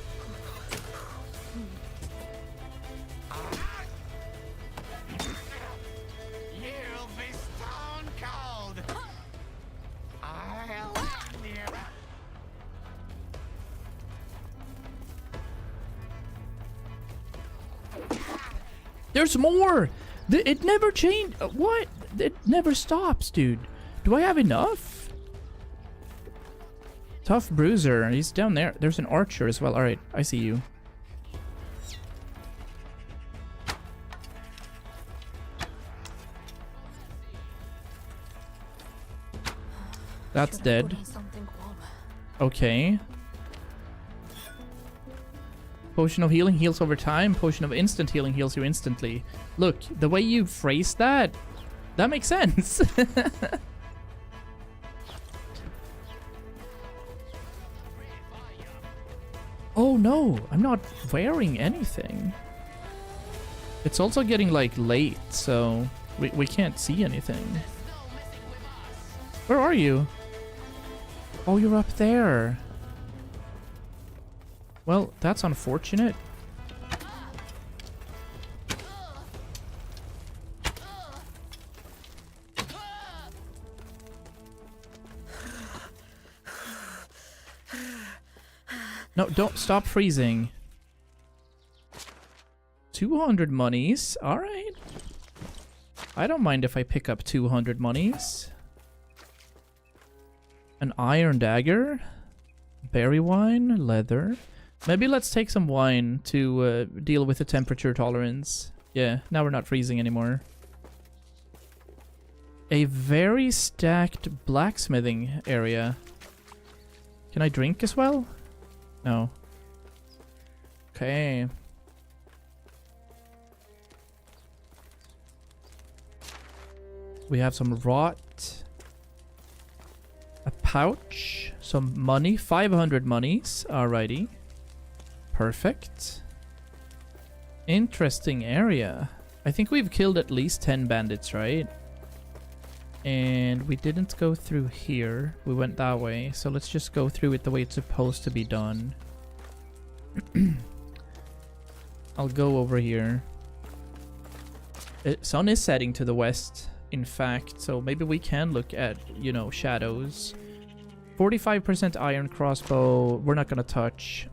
There's more! It never changed. What? It never stops, dude. Do I have enough? Tough Bruiser. He's down there. There's an archer as well. Alright, I see you. That's dead. Okay. Potion of healing heals over time. Potion of instant healing heals you instantly. Look, the way you phrase that, that makes sense. Oh no, I'm not wearing anything. It's also getting like late, so we can't see anything. Where are you? Oh, you're up there. Well, that's unfortunate. No, don't stop freezing. 200 monies. All right. I don't mind if I pick up 200 monies. An iron dagger. Berry wine. Leather. Maybe let's take some wine to deal with the temperature tolerance. Yeah, now we're not freezing anymore. A very stacked blacksmithing area. Can I drink as well? No. Okay. We have some rot. A pouch. Some money. 500 monies. Alrighty. Perfect. Interesting area. I think we've killed at least 10 bandits, right? And we didn't go through here. We went that way. So let's just go through it the way it's supposed to be done. I'll go over here. Sun is setting to the west, in fact. So maybe we can look at, you know, shadows. 45% iron crossbow. We're not going to touch.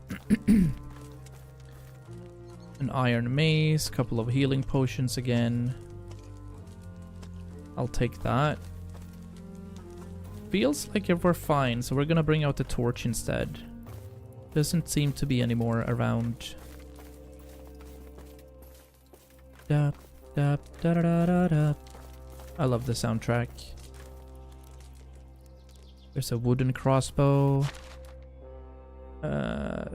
An iron mace. Couple of healing potions again. I'll take that. Feels like if we're fine, so we're gonna bring out the torch instead. Doesn't seem to be any more around. Da, da, da, da, da, da, da. I love the soundtrack. There's a wooden crossbow.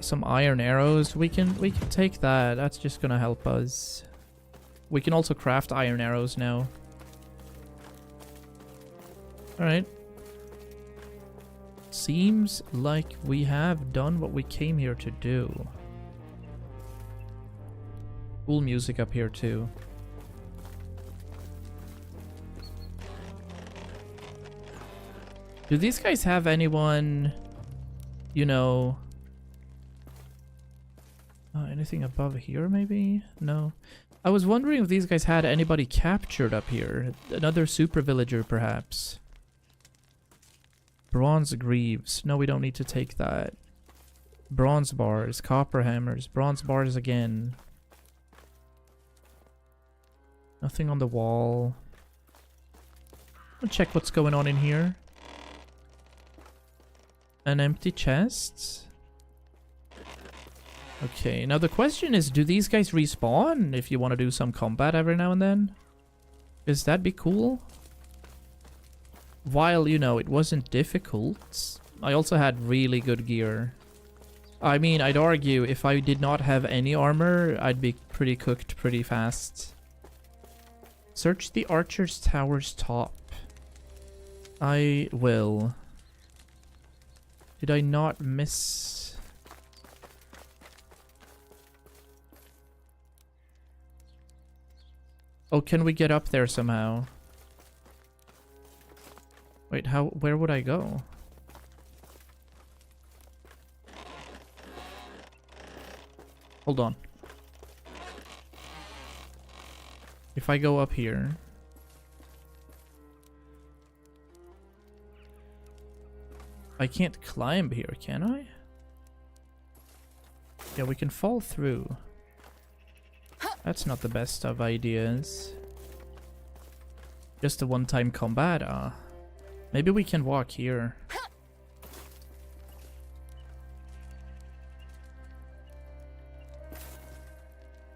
Some iron arrows. We can take that. That's just gonna help us. We can also craft iron arrows now. Alright. Seems like we have done what we came here to do. Cool music up here too. Do these guys have anyone, you know... anything above here maybe? No. I was wondering if these guys had anybody captured up here. Another super villager perhaps. Bronze greaves. No, we don't need to take that. Bronze bars, copper hammers, bronze bars again. Nothing on the wall. I'll check what's going on in here. An empty chest. Okay, now the question is, do these guys respawn if you want to do some combat every now and then? Does that be cool? While, you know, it wasn't difficult, I also had really good gear. I mean, I'd argue if I did not have any armor, I'd be pretty cooked pretty fast. Search the Archer's Tower's top. I will. Did I not miss... Oh, can we get up there somehow? Wait, where would I go? Hold on. If I go up here... I can't climb here, can I? Yeah, we can fall through. That's not the best of ideas. Just a one-time combat? Maybe we can walk here.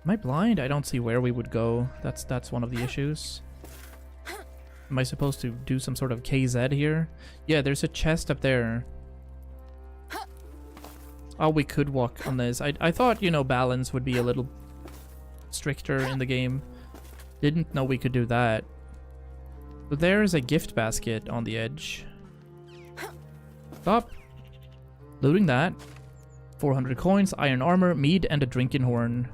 Am I blind? I don't see where we would go. That's one of the issues. Am I supposed to do some sort of KZ here? Yeah, there's a chest up there. Oh, we could walk on this. I thought, you know, balance would be a little stricter in the game. Didn't know we could do that. So there's a gift basket on the edge. Stop. Looting that. 400 coins, iron armor, mead, and a drinking horn.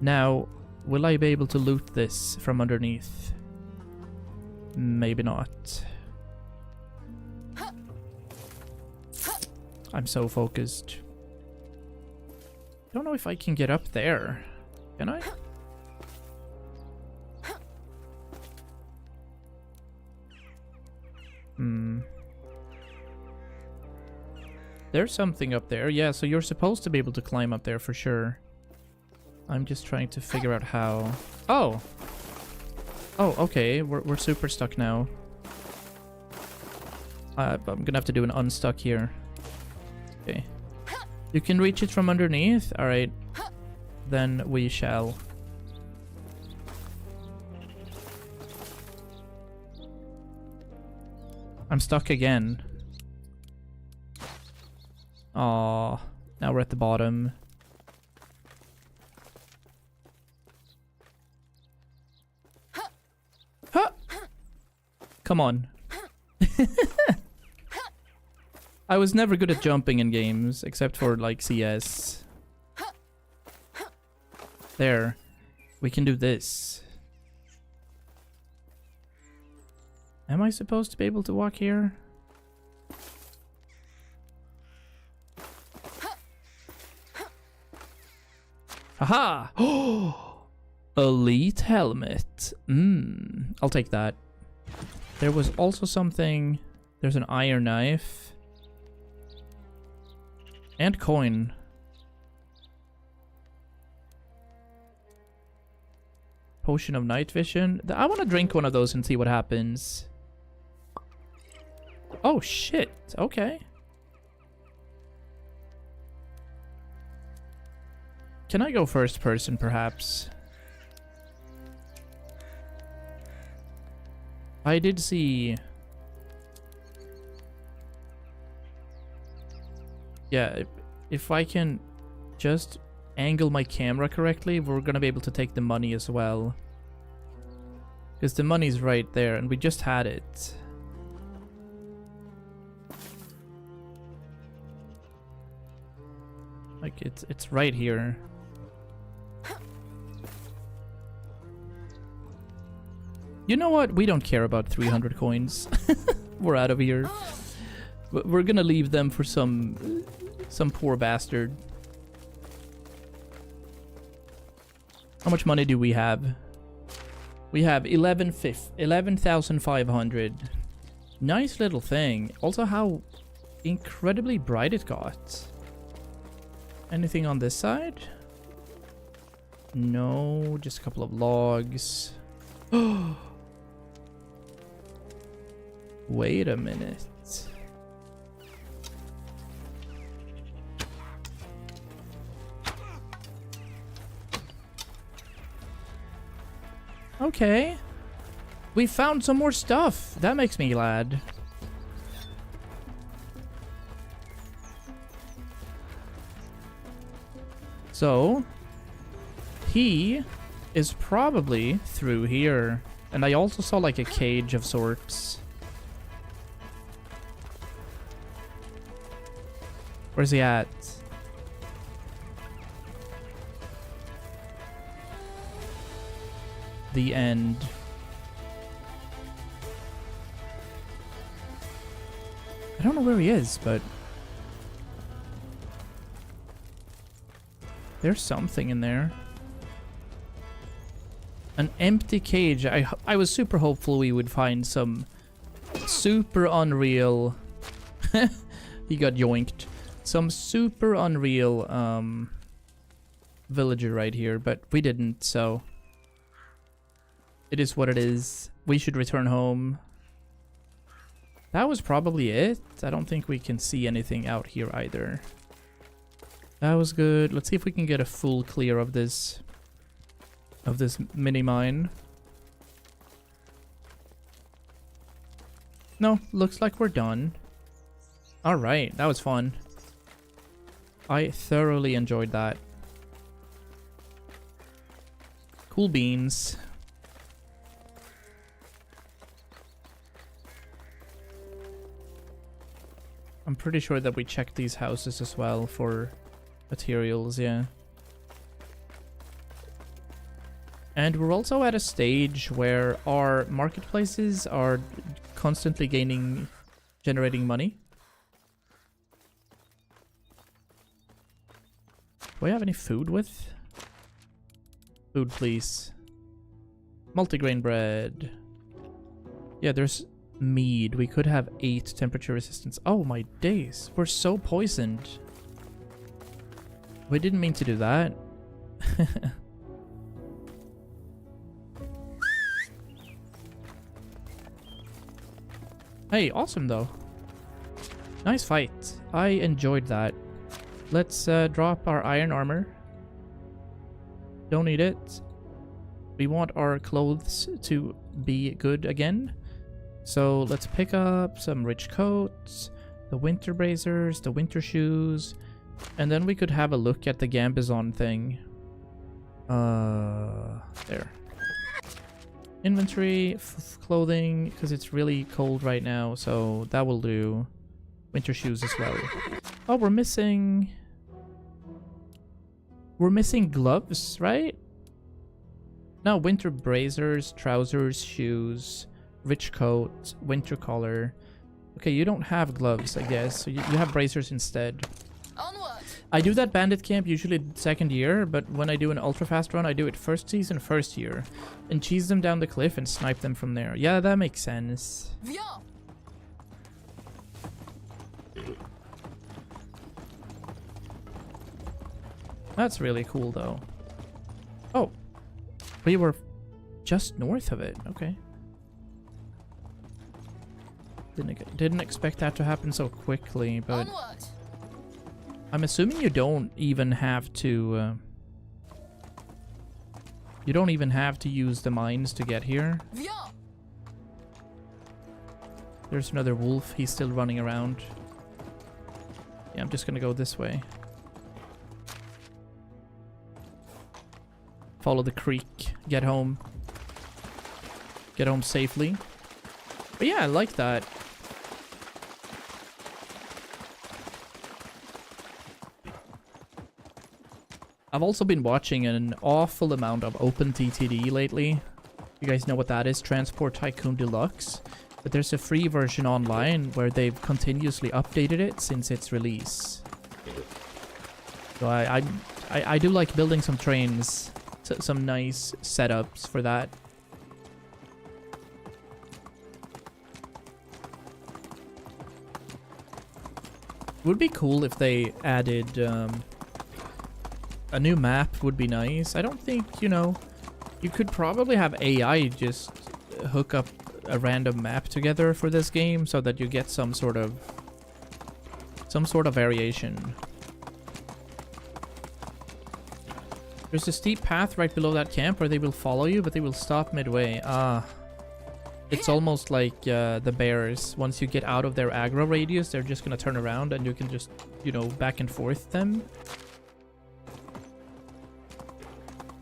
Now, will I be able to loot this from underneath? Maybe not. I'm so focused. Don't know if I can get up there. Can I? There's something up there. Yeah, so you're supposed to be able to climb up there for sure. I'm just trying to figure out how. Oh! Oh, okay. We're super stuck now. I'm gonna have to do an unstuck here. Okay. You can reach it from underneath? Alright. Then we shall. I'm stuck again. Aww. Now we're at the bottom. Huh! Come on. I was never good at jumping in games, except for like CS. There. We can do this. Am I supposed to be able to walk here? Haha! Elite helmet. I'll take that. There was also something. There's an iron knife. And coin. Potion of night vision. I want to drink one of those and see what happens. Oh shit. Okay. Can I go first person perhaps? I did see. Yeah, if I can just angle my camera correctly, we're gonna be able to take the money as well. Because the money's right there, and we just had it. Like, it's right here. You know what? We don't care about 300 coins. We're out of here. We're gonna leave them for some poor bastard. How much money do we have? We have 11,500. Nice little thing. Also, how incredibly bright it got. Anything on this side? No, just a couple of logs. Wait a minute. Okay. We found some more stuff. That makes me glad. So, he is probably through here. And I also saw like a cage of sorts. Where's he at? The end. I don't know where he is, but there's something in there. An empty cage. I was super hopeful we would find some super unreal. He got yoinked. Some super unreal villager right here, but we didn't, so it is what it is. We should return home. That was probably it. I don't think we can see anything out here either. That was good. Let's see if we can get a full clear of this mini mine. No, looks like we're done. All right, that was fun. I thoroughly enjoyed that. Cool beans. I'm pretty sure that we checked these houses as well for materials, yeah. And we're also at a stage where our marketplaces are constantly generating money. Do we have any food with? Food, please. Multigrain bread. Yeah, there's mead. We could have 8 temperature resistance. Oh my days. We're so poisoned. We didn't mean to do that. Hey, awesome though. Nice fight. I enjoyed that. Let's drop our iron armor. Don't need it. We want our clothes to be good again. So let's pick up some rich coats, the winter bracers, the winter shoes, and then we could have a look at the Gambizon thing. There. Inventory, clothing, because it's really cold right now, so that will do. Winter shoes as well. Oh, we're missing gloves, right? No, winter bracers, trousers, shoes, rich coat, winter collar. Okay, you don't have gloves, I guess, so you have bracers instead. Onward. I do that bandit camp usually second year, but when I do an ultra fast run, I do it first season, first year, and cheese them down the cliff and snipe them from there. Yeah, that makes sense. Viens. That's really cool, though. Oh, we were just north of it. Okay. Didn't expect that to happen so quickly, but Onward. I'm assuming you don't even have to. You don't even have to use the mines to get here. Viens. There's another wolf. He's still running around. Yeah, I'm just gonna go this way. Follow the creek. Get home. Get home safely. But yeah, I like that. I've also been watching an awful amount of OpenTTD lately. You guys know what that is, Transport Tycoon Deluxe. But there's a free version online where they've continuously updated it since its release. So I do like building some trains, some nice setups for that. Would be cool if they added a new map would be nice. I don't think, you know, you could probably have AI just hook up a random map together for this game so that you get some sort of variation. There's a steep path right below that camp where they will follow you, but they will stop midway. It's almost like the bears. Once you get out of their aggro radius, they're just gonna turn around and you can just, you know, back and forth them.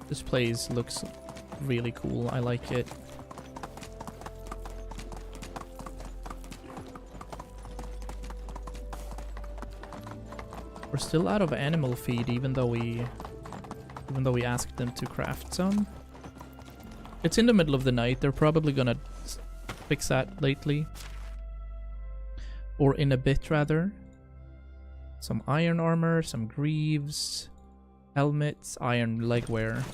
This place looks really cool. I like it. We're still out of animal feed, even though we asked them to craft some. It's in the middle of the night. They're probably gonna fix that lately. Or in a bit, rather. Some iron armor, some greaves, helmets, iron legwear.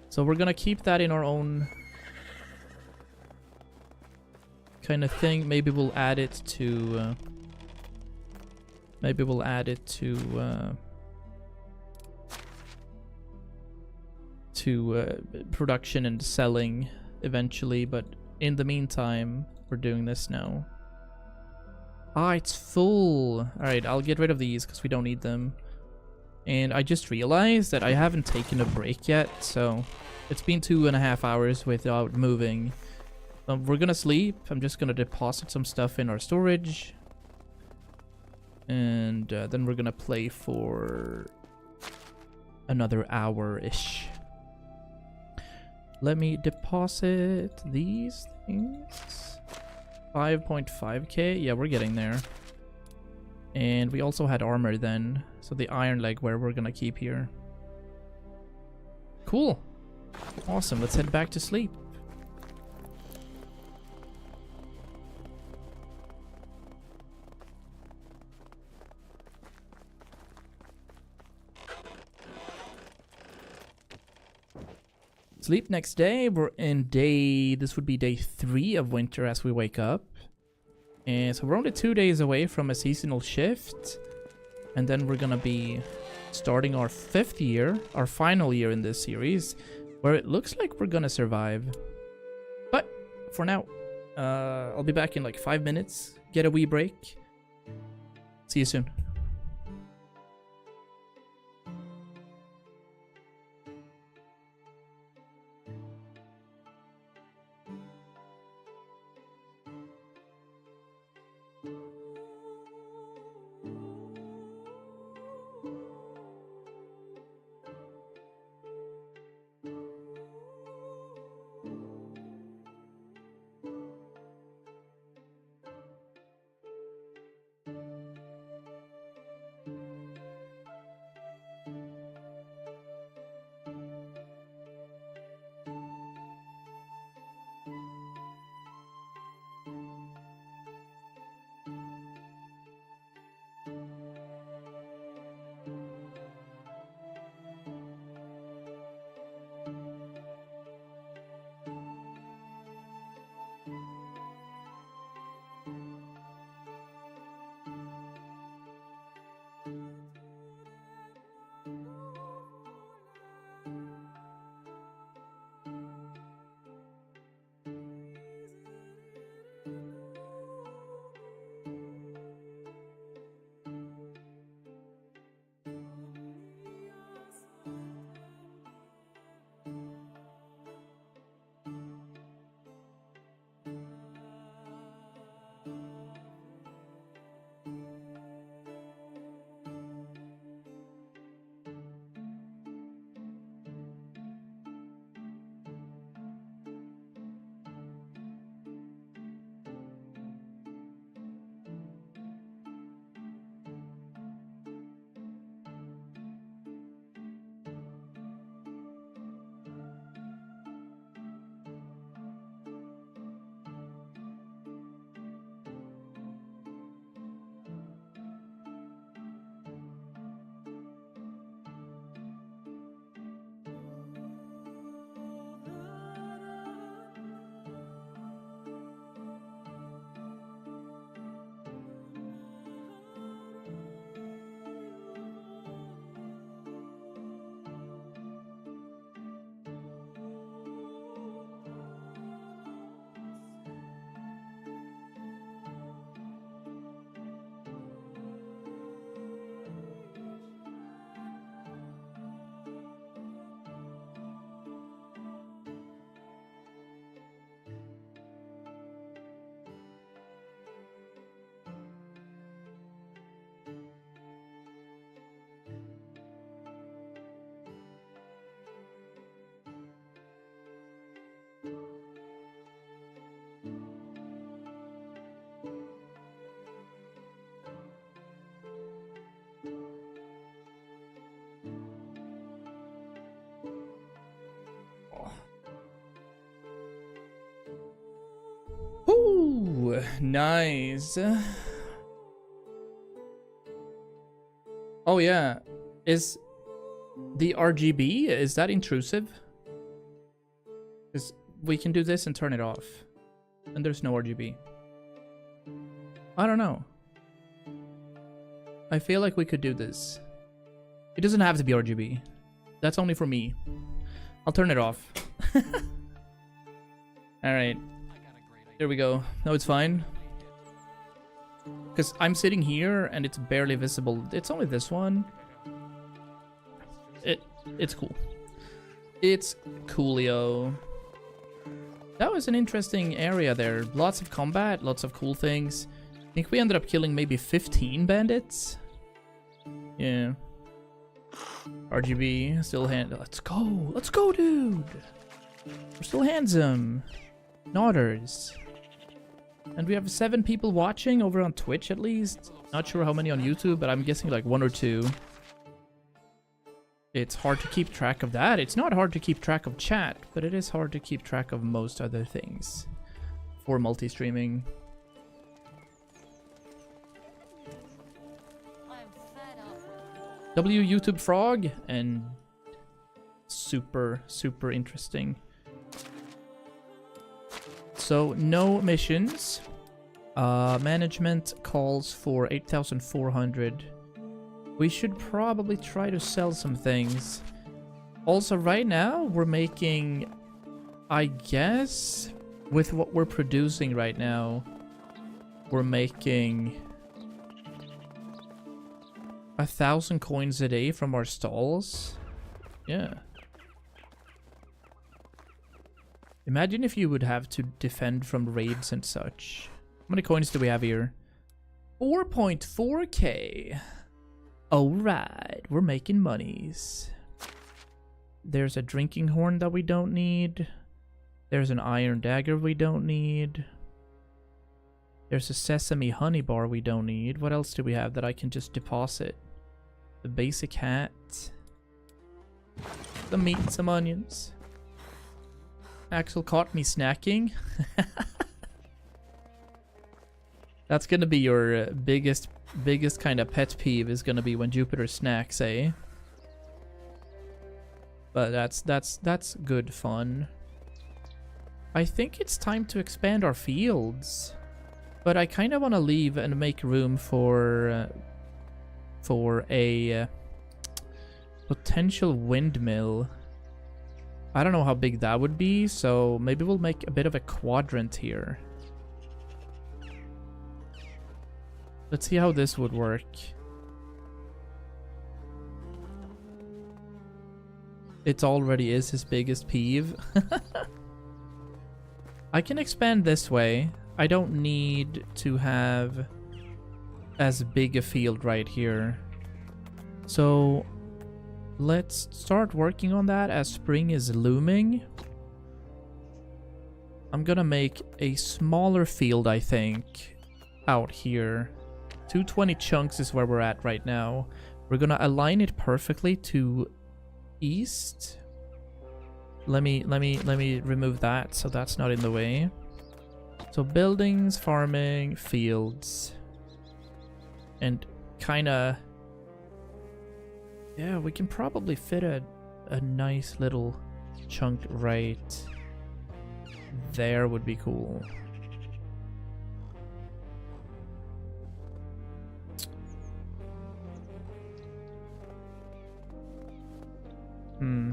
So we're gonna keep that in our own kind of thing. Maybe we'll add it to... to production and selling eventually, but in the meantime, we're doing this now. Ah, it's full. Alright, I'll get rid of these because we don't need them. And I just realized that I haven't taken a break yet, so it's been 2.5 hours without moving. We're gonna sleep. I'm just gonna deposit some stuff in our storage. And then we're gonna play for another hour-ish. Let me deposit these things. 5.5k. Yeah, we're getting there. And we also had armor then. So the iron leg where we're gonna keep here. Cool. Awesome. Let's head back to sleep. Sleep next day. We're in this would be day 3 of winter as we wake up. And so we're only 2 days away from a seasonal shift. And then we're gonna be starting our 5th year, our final year in this series, where it looks like we're gonna survive. But for now, I'll be back in like 5 minutes. Get a wee break. See you soon. Ooh, nice. Oh yeah, is the RGB, is that intrusive? Because we can do this and turn it off. And there's no RGB. I don't know. I feel like we could do this. It doesn't have to be RGB. That's only for me. I'll turn it off. Alright. There we go. No, it's fine. Because I'm sitting here and it's barely visible. It's only this one. It's cool. It's coolio. That was an interesting area there. Lots of combat, lots of cool things. I think we ended up killing maybe 15 bandits. Yeah. RGB, still let's go, dude! We're still handsome. Nodders. And we have 7 people watching over on Twitch at least. Not sure how many on YouTube, but I'm guessing like 1 or 2. It's hard to keep track of that. It's not hard to keep track of chat, but it is hard to keep track of most other things for multi-streaming. I'm fed up. W YouTube Frog and super interesting. So no missions. Management calls for 8,400. We should probably try to sell some things. Also, right now we're making, I guess, with what we're producing right now, we're making 1,000 coins a day from our stalls. Yeah. Imagine if you would have to defend from raids and such. How many coins do we have here? 4.4k. Alright, we're making monies. There's a drinking horn that we don't need. There's an iron dagger we don't need. There's a sesame honey bar we don't need. What else do we have that I can just deposit? The basic hat. Some meat and some onions. Axel caught me snacking. That's gonna be your biggest kind of pet peeve, is gonna be when Jupiter snacks, eh? But that's good fun. I think it's time to expand our fields, but I kind of want to leave and make room for a potential windmill. I don't know how big that would be, so maybe we'll make a bit of a quadrant here. Let's see how this would work. It already is his biggest peeve. I can expand this way. I don't need to have as big a field right here. So let's start working on that as spring is looming. I'm gonna make a smaller field, I think, out here. 220 chunks is where we're at right now. We're gonna align it perfectly to east. Let me remove that so that's not in the way. So buildings, farming, fields, and kinda, yeah, we can probably fit a nice little chunk right there. Would be cool.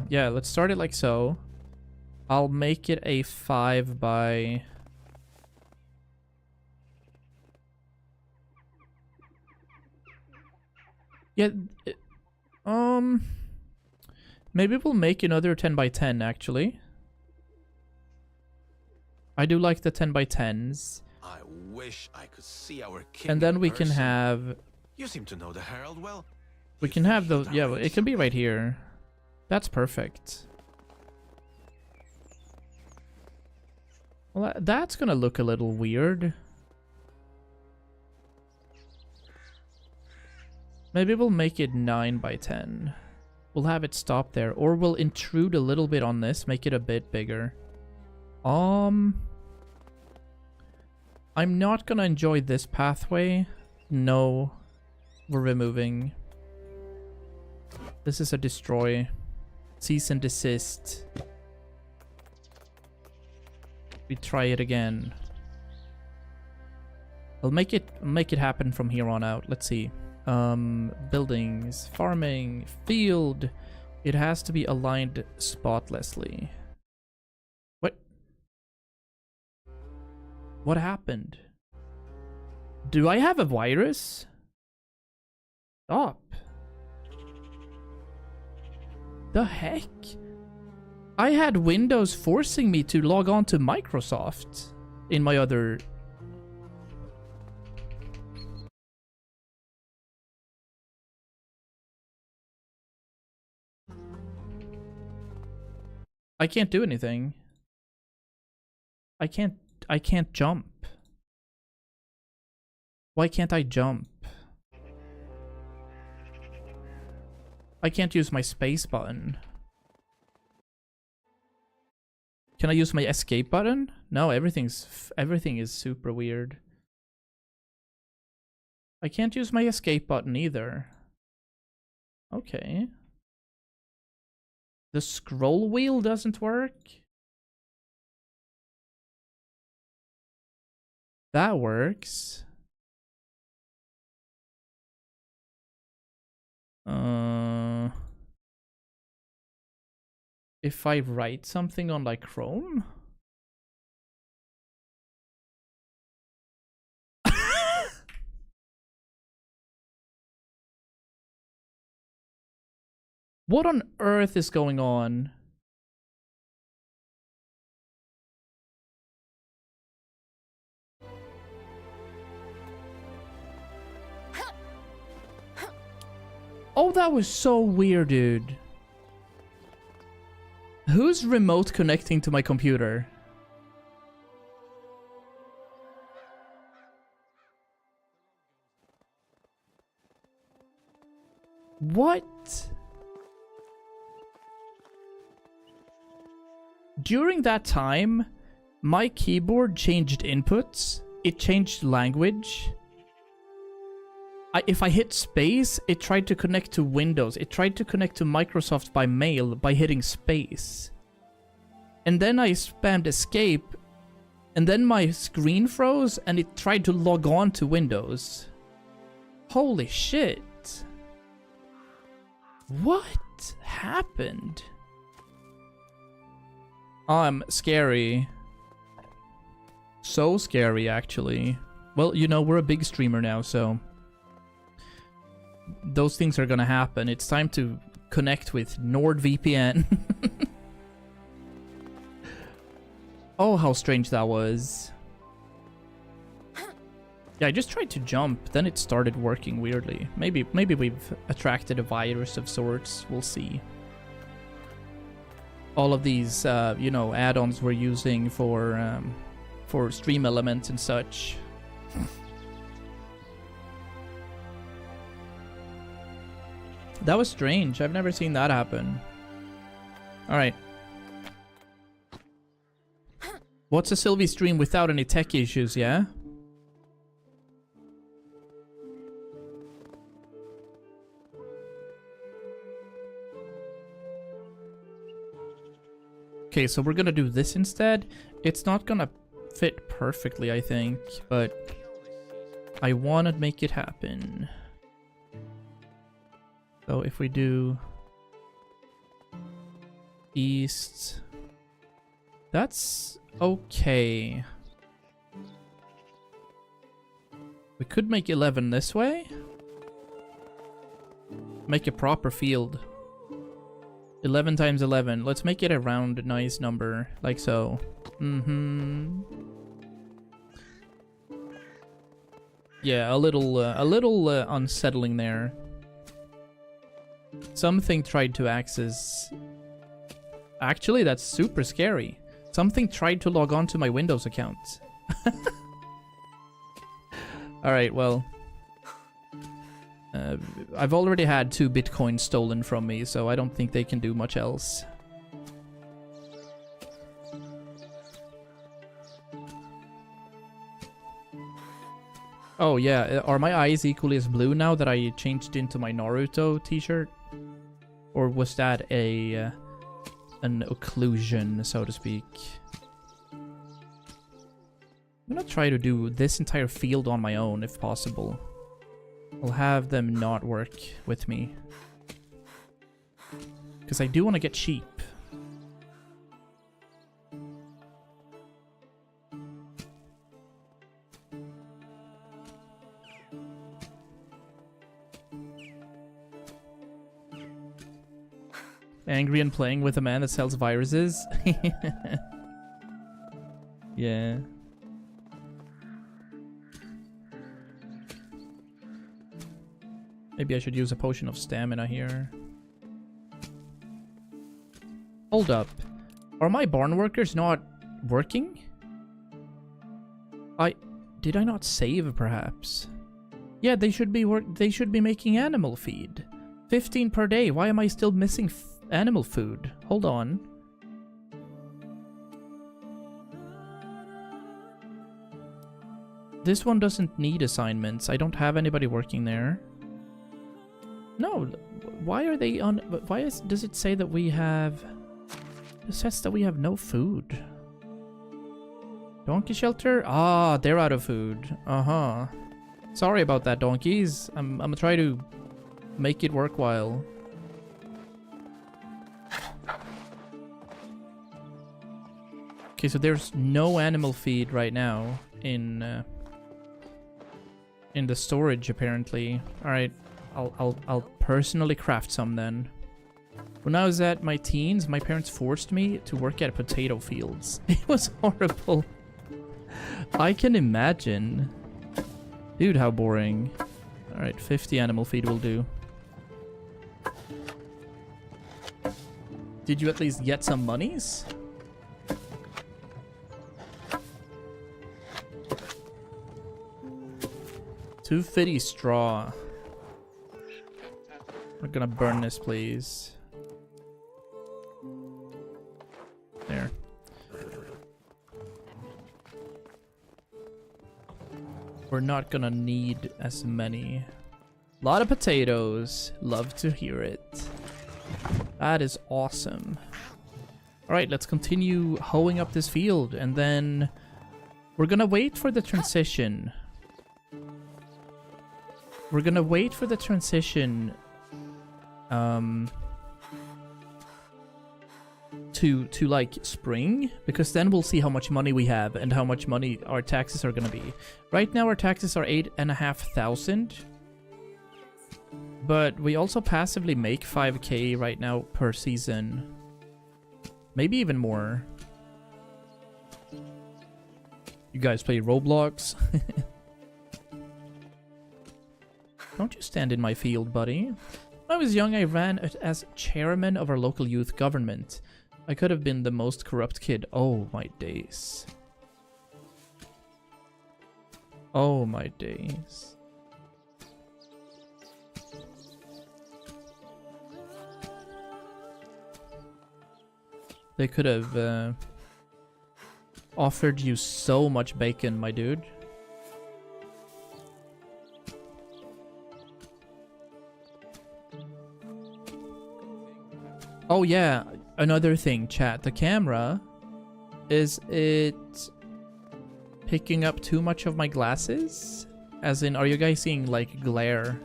Yeah, let's start it like so. I'll make it a 5 by... Yeah, maybe we'll make another 10 by 10 actually. I do like the 10 by 10s. I wish I could see our king. And then in we can person. have... You seem to know the Herald well. We can have those... Yeah, well, it can be right here. That's perfect. Well, that's gonna look a little weird. Maybe we'll make it 9 by 10. We'll have it stop there. Or we'll intrude a little bit on this, make it a bit bigger. I'm not gonna enjoy this pathway. No. We're removing. This is a destroy. Cease and desist. We try it again. I'll make it happen from here on out. Let's see. Buildings, farming, field, It has to be aligned spotlessly. What? What happened? Do I have a virus? Stop. The heck? I had Windows forcing me to log on to Microsoft in my other... I can't do anything. I can't jump. Why can't I jump? I can't use my space button. Can I use my escape button? No, everything is super weird. I can't use my escape button either. Okay. The scroll wheel doesn't work? That works. If I write something on like Chrome? What on earth is going on? Oh, that was so weird, dude. Who's remote connecting to my computer? What? During that time, my keyboard changed inputs. It changed language. If I hit space, it tried to connect to Windows. It tried to connect to Microsoft by mail by hitting space. And then I spammed escape. And then my screen froze and it tried to log on to Windows. Holy shit. What happened? Scary. So scary, actually. Well, you know, we're a big streamer now, so... those things are gonna happen. It's time to connect with NordVPN. Oh, how strange that was. Yeah, I just tried to jump, then it started working weirdly. Maybe we've attracted a virus of sorts. We'll see. All of these, you know, add-ons we're using for stream elements and such. That was strange. I've never seen that happen. Alright. What's a Sylvie stream without any tech issues, yeah? Okay, so we're gonna do this instead. It's not gonna fit perfectly, I think, but I wanna make it happen. So if we do east, that's okay. We could make 11 this way. Make a proper field. 11 times 11. Let's make it a round, nice number, like so. Yeah, a little unsettling there. Something tried to access... Actually, that's super scary. Something tried to log on to my Windows account. Alright, well... I've already had 2 bitcoins stolen from me, so I don't think they can do much else. Oh yeah, are my eyes equally as blue now that I changed into my Naruto t-shirt? Or was that an occlusion, so to speak? I'm gonna try to do this entire field on my own, if possible. I'll have them not work with me. Because I do want to get sheep. Angry and playing with a man that sells viruses? Yeah. Maybe I should use a potion of stamina here. Hold up. Are my barn workers not working? Did I not save perhaps? Yeah, they should be making animal feed. 15 per day. Why am I still missing animal food? Hold on. This one doesn't need assignments. I don't have anybody working there. No, why are they on... Why does it say that we have... It says that we have no food. Donkey shelter? Ah, they're out of food. Uh-huh. Sorry about that, donkeys. I'm gonna try to make it worthwhile. Okay, so there's no animal feed right now in the storage apparently. All right, I'll personally craft some then. When I was at my teens, my parents forced me to work at potato fields. It was horrible. I can imagine. Dude, how boring. All right, 50 animal feed will do. Did you at least get some monies? $250 straw. We're gonna burn this, please. There. We're not gonna need as many. A lot of potatoes. Love to hear it. That is awesome. Alright, let's continue hoeing up this field, and then we're gonna wait for the transition. We're gonna wait for the transition to like spring, because then we'll see how much money we have and how much money our taxes are gonna be. Right now our taxes are 8,500, but we also passively make 5k right now per season, maybe even more. You guys play Roblox? Don't you stand in my field, buddy. When I was young, I ran as chairman of our local youth government. I could have been the most corrupt kid. Oh my days. Oh my days. They could have offered you so much bacon, my dude. Oh yeah, another thing, chat. The camera, is it picking up too much of my glasses? As in, are you guys seeing like glare?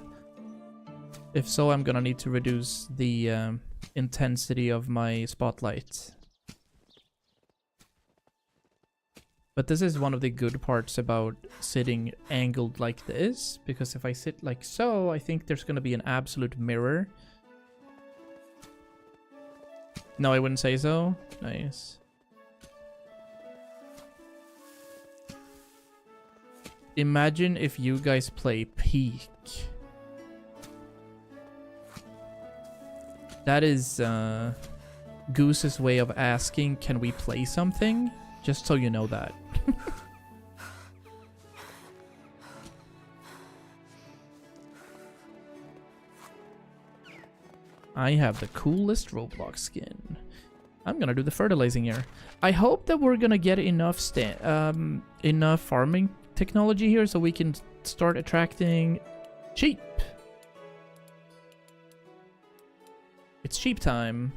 If so, I'm gonna need to reduce the intensity of my spotlight. But this is one of the good parts about sitting angled like this, because if I sit like so, I think there's gonna be an absolute mirror. No, I wouldn't say so. Nice. Imagine if you guys play Peak. That is Goose's way of asking, can we play something? Just so you know that. I have the coolest Roblox skin. I'm gonna do the fertilizing here. I hope that we're gonna get enough enough farming technology here so we can start attracting sheep. It's sheep time.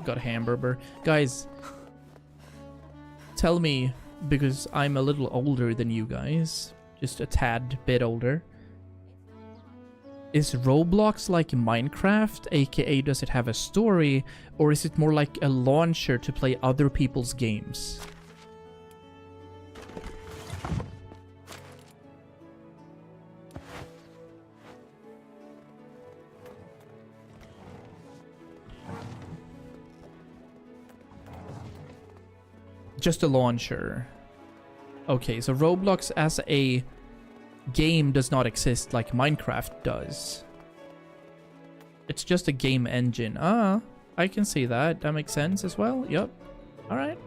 Got a hamburger. Guys, tell me, because I'm a little older than you guys, just a tad bit older. is Roblox like Minecraft, aka does it have a story, or is it more like a launcher to play other people's games? Just a launcher. Okay, so Roblox as a game does not exist like Minecraft does. It's just a game engine. Ah, I can see that. That makes sense as well. Yep. Alright.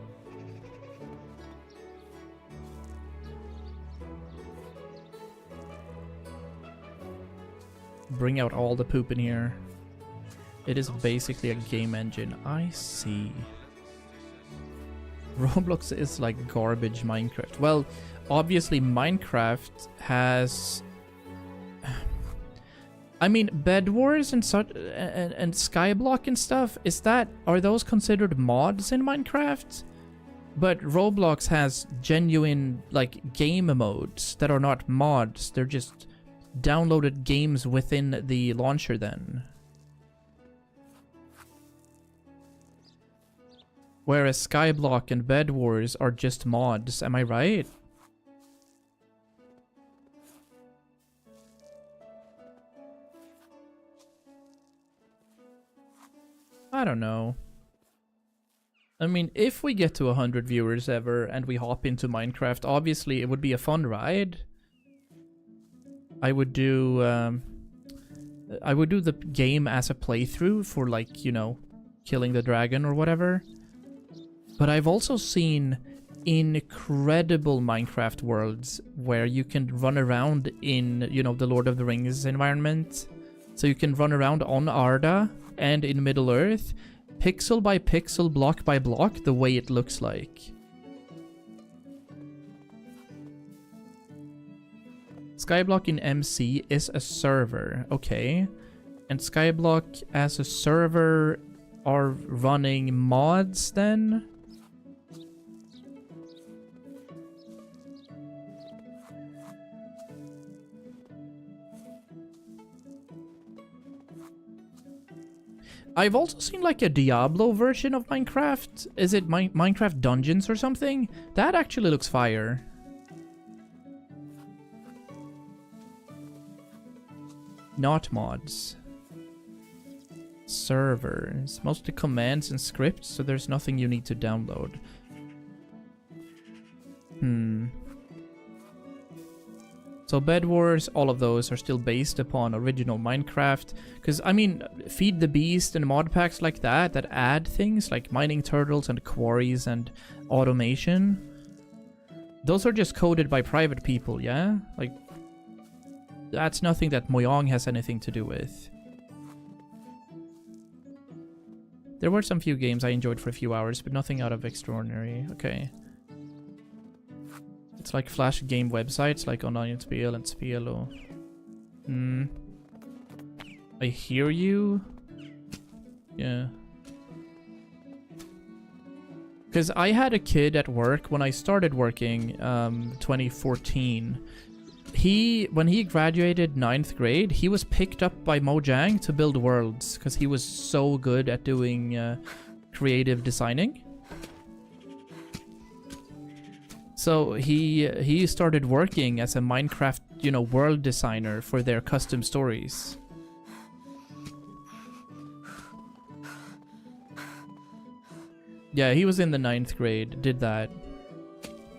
Bring out all the poop in here. It is basically a game engine. I see. Roblox is like garbage Minecraft. Well, obviously Minecraft has... I mean, Bed Wars and such, and Skyblock and stuff, are those considered mods in Minecraft? But Roblox has genuine, like, game modes that are not mods. They're just downloaded games within the launcher then. Whereas Skyblock and Bed Wars are just mods, am I right? I don't know. I mean, if we get to 100 viewers ever and we hop into Minecraft, obviously it would be a fun ride. I would do the game as a playthrough for, like, you know, killing the dragon or whatever. But I've also seen incredible Minecraft worlds where you can run around in, you know, the Lord of the Rings environment. So you can run around on Arda and in Middle-earth, pixel by pixel, block by block, the way it looks like. Skyblock in MC is a server, okay. And Skyblock as a server are running mods then? I've also seen like a Diablo version of Minecraft. Is it Minecraft Dungeons or something? That actually looks fire. Not mods. Servers. Mostly commands and scripts, so there's nothing you need to download. So Bed Wars, all of those are still based upon original Minecraft. Because, I mean, Feed the Beast and mod packs like that add things like mining turtles and quarries and automation. Those are just coded by private people, yeah? Like, that's nothing that Mojang has anything to do with. There were some few games I enjoyed for a few hours, but nothing out of extraordinary. Okay. It's like Flash game websites, like Online Spiel and Spielo. I hear you. Yeah. Because I had a kid at work when I started working, 2014. When he graduated 9th grade, he was picked up by Mojang to build worlds because he was so good at doing creative designing. So he started working as a Minecraft, you know, world designer for their custom stories. Yeah, he was in the 9th grade, did that.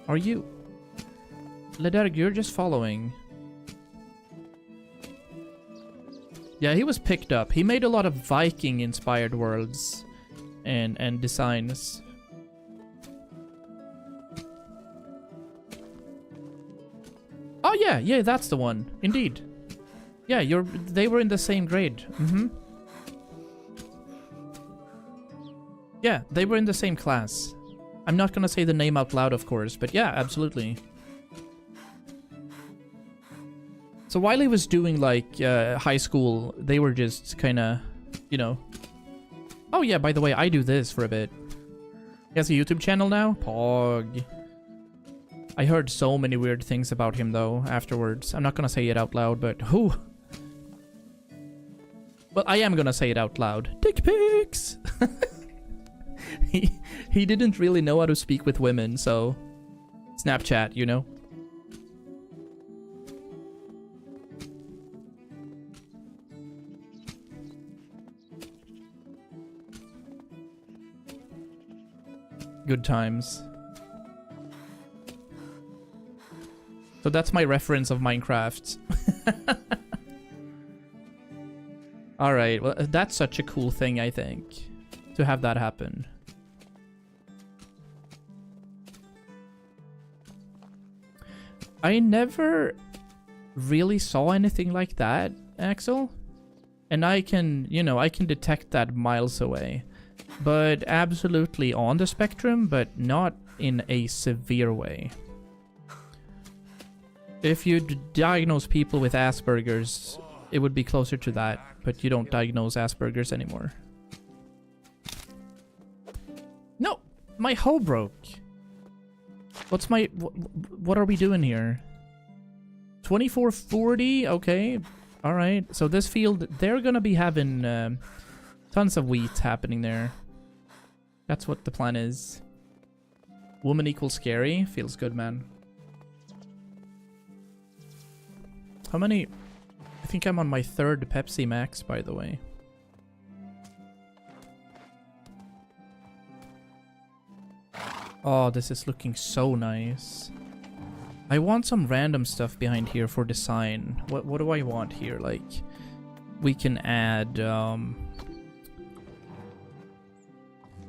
Are you? Lederg, you're just following. Yeah, he was picked up. He made a lot of Viking-inspired worlds and designs. Oh yeah, that's the one. Indeed. Yeah, they were in the same grade. Yeah, they were in the same class. I'm not gonna say the name out loud, of course, but yeah, absolutely. So while he was doing, like, high school, they were just kinda, you know... Oh yeah, by the way, I do this for a bit. He has a YouTube channel now? Pog. I heard so many weird things about him, though, afterwards. I'm not gonna say it out loud, but... Whew. Well, I am gonna say it out loud. Dick pics! he didn't really know how to speak with women, so... Snapchat, you know? Good times. So that's my reference of Minecraft. Alright, well, that's such a cool thing, I think. To have that happen. I never really saw anything like that, Axel. And I can, you know, I can detect that miles away. But absolutely on the spectrum, but not in a severe way. If you diagnose people with Asperger's, it would be closer to that, but you don't diagnose Asperger's anymore. No! My hoe broke! What's my... What are we doing here? 2440? Okay. Alright. So this field, they're gonna be having tons of wheat happening there. That's what the plan is. Woman equals scary. Feels good, man. How many... I think I'm on my 3rd Pepsi Max, by the way. Oh, this is looking so nice. I want some random stuff behind here for design. What do I want here? Like, we can add...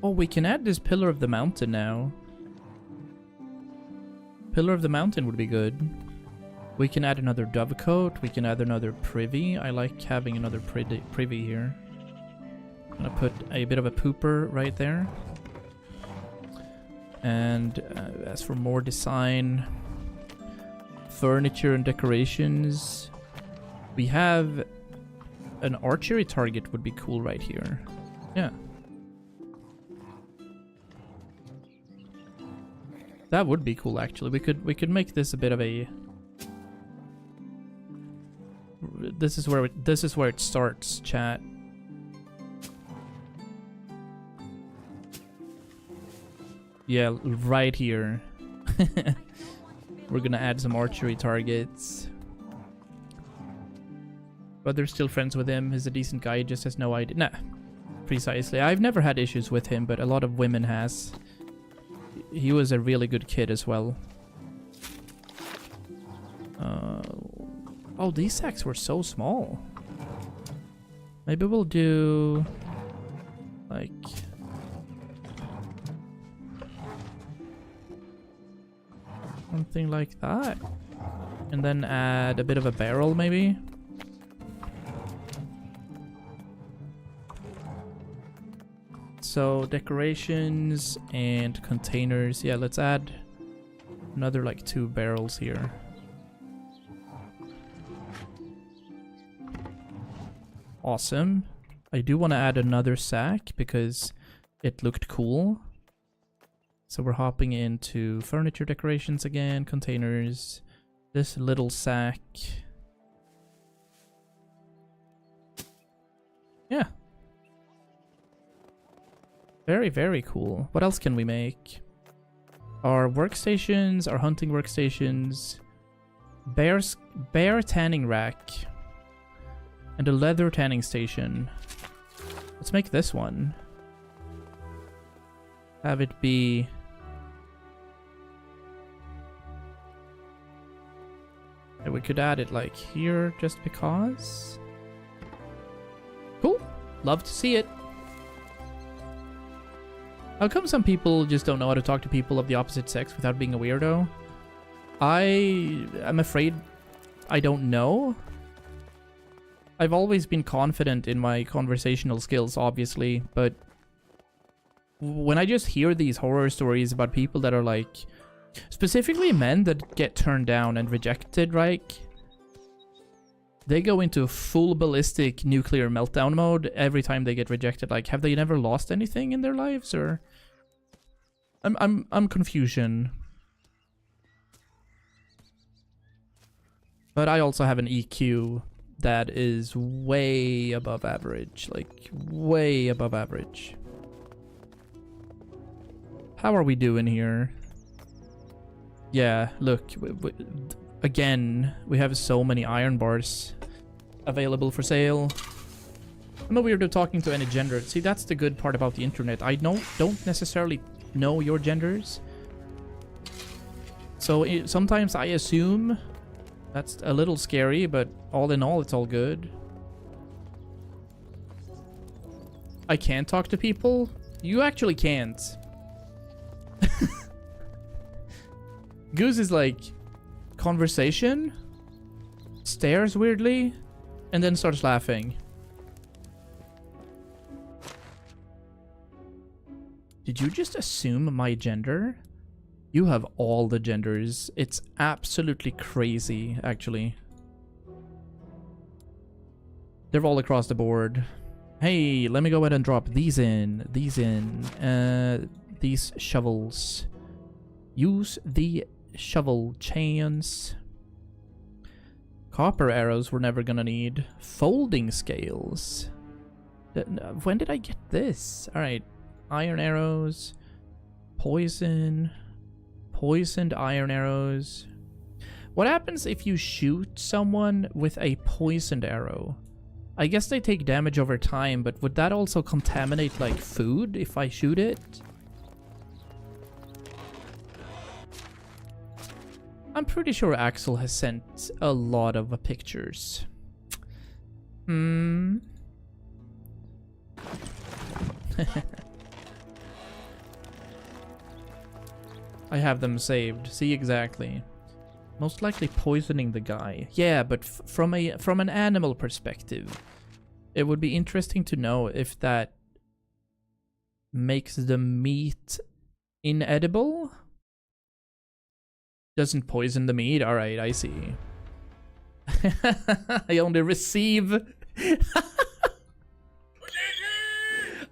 Oh, we can add this Pillar of the Mountain now. Pillar of the Mountain would be good. We can add another dovecote. We can add another privy. I like having another privy here. I'm gonna put a bit of a pooper right there. And as for more design, furniture and decorations, we have an archery target would be cool right here. Yeah. That would be cool, actually. We could make this a bit of a... This is where it starts, chat. Yeah, right here. We're gonna add some archery targets. But they're still friends with him. He's a decent guy, he just has no idea. Nah, precisely. I've never had issues with him, but a lot of women has. He was a really good kid as well. Oh, these sacks were so small. Maybe we'll do... like... something like that. And then add a bit of a barrel, maybe. So, decorations and containers. Yeah, let's add another like 2 barrels here. Awesome. I do want to add another sack because it looked cool. So we're hopping into furniture decorations again, containers, this little sack. Yeah. Very, very cool. What else can we make? Our workstations, our hunting workstations, bear tanning rack, and a leather tanning station. Let's make this one. Have it be... we could add it like here just because. Cool. Love to see it. How come some people just don't know how to talk to people of the opposite sex without being a weirdo? I'm afraid I don't know. I've always been confident in my conversational skills, obviously, but when I just hear these horror stories about people that are like, specifically men that get turned down and rejected, right? They go into full ballistic nuclear meltdown mode every time they get rejected. Like, have they never lost anything in their lives, or? I'm confusion. But I also have an EQ that is way above average. Like, way above average. How are we doing here? Yeah, look. Again, we have so many iron bars available for sale. I'm not weird of talking to any gender. See, that's the good part about the internet. I don't necessarily know your genders. So sometimes I assume. That's a little scary, but all in all, it's all good. I can't talk to people? You actually can't. Goose is like, conversation, stares weirdly, and then starts laughing. Did you just assume my gender? You have all the genders. It's absolutely crazy, actually. They're all across the board. Hey, let me go ahead and drop these in. These shovels. Use the shovel chains. Copper arrows we're never gonna need. Folding scales. When did I get this? Alright. Iron arrows. Poison. Poisoned iron arrows. What happens if you shoot someone with a poisoned arrow? I guess they take damage over time, but would that also contaminate like food if I shoot it? I'm pretty sure Axel has sent a lot of pictures. I have them saved. See, exactly. Most likely poisoning the guy. Yeah, but from an animal perspective, it would be interesting to know if that makes the meat inedible. Doesn't poison the meat. All right, I see. I only receive.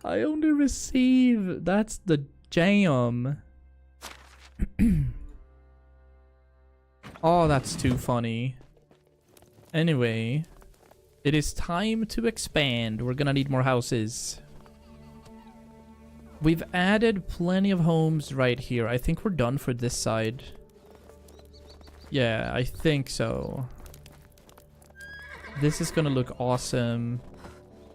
I only receive. That's the jam. Oh, that's too funny. Anyway, it is time to expand. We're gonna need more houses. We've added plenty of homes right here. I think we're done for this side. Yeah, I think so. This is gonna look awesome.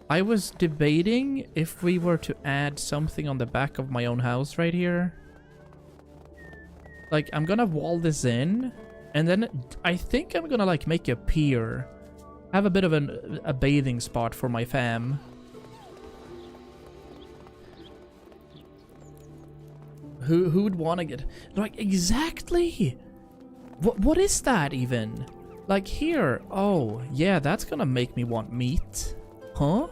I was debating if we were to add something on the back of my own house right here. Like, I'm gonna wall this in, and then I think I'm gonna like make a pier. Have a bit of a bathing spot for my fam. Who would want to get... Like, exactly! What is that even? Like here, oh, yeah, that's gonna make me want meat. Huh?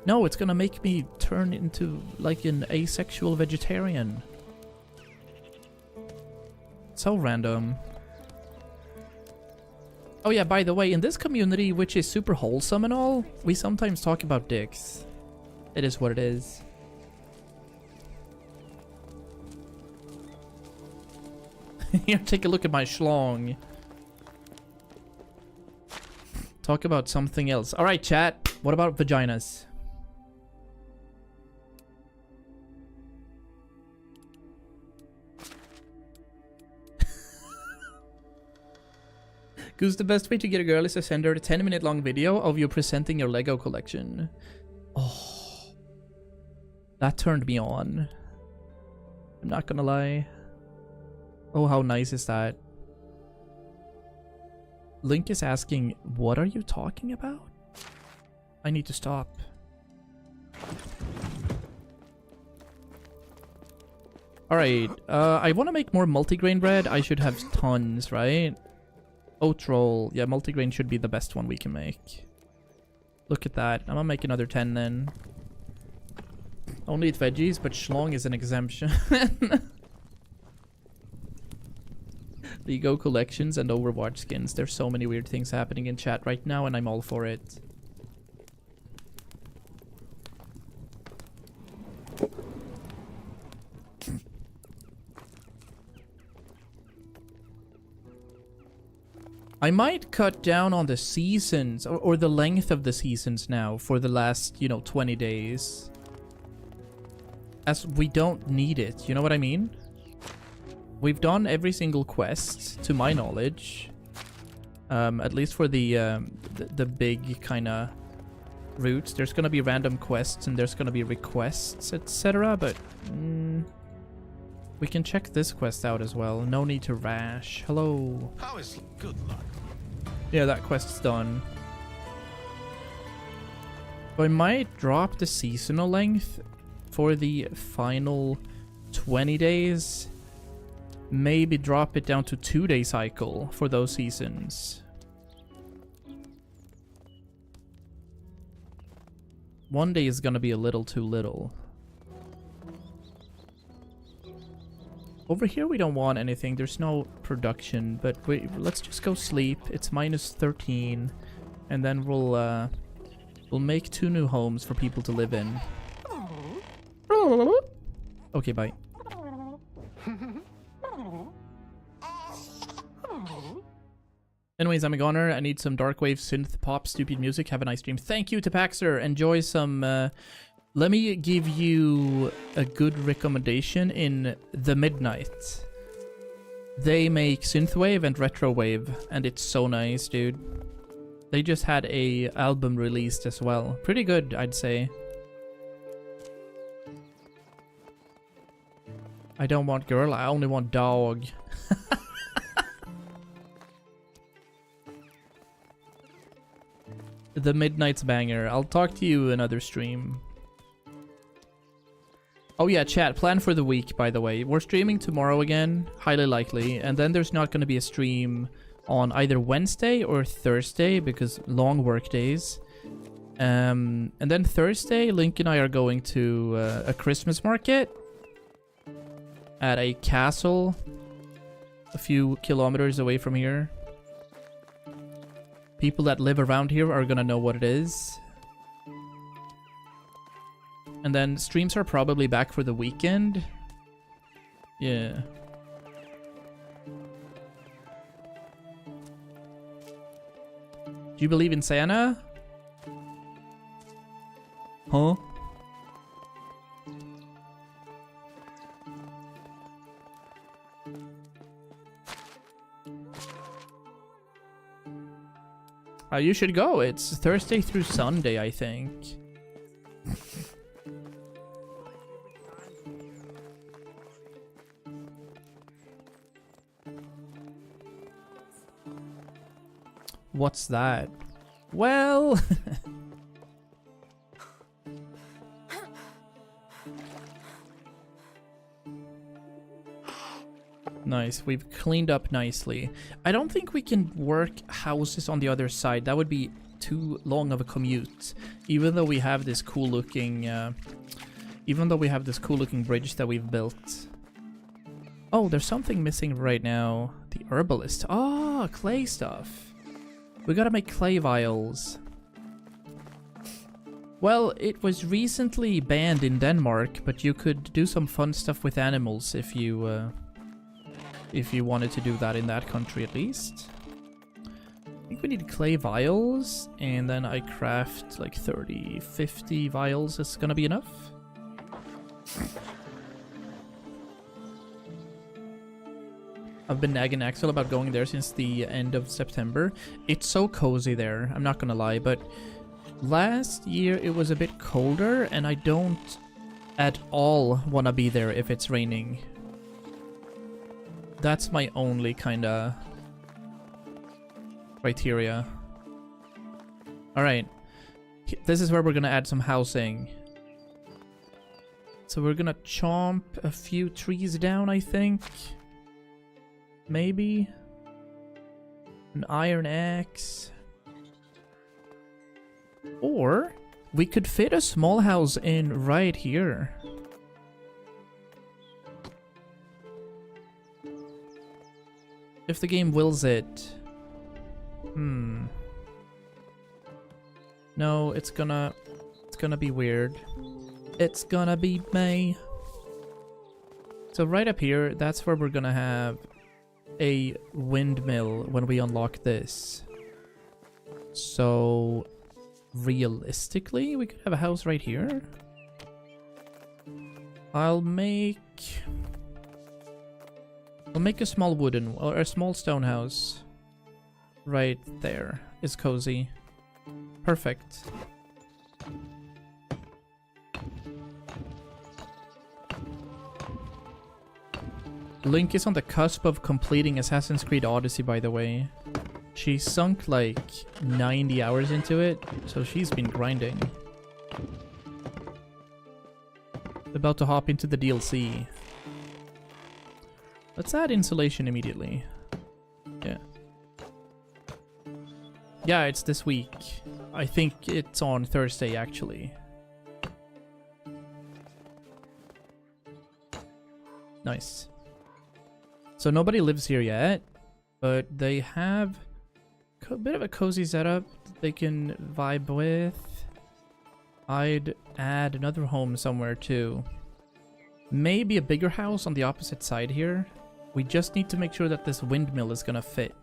No, it's gonna make me turn into like an asexual vegetarian. So random. Oh yeah, by the way, in this community, which is super wholesome and all, we sometimes talk about dicks. It is what it is. Here, take a look at my schlong. Talk about something else. Alright, chat. What about vaginas? Goose, the best way to get a girl is to send her a 10-minute long video of you presenting your Lego collection. Oh. That turned me on. I'm not gonna lie. Oh, how nice is that? Link is asking, what are you talking about? I need to stop. Alright, I want to make more multigrain bread. I should have tons, right? Oat roll. Yeah, multigrain should be the best one we can make. Look at that. I'm gonna make another 10 then. Only eat veggies, but schlong is an exemption. Lego collections and Overwatch skins. There's so many weird things happening in chat right now, and I'm all for it. I might cut down on the seasons or the length of the seasons now for the last, 20 days. As we don't need it, you know what I mean? We've done every single quest, to my knowledge. At least for the big kind of routes. There's gonna be random quests and there's gonna be requests, etc. But we can check this quest out as well. No need to rash. Hello. How is good luck? Yeah, that quest's done. So I might drop the seasonal length for the final 20 days. Maybe drop it down to 2-day cycle for those seasons. 1 day is gonna be a little too little. Over here we don't want anything. There's no production, but let's just go sleep. It's -13, and then we'll make 2 new homes for people to live in. Okay, bye. Anyways, I'm a goner. I need some darkwave synth pop stupid music. Have a nice stream. Thank you to Paxer. Enjoy some... let me give you a good recommendation in The Midnight. They make synthwave and retrowave, and it's so nice, dude. They just had a album released as well. Pretty good, I'd say. I don't want girl, I only want dog. The Midnight's banger. I'll talk to you another stream. Oh yeah, chat, plan for the week, by the way. We're streaming tomorrow again, highly likely. And then there's not going to be a stream on either Wednesday or Thursday, because long work days. And then Thursday, Link and I are going to a Christmas market at a castle a few kilometers away from here. People that live around here are gonna know what it is. And then streams are probably back for the weekend. Yeah. Do you believe in Santa? Huh? You should go. It's Thursday through Sunday, I think. What's that? Well... Nice, we've cleaned up nicely. I don't think we can work houses on the other side. That would be too long of a commute. Even though we have this cool looking bridge that we've built. Oh, there's something missing right now. The herbalist. Ah, clay stuff. We gotta make clay vials. Well, it was recently banned in Denmark, but you could do some fun stuff with animals if you wanted to do that in that country at least. I think we need clay vials, and then I craft like 30, 50 vials is gonna be enough. I've been nagging Axel about going there since the end of September. It's so cozy there, I'm not gonna lie, but last year it was a bit colder, and I don't at all wanna be there if it's raining. That's my only kinda criteria. Alright. This is where we're gonna add some housing. So we're gonna chomp a few trees down, I think. Maybe. An iron axe. Or we could fit a small house in right here. If the game wills it. No, it's gonna be weird. It's gonna be May. So right up here, that's where we're gonna have a windmill when we unlock this. So realistically, we could have a house right here. I'll make a small wooden or a small stone house right there. It's cozy. Perfect. Link is on the cusp of completing Assassin's Creed Odyssey, by the way. She sunk like 90 hours into it, so she's been grinding. About to hop into the DLC. Let's add insulation immediately. Yeah. Yeah, it's this week. I think it's on Thursday, actually. Nice. So nobody lives here yet, but they have a bit of a cozy setup they can vibe with. I'd add another home somewhere too. Maybe a bigger house on the opposite side here. We just need to make sure that this windmill is gonna fit.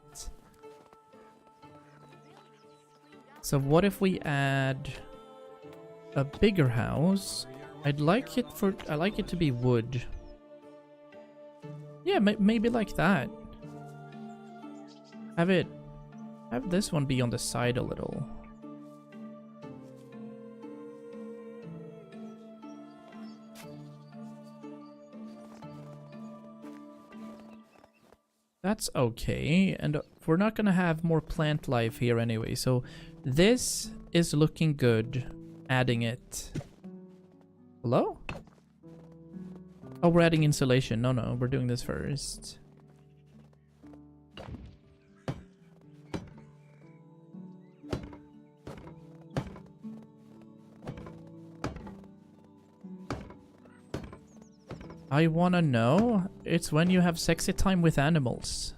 So what if we add a bigger house? I like it to be wood. Yeah, maybe like that. Have this one be on the side a little. That's okay, and we're not gonna have more plant life here anyway, so this is looking good, adding it. Hello? Oh, we're adding insulation. No, we're doing this first. I wanna know. It's when you have sexy time with animals.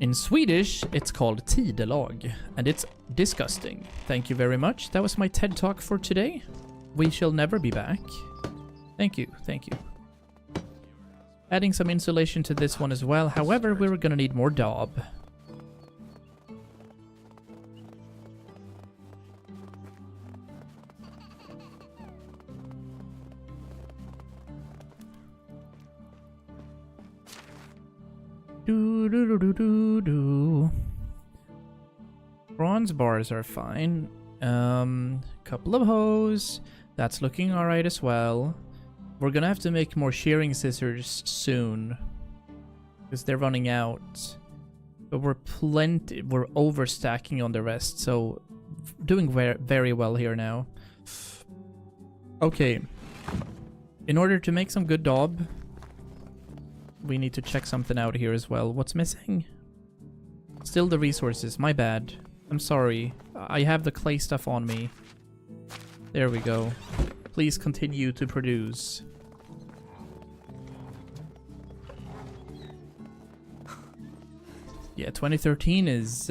In Swedish, it's called tidelag, and it's disgusting. Thank you very much. That was my TED Talk for today. We shall never be back. Thank you, thank you. Adding some insulation to this one as well. However, we're gonna need more daub. Do. Bronze bars are fine. Couple of hose. That's looking alright as well. We're gonna have to make more shearing scissors soon, because they're running out. But we're overstacking on the rest, so doing very well here now. Okay. In order to make some good daub, we need to check something out here as well. What's missing? Still the resources. My bad. I'm sorry. I have the clay stuff on me. There we go. Please continue to produce. Yeah, 2013 is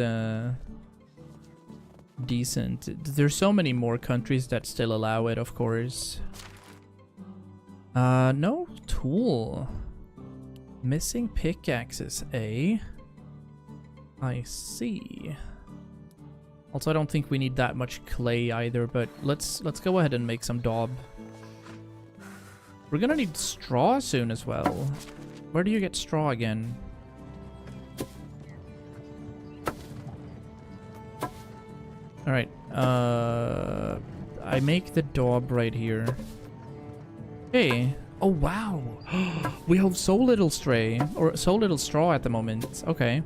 decent. There's so many more countries that still allow it, of course. No tool. Missing pickaxes, eh? I see. Also, I don't think we need that much clay either, but let's go ahead and make some daub. We're gonna need straw soon as well. Where do you get straw again? Alright, I make the daub right here. Hey. Oh, wow. We have so little straw at the moment. Okay.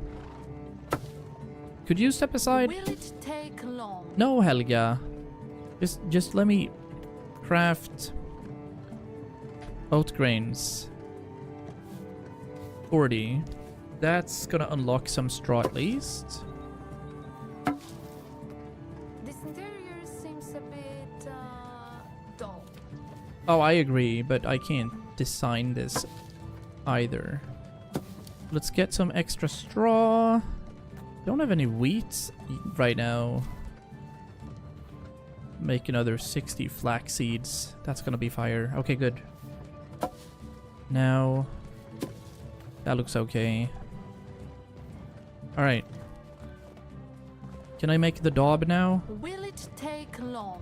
Could you step aside? Will it take long? No, Helga. Just let me craft oat grains. 40. That's gonna unlock some straw at least. This interior seems a bit dull. Oh, I agree, but I can't design this either. Let's get some extra straw. Don't have any wheat right now. Make another 60 flax seeds. That's gonna be fire. Okay, good. Now, that looks okay. Alright. Can I make the daub now? Will it take long?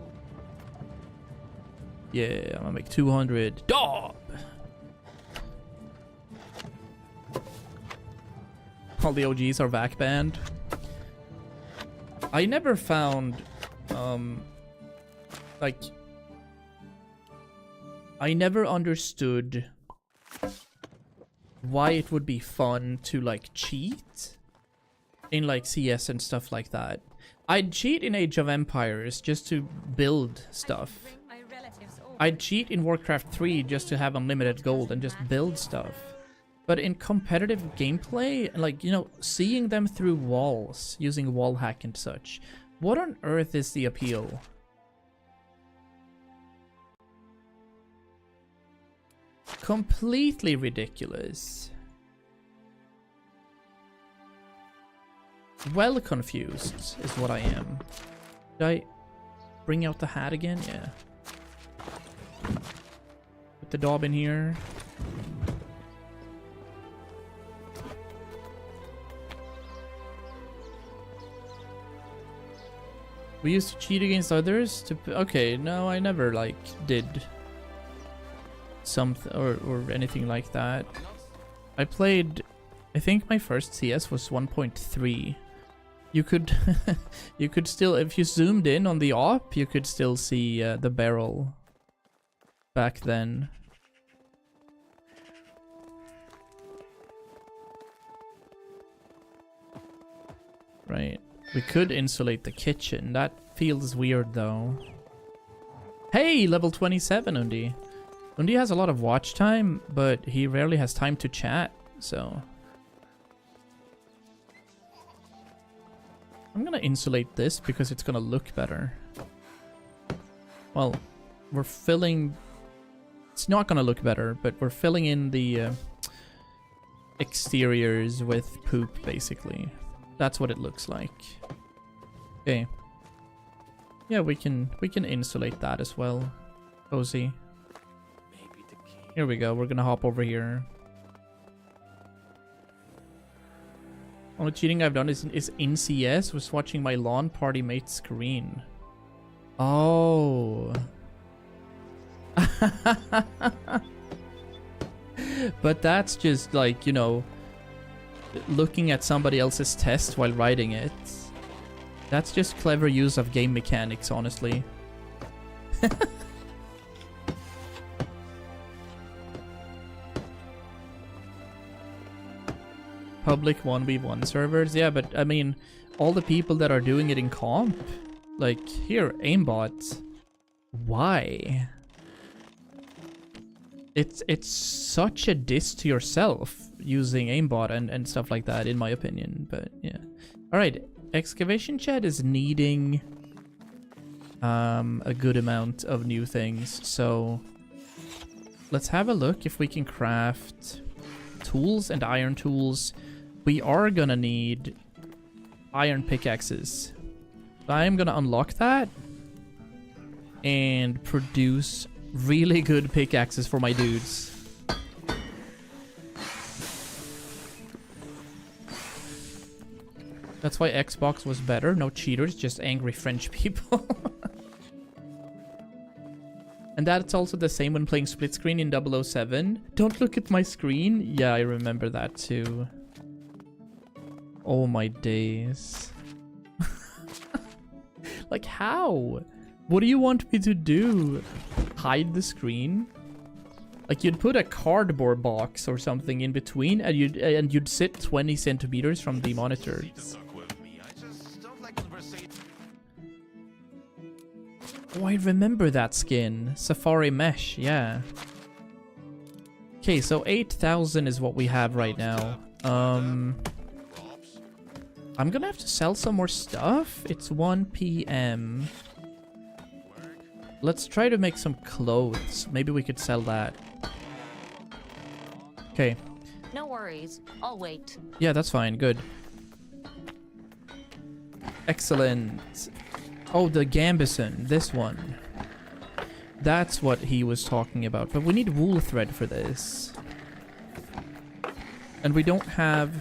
Yeah, I'm gonna make 200. Daub! All the OGs are back banned. I never found, like, I never understood why it would be fun to, like, cheat in, like, CS and stuff like that. I'd cheat in Age of Empires just to build stuff. I'd cheat in Warcraft 3 just to have unlimited gold and just build stuff. But in competitive gameplay, like, you know, seeing them through walls, using wall hack and such, what on earth is the appeal? Completely ridiculous. Well confused is what I am. Did I bring out the hat again? Yeah. Put the daub in here. We used to cheat against others to... Okay, no, I never, like, did something or anything like that. I played... I think my first CS was 1.3. You could... you could still... If you zoomed in on the op, you could still see the barrel back then. Right. We could insulate the kitchen. That feels weird, though. Hey, level 27, Undi. Undi has a lot of watch time, but he rarely has time to chat, so... I'm gonna insulate this because it's gonna look better. Well, we're filling... It's not gonna look better, but we're filling in the exteriors with poop, basically. That's what it looks like. Okay. Yeah, we can insulate that as well. Cozy. Here we go. We're gonna hop over here. Only cheating I've done is in CS. Was watching my LAN party mate's screen. Oh. But that's just like, you know, looking at somebody else's test while writing it. That's just clever use of game mechanics, honestly. Public 1v1 servers, yeah, but I mean, all the people that are doing it in comp, like, here, aimbot. Why? It's such a diss to yourself using aimbot and stuff like that, in my opinion, but yeah. Alright, excavation chat is needing a good amount of new things, so let's have a look if we can craft tools and iron tools. We are gonna need iron pickaxes. I am gonna unlock that and produce really good pickaxes for my dudes. That's why Xbox was better. No cheaters, just angry French people. And that's also the same when playing split screen in 007. Don't look at my screen. Yeah, I remember that too. Oh my days. Like, how? What do you want me to do? Hide the screen? Like, you'd put a cardboard box or something in between, and you'd sit 20 centimeters from the monitor. Oh, I remember that skin. Safari Mesh, yeah. Okay, so 8,000 is what we have right now. I'm gonna have to sell some more stuff. It's 1 p.m. Let's try to make some clothes. Maybe we could sell that. Okay. No worries. I'll wait. Yeah, that's fine. Good. Excellent. Oh, the Gambison. This one. That's what he was talking about. But we need wool thread for this. And we don't have...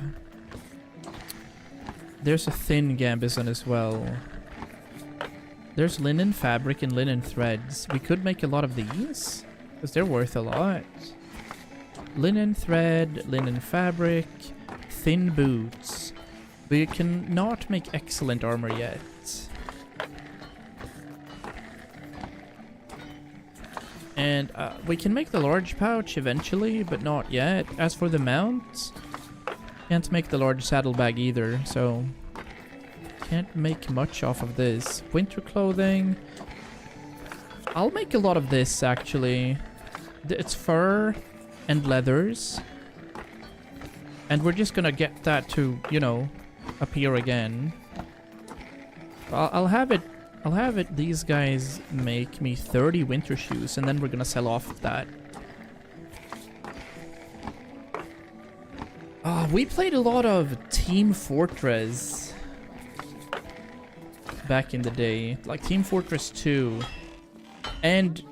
There's a thin Gambison as well. There's linen fabric and linen threads. We could make a lot of these. Because they're worth a lot. Linen thread, linen fabric, thin boots. We cannot make excellent armor yet. And we can make the large pouch eventually, but not yet. As for the mount, can't make the large saddlebag either, so can't make much off of this. Winter clothing. I'll make a lot of this actually. It's fur and leathers. And we're just gonna get that to, you know, appear again. I'll have it. These guys make me 30 winter shoes, and then we're gonna sell off of that. We played a lot of Team Fortress back in the day, like Team Fortress 2. And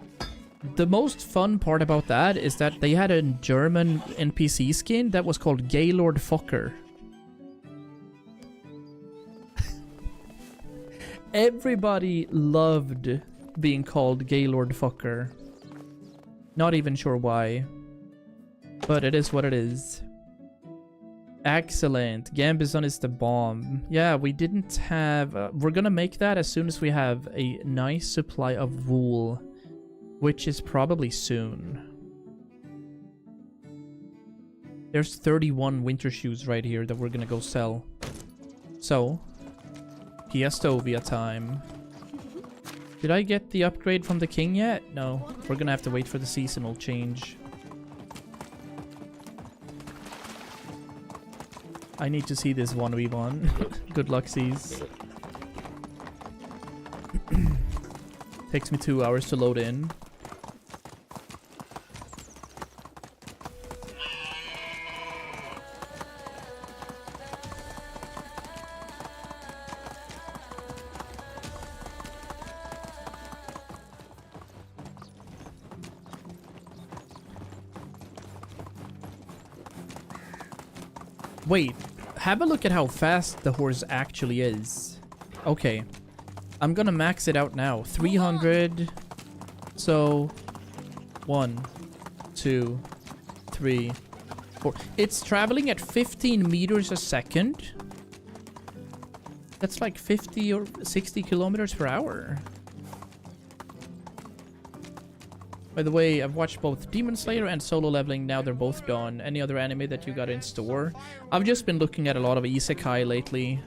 the most fun part about that is that they had a German NPC skin that was called Gaylord Fokker. Everybody loved being called Gaylord Fokker. Not even sure why. But it is what it is. Excellent. Gambison is the bomb. Yeah, we didn't have... we're gonna make that as soon as we have a nice supply of wool. Which is probably soon. There's 31 winter shoes right here that we're gonna go sell. So... Piastovia time. Did I get the upgrade from the king yet? No. We're gonna have to wait for the seasonal change. I need to see this 1v1. Good luck, C's. Takes me 2 hours to load in. Wait, have a look at how fast the horse actually is. Okay. I'm gonna max it out now. 300. So, 1, 2, 3, 4. It's traveling at 15 meters a second. That's like 50 or 60 kilometers per hour. By the way, I've watched both Demon Slayer and Solo Leveling. Now they're both done. Any other anime that you got in store? I've just been looking at a lot of isekai lately.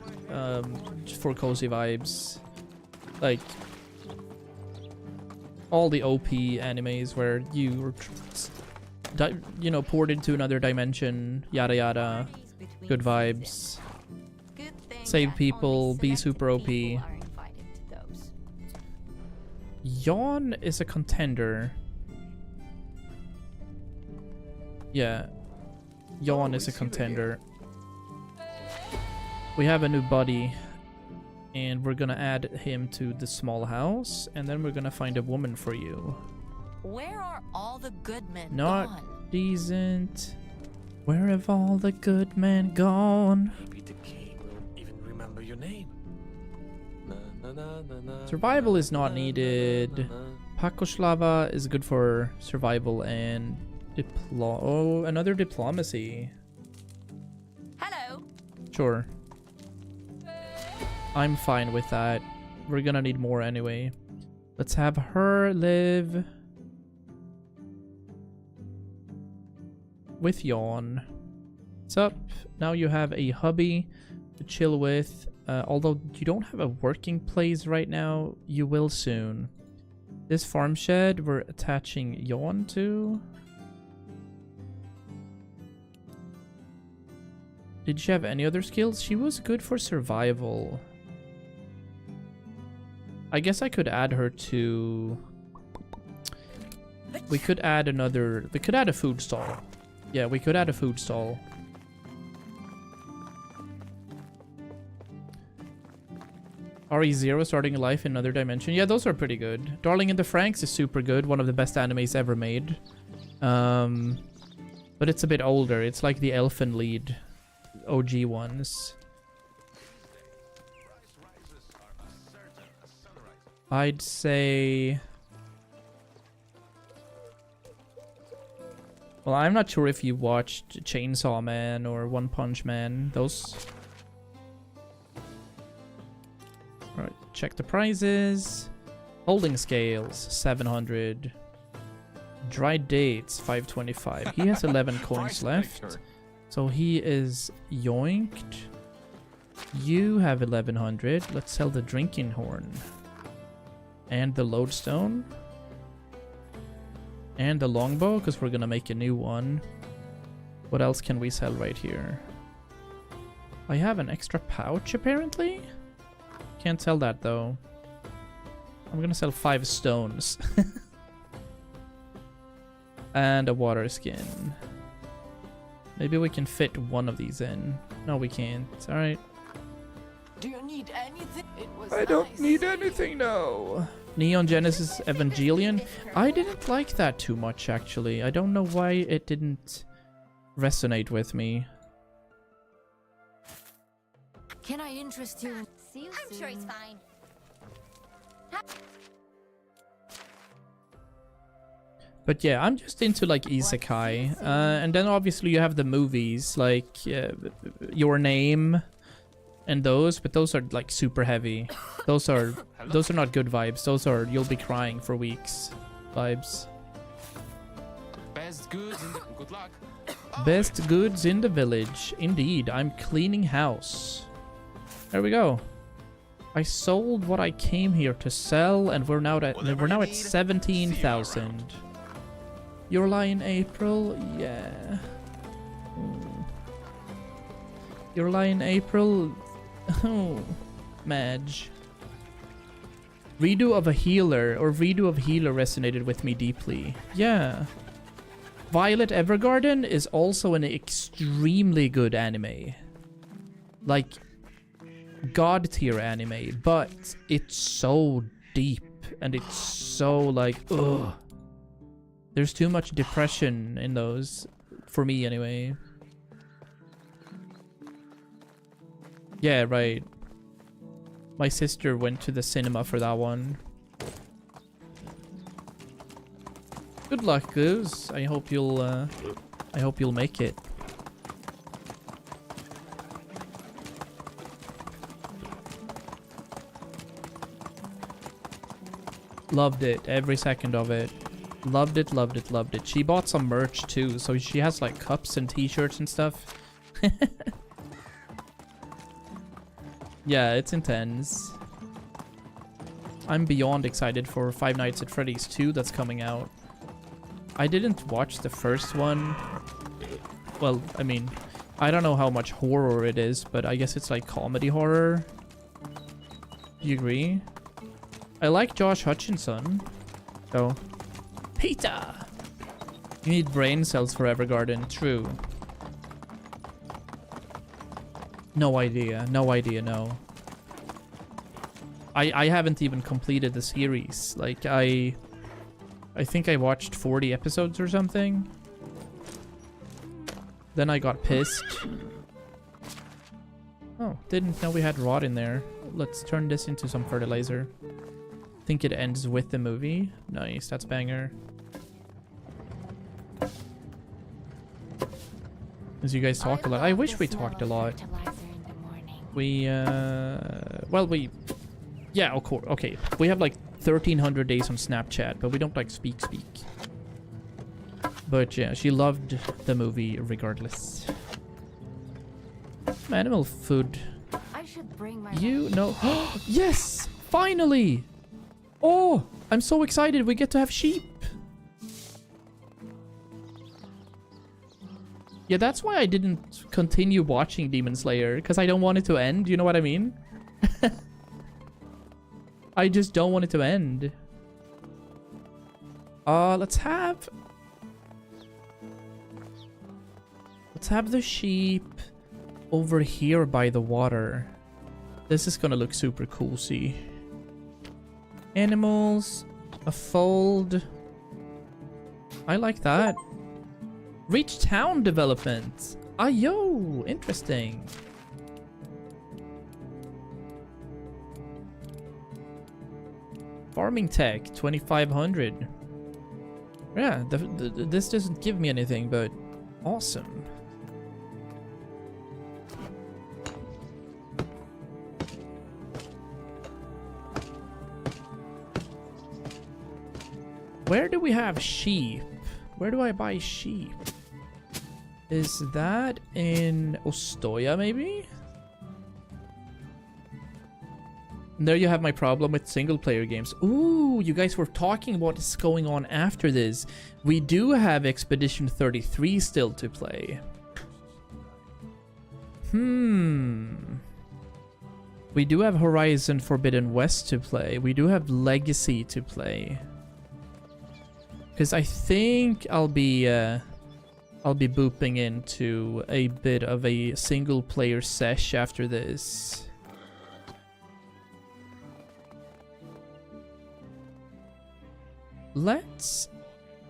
Just for cozy vibes. Like... all the OP animes where you were... you know, poured into another dimension. Yada yada. Good vibes. Save people. Be super OP. Yawn is a contender. Yeah. Yawn is a contender. We have a new buddy. And we're gonna add him to the small house. And then we're gonna find a woman for you. Where are all the good men Not gone? decent. Where have all the good men gone? Maybe the king will even remember your name. Survival is not needed. Pakoslava is good for survival and oh, another diplomacy. Hello. Sure. I'm fine with that. We're gonna need more anyway. Let's have her live with Yawn. What's up? Now you have a hubby to chill with. Although you don't have a working place right now, you will soon. This farm shed we're attaching Yawn to. Did she have any other skills? She was good for survival. I guess I could add her to We could add another... We could add a food stall. Yeah, we could add a food stall. RE0 starting a life in another dimension. Yeah, those are pretty good. Darling in the Franxx is super good. One of the best animes ever made. But it's a bit older. It's like the Elfen Lied OG ones. I'd say... Well, I'm not sure if you watched Chainsaw Man or One Punch Man. Those... Alright, check the prizes. Holding scales, 700. Dried dates, 525. He has 11 coins left. So he is yoinked. You have 1100. Let's sell the drinking horn. And the lodestone. And the longbow, because we're gonna make a new one. What else can we sell right here? I have an extra pouch, apparently? Can't sell that, though. I'm gonna sell 5 stones. And a water skin. Maybe we can fit one of these in. No, we can't. Alright. Do you need anything? It was I don't need anything, no. Neon Genesis Evangelion. I didn't like that too much, actually. I don't know why it didn't resonate with me. Can I interest you in... See you I'm sure he's fine. But yeah, I'm just into like isekai. And then obviously you have the movies like Your Name and those, but those are like super heavy. Those are not good vibes. Those are you'll be crying for weeks vibes. Best goods in the... Good luck. Best goods in the village. Indeed, I'm cleaning house. There we go. I sold what I came here to sell, and we're now at 17,000. Your lie in April, yeah. Your lie in April, oh, Madge. Redo of a Healer resonated with me deeply. Yeah. Violet Evergarden is also an extremely good anime. Like, god tier anime, but it's so deep and it's so like, ugh. There's too much depression in those, for me anyway. Yeah, right. My sister went to the cinema for that one. Good luck, Goose. I hope you'll make it. Loved it, every second of it. Loved it, loved it, loved it. She bought some merch too, so she has like cups and t-shirts and stuff. Yeah, it's intense. I'm beyond excited for Five Nights at Freddy's 2 that's coming out. I didn't watch the first one. Well, I mean, I don't know how much horror it is, but I guess it's like comedy horror. Do you agree? I like Josh Hutcherson, so... Peter! You need brain cells for Evergarden, true. No idea, no. I haven't even completed the series. Like, I think I watched 40 episodes or something. Then I got pissed. Oh, didn't know we had rot in there. Let's turn this into some fertilizer. Think it ends with the movie. Nice, that's banger. As you guys talk a lot. I wish we talked a lot. We, well, we... Yeah, of course. Okay, we have like 1,300 days on Snapchat, but we don't like speak. But yeah, she loved the movie regardless. Animal food. I should bring my... You know... Yes! Finally! Oh! I'm so excited we get to have sheep! Yeah, that's why I didn't continue watching Demon Slayer, because I don't want it to end, you know what I mean? I just don't want it to end. Let's have the sheep over here by the water. This is gonna look super cozy. Animals, a fold. I like that. Reach town development. Ah, yo, interesting. Farming tech, 2500. Yeah, this doesn't give me anything, but awesome. Where do we have sheep? Where do I buy sheep? Is that in Ostoya, maybe? And there you have my problem with single-player games. Ooh, you guys were talking about what's going on after this. We do have Expedition 33 still to play. We do have Horizon Forbidden West to play. We do have Legacy to play. Because I think I'll be booping into a bit of a single-player sesh after this. Let's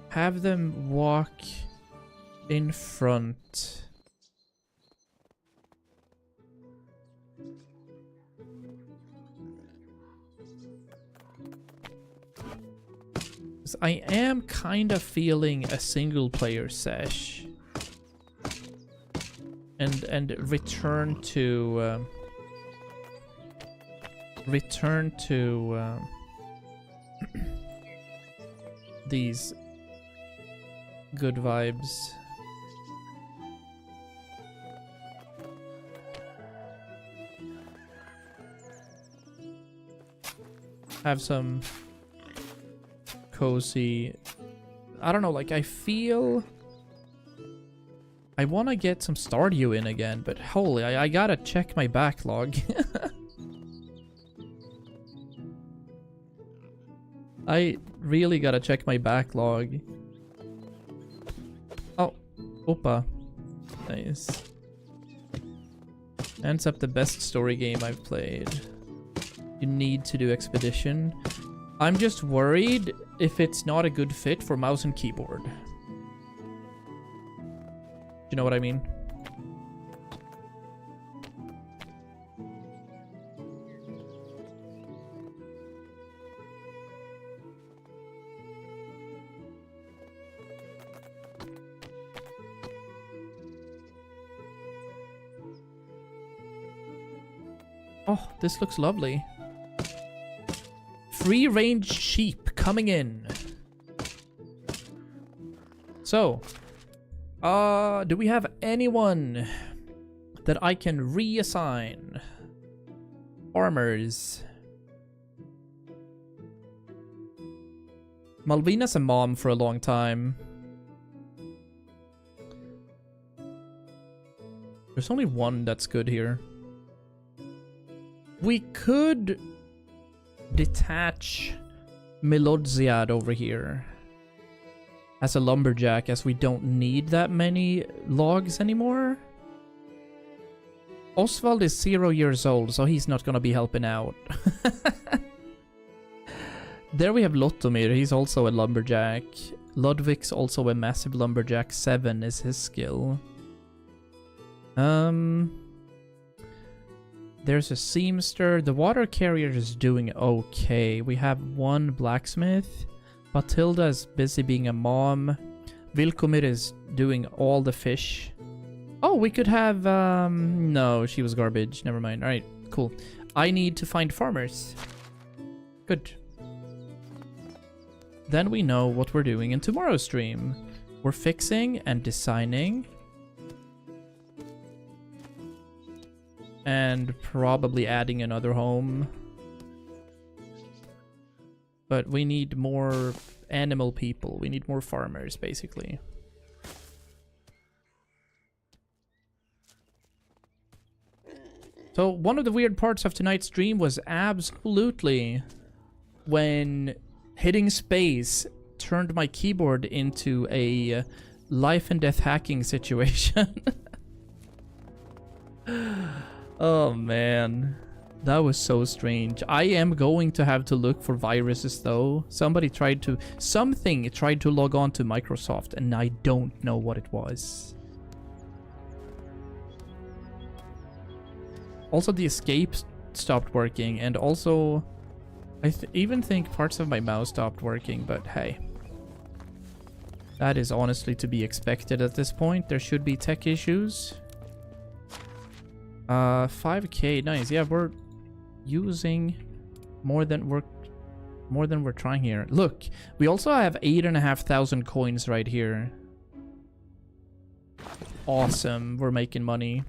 have them walk in front. I am kind of feeling a single player sesh. And return to these good vibes. Have some cozy, I don't know, like I feel I want to get some Stardew in again, but holy, I gotta check my backlog. I really gotta check my backlog. Oh, Opa. Nice. Ends up the best story game I've played. You need to do Expedition. I'm just worried if it's not a good fit for mouse and keyboard. You know what I mean? Oh, this looks lovely. Free-range sheep coming in. So, do we have anyone that I can reassign? Farmers. Malvina's a mom for a long time. There's only one that's good here. We could detach Melodziad over here as a lumberjack, as we don't need that many logs anymore. Oswald is 0 years old, so he's not gonna be helping out. There we have Lotomir, he's also a lumberjack. Ludwig's also a massive lumberjack, 7 is his skill. There's a seamster. The water carrier is doing okay. We have one blacksmith. Batilda is busy being a mom. Vilkomir is doing all the fish. Oh, we could have... no, she was garbage. Never mind. Alright, cool. I need to find farmers. Good. Then we know what we're doing in tomorrow's stream. We're fixing and designing. And probably adding another home. But we need more animal people. We need more farmers, basically. So, one of the weird parts of tonight's stream was absolutely when hitting space turned my keyboard into a life and death hacking situation. Oh man, that was so strange. I am going to have to look for viruses though. Something tried to log on to Microsoft and I don't know what it was. Also the escape stopped working, and also I even think parts of my mouse stopped working, but hey. That is honestly to be expected at this point. There should be tech issues. 5k, nice. Yeah, we're using more than we're trying here. Look, we also have 8,500 coins right here. Awesome, we're making money.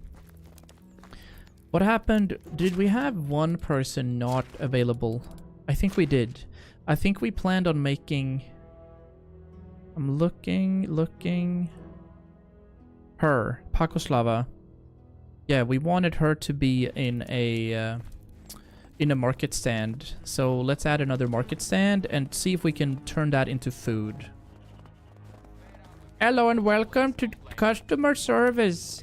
What happened? Did we have one person not available? I think we did. I think we planned on making... I'm looking... Her, Pakoslava. Yeah, we wanted her to be in a market stand. So let's add another market stand and see if we can turn that into food. Hello and welcome to customer service.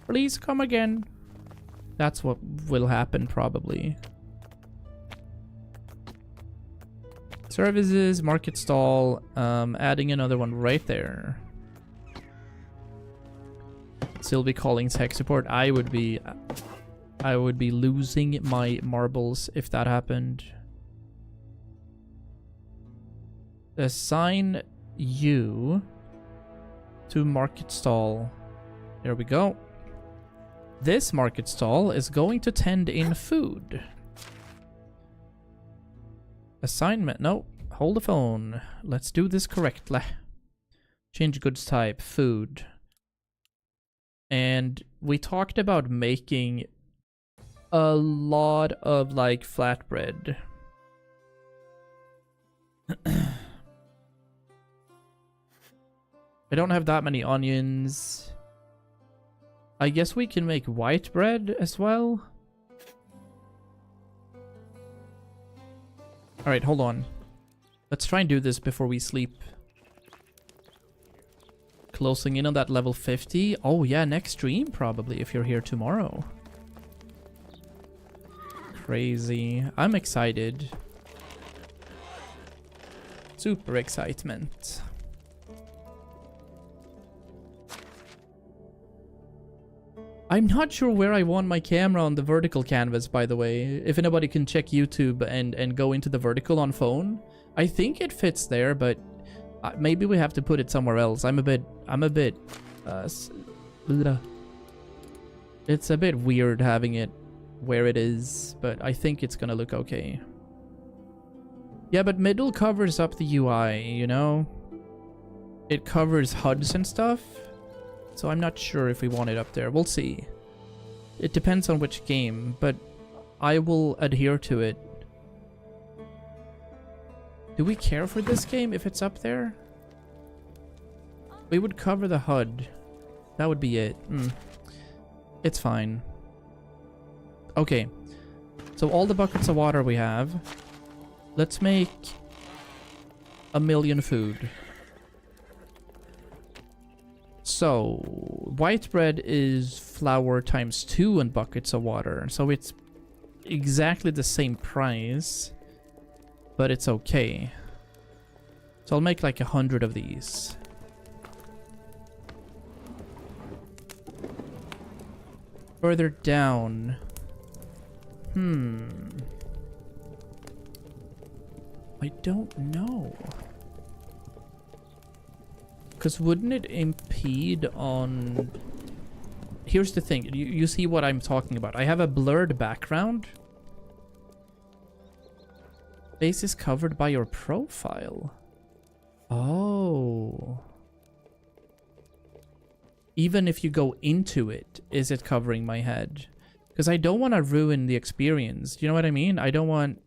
Please come again. That's what will happen probably. Services, market stall, adding another one right there. Still be calling tech support. I would be losing my marbles if that happened. Assign you to market stall. There we go. This market stall is going to tend in food. Assignment. No, hold the phone. Let's do this correctly. Change goods type. Food. And we talked about making a lot of like flatbread. I don't have that many onions. I guess we can make white bread as well. Alright, hold on. Let's try and do this before we sleep. Closing in on that level 50. Oh yeah, next stream probably if you're here tomorrow. Crazy. I'm excited. Super excitement. I'm not sure where I want my camera on the vertical canvas, by the way. If anybody can check YouTube and go into the vertical on phone. I think it fits there, but maybe we have to put it somewhere else. It's a bit weird having it where it is, but I think it's gonna look okay. Yeah, but middle covers up the UI, you know? It covers HUDs and stuff. So I'm not sure if we want it up there. We'll see. It depends on which game, but I will adhere to it. Do we care for this game if it's up there? We would cover the HUD. That would be it. It's fine. Okay. So all the buckets of water we have. Let's make 1,000,000 food. So, white bread is flour times 2 and buckets of water. So it's exactly the same price, but it's okay. So I'll make like 100 of these. Further down. I don't know. Because wouldn't it impede on... Here's the thing. You see what I'm talking about. I have a blurred background. Face is covered by your profile. Oh. Even if you go into it, is it covering my head? Because I don't want to ruin the experience. Do you know what I mean? I don't want...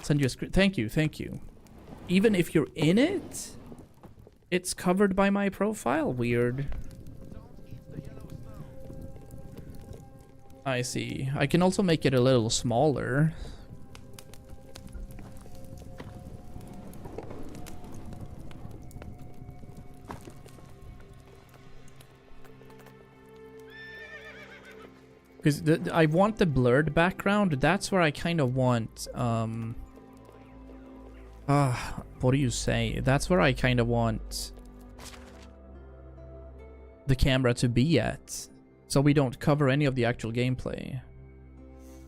Send you a screen. Thank you, thank you. Even if you're in it, it's covered by my profile. Weird. I see. I can also make it a little smaller. Because I want the blurred background. That's where I kind of want... what do you say? That's where I kind of want the camera to be at. So we don't cover any of the actual gameplay.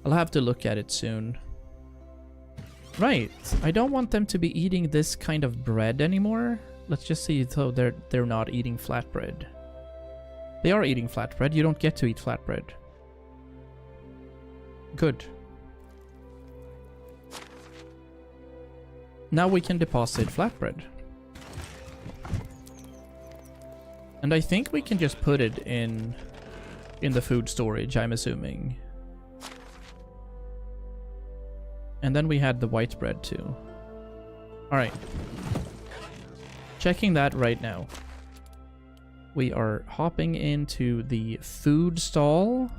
I'll have to look at it soon. Right. I don't want them to be eating this kind of bread anymore. Let's just see so they're not eating flatbread. They are eating flatbread. You don't get to eat flatbread. Good. Now we can deposit flatbread. And I think we can just put it in the food storage, I'm assuming. And then we had the white bread too. Alright. Checking that right now. We are hopping into the food stall.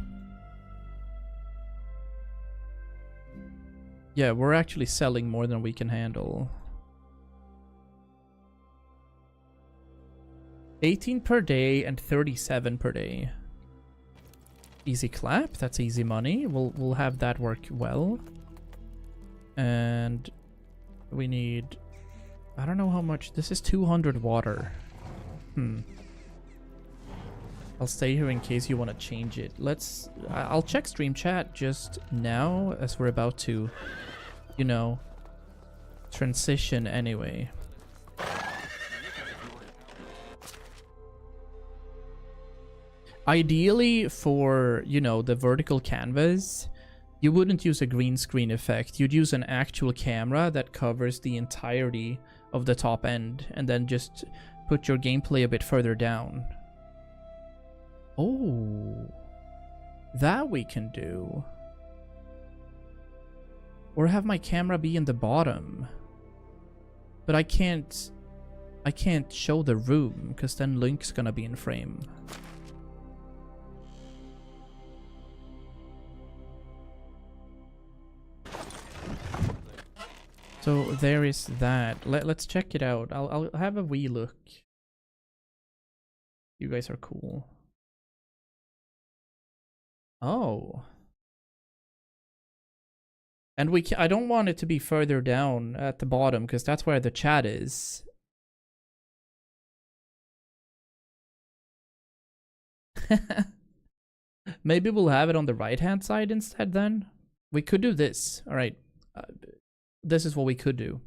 Yeah, we're actually selling more than we can handle. 18 per day and 37 per day. Easy clap, that's easy money. We'll have that work well. And we need... I don't know how much... This is 200 water. I'll stay here in case you want to change it. I'll check stream chat just now as we're about to, you know, transition anyway. Ideally for, you know, the vertical canvas, you wouldn't use a green screen effect. You'd use an actual camera that covers the entirety of the top end and then just put your gameplay a bit further down. Oh, that we can do. Or have my camera be in the bottom. But I can't show the room because then Link's gonna be in frame. So there is that. Let's check it out. I'll have a wee look. You guys are cool. Oh. And I don't want it to be further down at the bottom because that's where the chat is. Maybe we'll have it on the right hand side instead then. We could do this. All right. This is what we could do.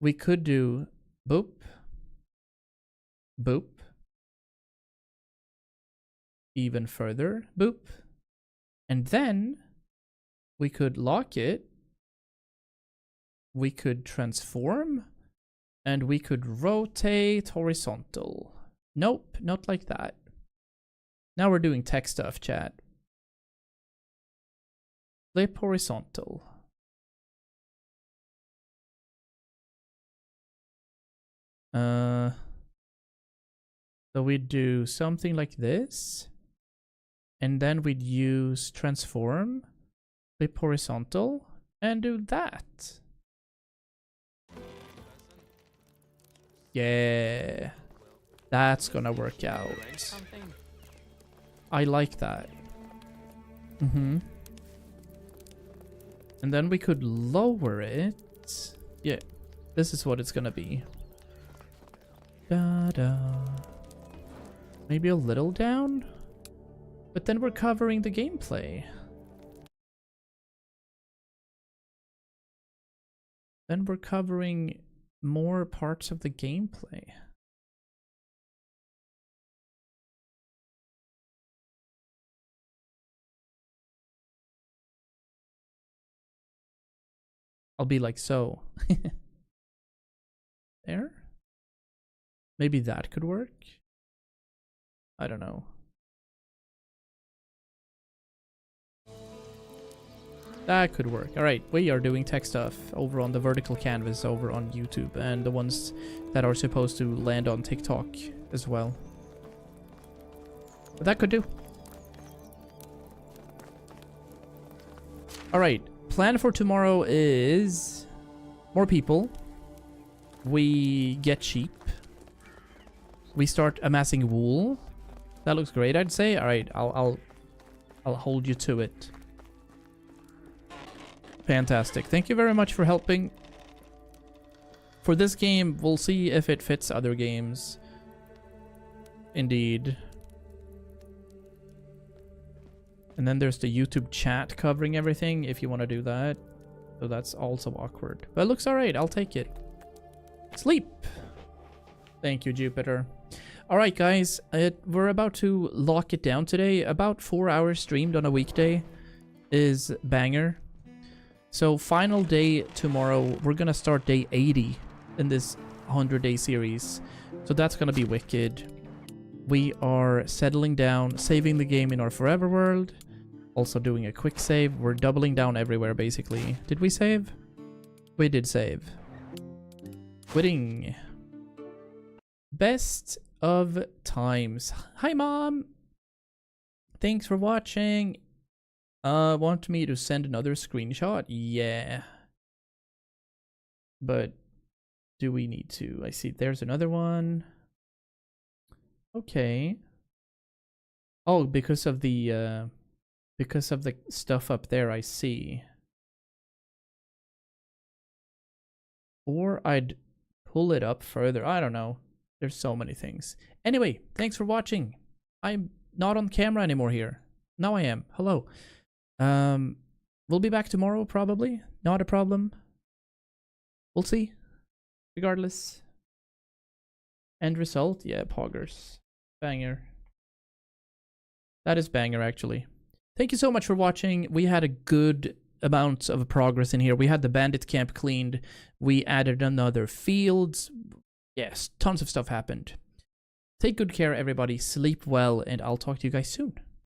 We could do boop, boop, even further, boop. And then we could lock it, we could transform, and we could rotate horizontal. Nope, not like that. Now we're doing tech stuff, chat. Flip horizontal. So we'd do something like this. And then we'd use transform, flip horizontal, and do that. Yeah. That's gonna work out. I like that. And then we could lower it. Yeah. This is what it's gonna be. Da-da. Maybe a little down? But then we're covering the gameplay. Then we're covering more parts of the gameplay. I'll be like so. There? Maybe that could work? I don't know. That could work. Alright, we are doing tech stuff over on the vertical canvas over on YouTube and the ones that are supposed to land on TikTok as well. But that could do. Alright, plan for tomorrow is more people. We get sheep. We start amassing wool. That looks great, I'd say. Alright, I'll I'll hold you to it. Fantastic. Thank you very much for helping. For this game, we'll see if it fits other games. Indeed. And then there's the YouTube chat covering everything if you want to do that. So that's also awkward. But it looks alright. I'll take it. Sleep. Thank you, Jupiter. Alright, guys. We're about to lock it down today. About 4 hours streamed on a weekday is banger. So final day tomorrow. We're going to start day 80 in this 100-day series. So that's going to be wicked. We are settling down, saving the game in our forever world. Also doing a quick save. We're doubling down everywhere, basically. Did we save? We did save. Quitting. Best of times. Hi, Mom! Thanks for watching. Want me to send another screenshot? Yeah. But do we need to? I see there's another one. Okay. Oh, because of the stuff up there, I see. Or I'd pull it up further. I don't know. There's so many things. Anyway, thanks for watching. I'm not on camera anymore here. Now I am. Hello. We'll be back tomorrow, probably. Not a problem. We'll see. Regardless. End result? Yeah, poggers. Banger. That is banger, actually. Thank you so much for watching. We had a good amount of progress in here. We had the bandit camp cleaned. We added another field. Yes, tons of stuff happened. Take good care, everybody. Sleep well, and I'll talk to you guys soon.